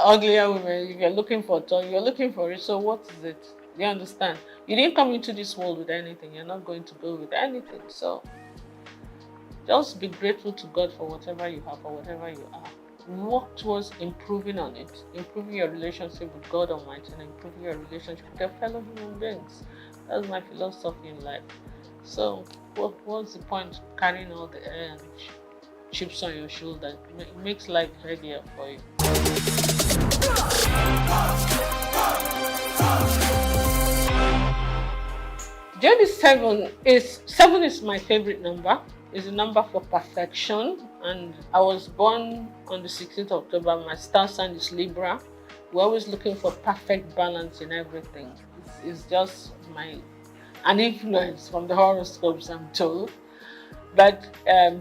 uglier women. If you're looking for tall, you're looking for it. So what is it? Do you understand? You didn't come into this world with anything. You're not going to go with anything. So just be grateful to God for whatever you have or whatever you are. Work towards improving on it, improving your relationship with God Almighty and improving your relationship with your fellow human beings. That's my philosophy in life. So what's the point carrying all the chips on your shoulder? It makes life heavier for you. Seven is my favorite number. It's a number for perfection, and I was born on the 16th of October. My star sign is Libra. We're always looking for perfect balance in everything. It's just an influence from the horoscopes, I'm told. But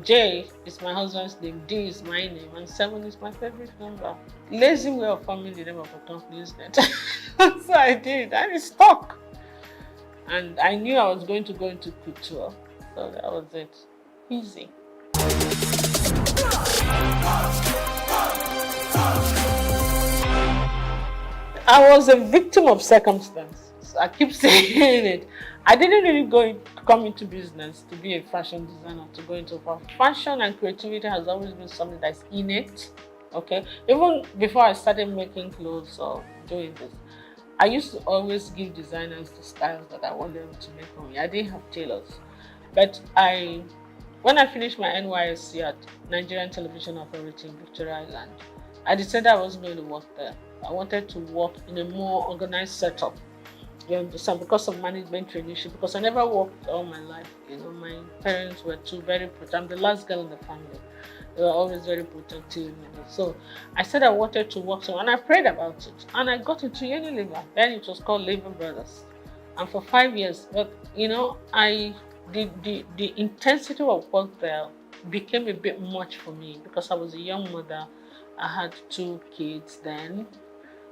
J is my husband's name, D is my name, and 7 is my favorite number. Lazy way of forming the name of a company, isn't it? So I did, and it stuck. And I knew I was going to go into couture, so that was it. Easy. I was a victim of circumstance. I keep saying it. I didn't really come into business to be a fashion designer, to go into fashion, and creativity has always been something that's innate. Okay, even before I started making clothes or doing this, I used to always give designers the styles that I wanted them to make for me. I didn't have tailors, but when I finished my NYSC at Nigerian Television Authority in Victoria Island, I decided I wasn't going to work there. I wanted to work in a more organized setup. You understand? Because of management traineeship, because I never worked all my life. My parents were very protective. I'm the last girl in the family. They were always very protective. So I said I wanted to work somewhere, and I prayed about it. And I got into Unilever. Then it was called Lever Brothers. And for 5 years, but the intensity of work there became a bit much for me because I was a young mother. I had 2 kids then.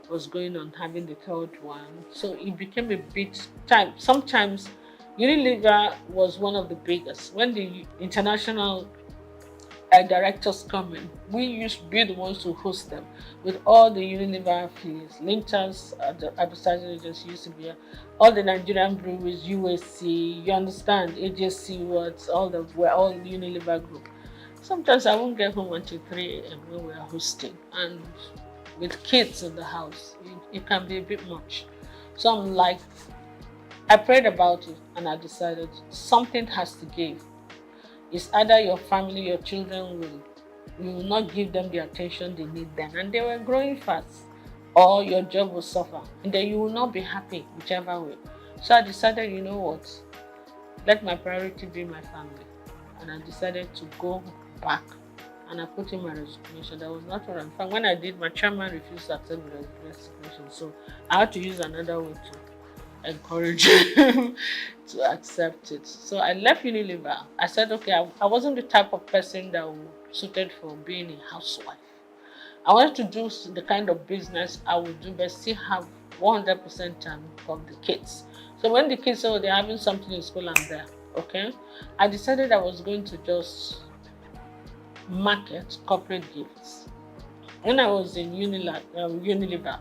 Was going on having the 3rd one. So it became a bit time. Sometimes Unilever was one of the biggest. When the international directors come in, we used to be the ones to host them with all the Unilever affiliates. Linters, the advertising agency used to be all the Nigerian breweries, USC, you understand, AJC, we're all Unilever group. Sometimes I won't get home until 3 a.m. when we're hosting, and with kids in the house, it can be a bit much. So I'm like, I prayed about it and I decided something has to give. It's either your family, your children you will not give them the attention they need then, and they were growing fast, or your job will suffer, and then you will not be happy whichever way. So I decided, you know what, let my priority be my family, and I decided to go back. And I put in my resignation. That was not what I'm fine. When I did, my chairman refused to accept the resignation. So I had to use another way to encourage him to accept it. So I left Unilever. I said, okay, I wasn't the type of person that was suited for being a housewife. I wanted to do the kind of business I would do, but still have 100% time for the kids. So when the kids say, they're having something in school, I'm there. Okay, I decided I was going to just market corporate gifts. When I was in Unilever,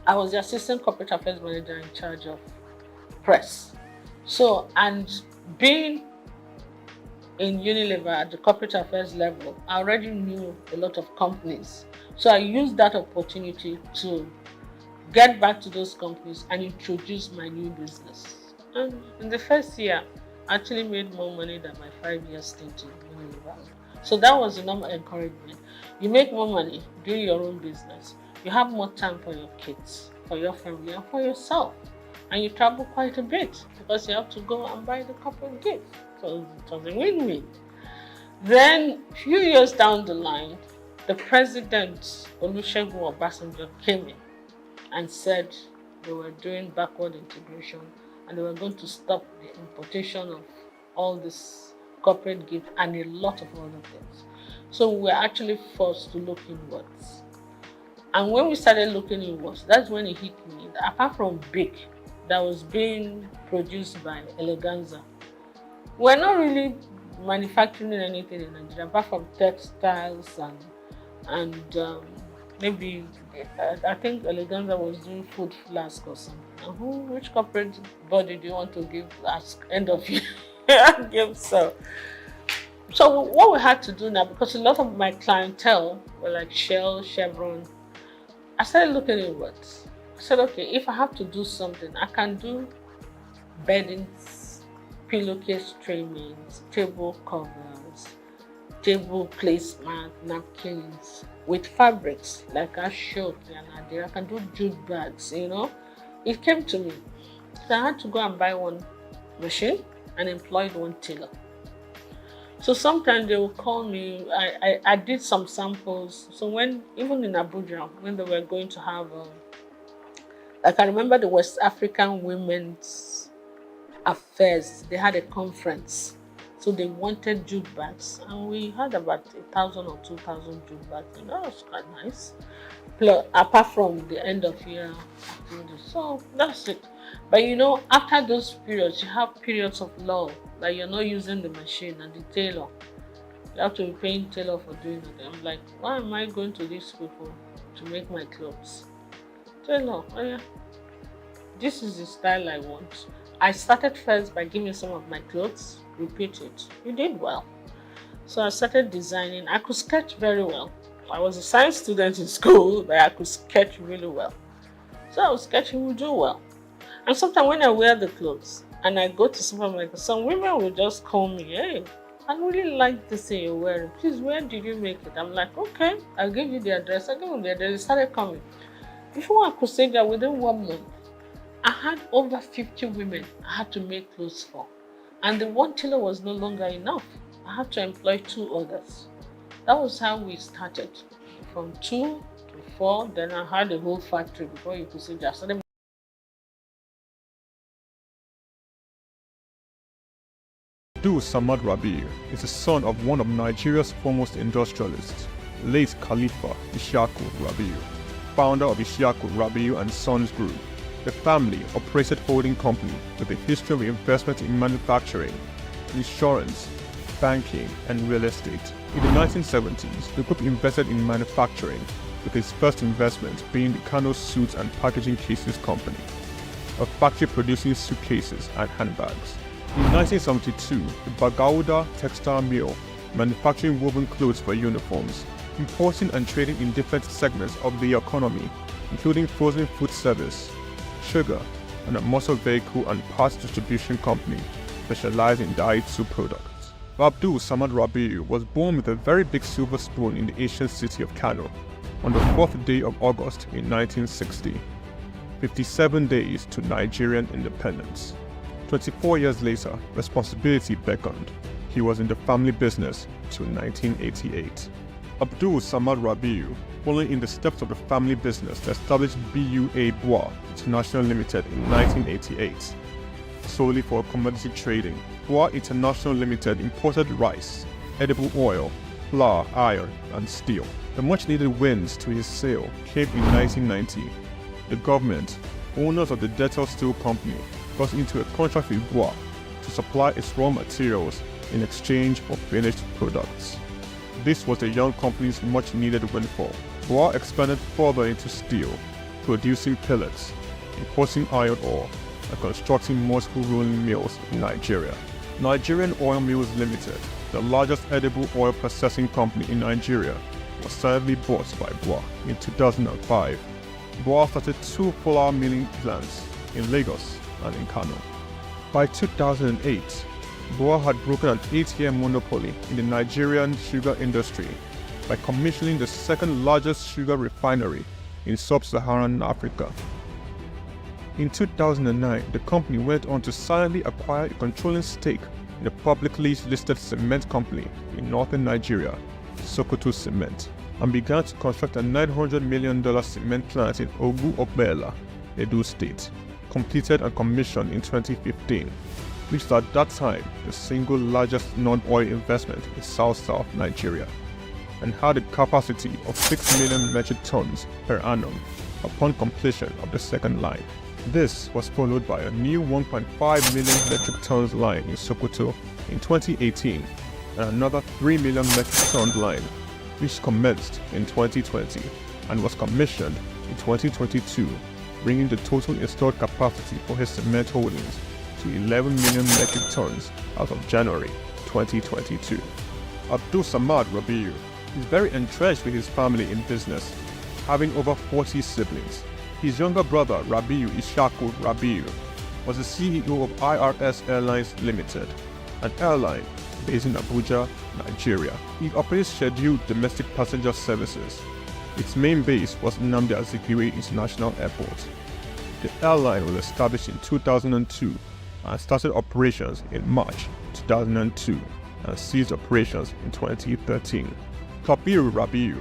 I was the assistant corporate affairs manager in charge of press. So, and being in Unilever at the corporate affairs level, I already knew a lot of companies. So I used that opportunity to get back to those companies and introduce my new business. And in the first year, I actually made more money than my 5 year stint in Unilever. So that was the normal encouragement. You make more money doing your own business. You have more time for your kids, for your family, and for yourself. And you travel quite a bit because you have to go and buy the corporate gift. So it was a win-win. Then, a few years down the line, the president, Olusegun Obasanjo, came in and said they were doing backward integration and they were going to stop the importation of all this corporate gift and a lot of other things. So we were actually forced to look inwards. And when we started looking inwards, that's when it hit me that apart from Big, that was being produced by Eleganza, we're not really manufacturing anything in Nigeria apart from textiles and maybe I think Eleganza was doing food flask or something. And which corporate body do you want to give as end of year gift? So what we had to do now, because a lot of my clientele were like Shell, Chevron, I started looking inwards. I said, okay, if I have to do something, I can do beddings, pillowcase trimmings, table covers, table placemat, napkins with fabrics like Ashok and Adira. I can do jute bags, you know. It came to me. So I had to go and buy one machine and employed one tailor. So sometimes they will call me. I did some samples. So when, even in Abuja, when they were going to have, like I remember the West African Women's Affairs, they had a conference. So they wanted jute bags, and we had about 1,000 or 2,000 jute bags, and that was quite nice. Plus, apart from the end of year activities. So that's it. But you know, after those periods, you have periods of lull, that you're not using the machine and the tailor. You have to be paying tailor for doing it. I'm like, why am I going to these people to make my clothes? Tailor, oh yeah, this is the style I want. I started first by giving some of my clothes, repeat it. You did well. So I started designing. I could sketch very well. I was a science student in school, but I could sketch really well. So I was sketching, would do well. And sometimes when I wear the clothes and I go to supermarket, some women will just call me, hey, I really like this thing you're wearing. Please, where did you make it? I'm like, okay, I'll give you the address. I'll give them the address. They started coming. Before I could say that, within 1 month, I had over 50 women I had to make clothes for. And the one tailor was no longer enough. I had to employ 2 others. That was how we started. From 2 to 4, then I had a whole factory before you could see that. Abdul Samad Rabiu is the son of one of Nigeria's foremost industrialists, late Khalifa Ishaku Rabiu, founder of Ishaku Rabiu and Sons Group. The family operated holding company with a history of investment in manufacturing, insurance, banking, and real estate. In the 1970s, the group invested in manufacturing, with its first investment being the Kano Suits and Packaging Cases Company, a factory producing suitcases and handbags. In 1972, the Bagauda Textile Mill, manufacturing woven clothes for uniforms, importing and trading in different segments of the economy, including frozen food service, sugar, and a motor vehicle and parts distribution company specialized in Daihatsu products. Abdul Samad Rabiu was born with a very big silver spoon in the ancient city of Kano on the 4th day of August in 1960, 57 days to Nigerian independence. 24 years later, responsibility beckoned. He was in the family business till 1988. Abdul Samad Rabiu, following in the steps of the family business, established BUA Bois International Limited in 1988. Solely for commodity trading, Bois International Limited imported rice, edible oil, flour, iron, and steel. The much-needed wins to his sale came in 1990. The government, owners of the Dettol Steel Company, got into a contract with Bois to supply its raw materials in exchange for finished products. This was the young company's much-needed windfall. BUA expanded further into steel, producing pellets, importing iron ore, and constructing multiple rolling mills in Nigeria. Nigerian Oil Mills Limited, the largest edible oil processing company in Nigeria, was sadly bought by BUA in 2005. BUA started 2 flour milling plants in Lagos and in Kano. By 2008, BUA had broken an 8-year monopoly in the Nigerian sugar industry by commissioning the second largest sugar refinery in sub-Saharan Africa. In 2009, the company went on to silently acquire a controlling stake in a publicly listed cement company in northern Nigeria, Sokoto Cement, and began to construct a $900 million cement plant in Ogu-Obela, Edo State, completed and commissioned in 2015, which was at that time the single largest non-oil investment in South Nigeria, and had a capacity of 6 million metric tons per annum upon completion of the second line. This was followed by a new 1.5 million metric tons line in Sokoto in 2018 and another 3 million metric ton line, which commenced in 2020 and was commissioned in 2022, bringing the total installed capacity for his cement holdings to 11 million metric tons as of January 2022. Abdul Samad Rabiu is very entrenched with his family in business, having over 40 siblings. His younger brother, Rabiu Ishaku Rabiu, was the CEO of IRS Airlines Limited, an airline based in Abuja, Nigeria. It operates scheduled domestic passenger services. Its main base was Nnamdi Azikiwe International Airport. The airline was established in 2002 and started operations in March 2002 and ceased operations in 2013. Kabiru Rabiu,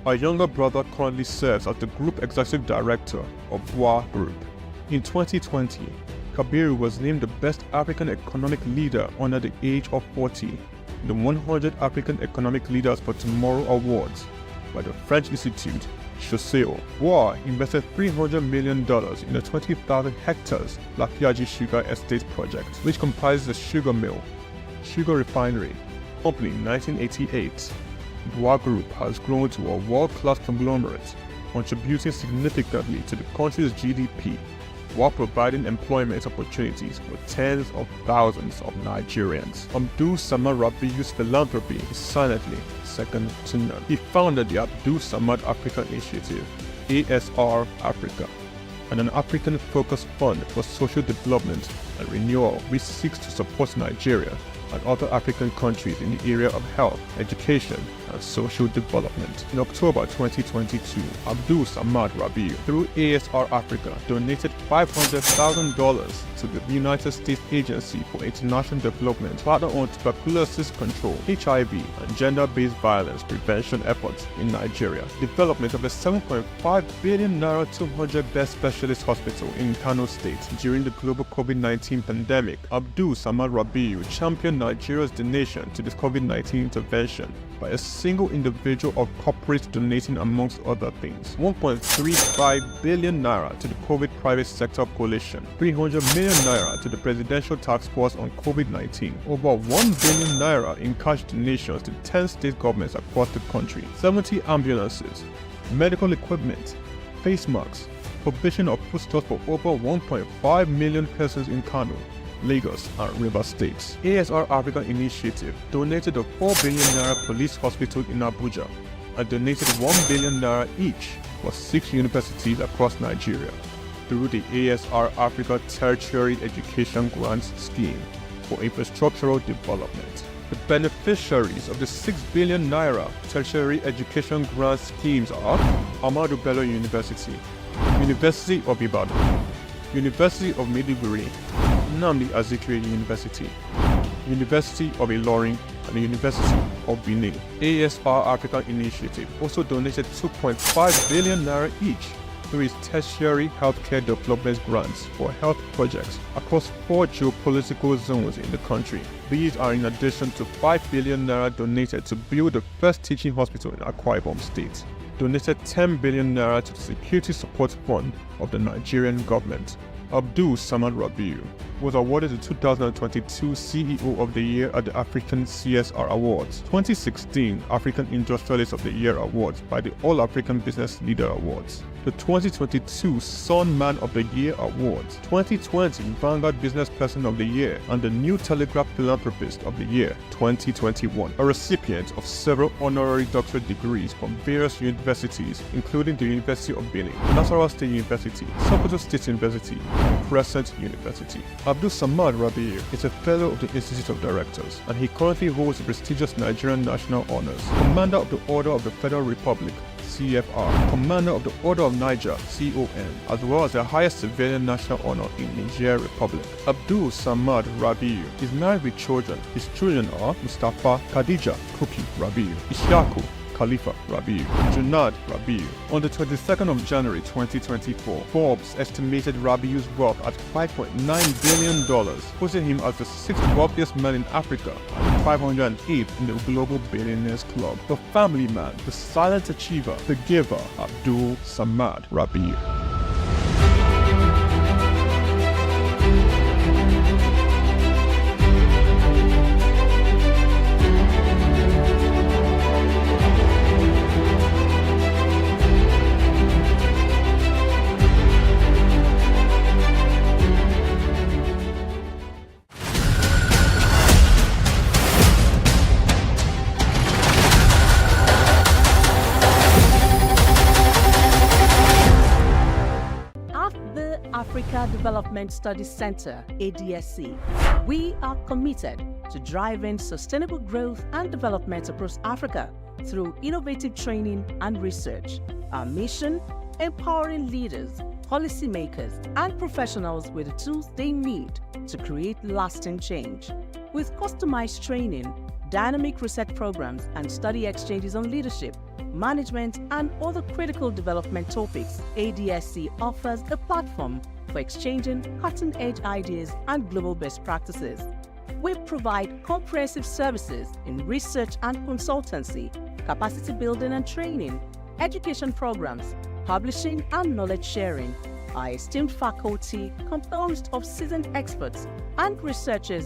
our younger brother, currently serves as the Group Executive Director of BUA Group. In 2020, Kabiru was named the Best African Economic Leader under the age of 40, the 100 African Economic Leaders for Tomorrow Awards by the French Institute, Chausseo. BUA invested $300 million in the 20,000 hectares Lafiaji Sugar Estate project, which comprises a sugar mill, sugar refinery, opened in 1988. BUA Group has grown to a world-class conglomerate, contributing significantly to the country's GDP while providing employment opportunities for tens of thousands of Nigerians. Abdul Samad Rabiu's philanthropy is silently second to none. He founded the Abdul Samad Africa Initiative, ASR Africa, and an African-focused fund for social development and renewal which seeks to support Nigeria and other African countries in the area of health, education, and social development. In October 2022, Abdul Samad Rabiu, through ASR Africa, donated $500,000 to the United States Agency for International Development, partner on tuberculosis control, HIV, and gender-based violence prevention efforts in Nigeria. Development of a 7.5 billion naira 200-bed specialist hospital in Kano State during the global COVID-19 pandemic. Abdul Samad Rabiu championed Nigeria's donation to this COVID-19 intervention by a single individual or corporate donating, amongst other things, 1.35 billion naira to the COVID private sector coalition, 300 million naira to the Presidential Task Force on COVID-19, over 1 billion naira in cash donations to 10 state governments across the country, 70 ambulances, medical equipment, face masks, provision of foodstuffs for over 1.5 million persons in Kano, Lagos, and River States. ASR Africa Initiative donated a 4 billion naira police hospital in Abuja and donated 1 billion naira each for 6 universities across Nigeria through the ASR Africa Tertiary Education Grants Scheme for infrastructural development. The beneficiaries of the 6 billion naira tertiary education grant schemes are Ahmadu Bello University, University of Ibadan, University of Maiduguri, Nnamdi Azikiwe University, University of Ilorin, and the University of Benin. ASR Africa Initiative also donated 2.5 billion naira each through its tertiary healthcare development grants for health projects across 4 geopolitical zones in the country. These are in addition to 5 billion naira donated to build the first teaching hospital in Akwa Ibom State, donated 10 billion naira to the Security Support Fund of the Nigerian government. Abdul Samad Rabiu was awarded the 2022 CEO of the Year at the African CSR Awards, 2016 African Industrialist of the Year Awards by the All African Business Leader Awards, the 2022 Sun Man of the Year Awards, 2020 Vanguard Business Person of the Year, and the New Telegraph Philanthropist of the Year 2021, a recipient of several honorary doctorate degrees from various universities, including the University of Benin, Nasarawa State University, Sokoto State University, and Crescent University. Abdul Samad Rabiu is a fellow of the Institute of Directors, and he currently holds the prestigious Nigerian National Honors, Commander of the Order of the Federal Republic, CFR, Commander of the Order of Niger, CON, as well as the highest civilian national honor in Niger Republic. Abdul Samad Rabiu is married with children. His children are Mustafa Khadija Kuki Rabiu, Ishaku Khalifa Rabiu, Junad Rabiu. On the 22nd of January 2024, Forbes estimated Rabiu's wealth at $5.9 billion, putting him as the 6th wealthiest man in Africa and 508th in the Global Billionaires Club. The family man, the silent achiever, the giver, Abdul Samad Rabiu. Africa Development Studies Center, ADSC, we are committed to driving sustainable growth and development across Africa through innovative training and research. Our mission: empowering leaders, policymakers, and professionals with the tools they need to create lasting change. With customized training, dynamic research programs, and study exchanges on leadership, management, and other critical development topics, ADSC offers a platform for exchanging cutting-edge ideas and global best practices. We provide comprehensive services in research and consultancy, capacity building and training, education programs, publishing, and knowledge sharing. Our esteemed faculty, composed of seasoned experts and researchers,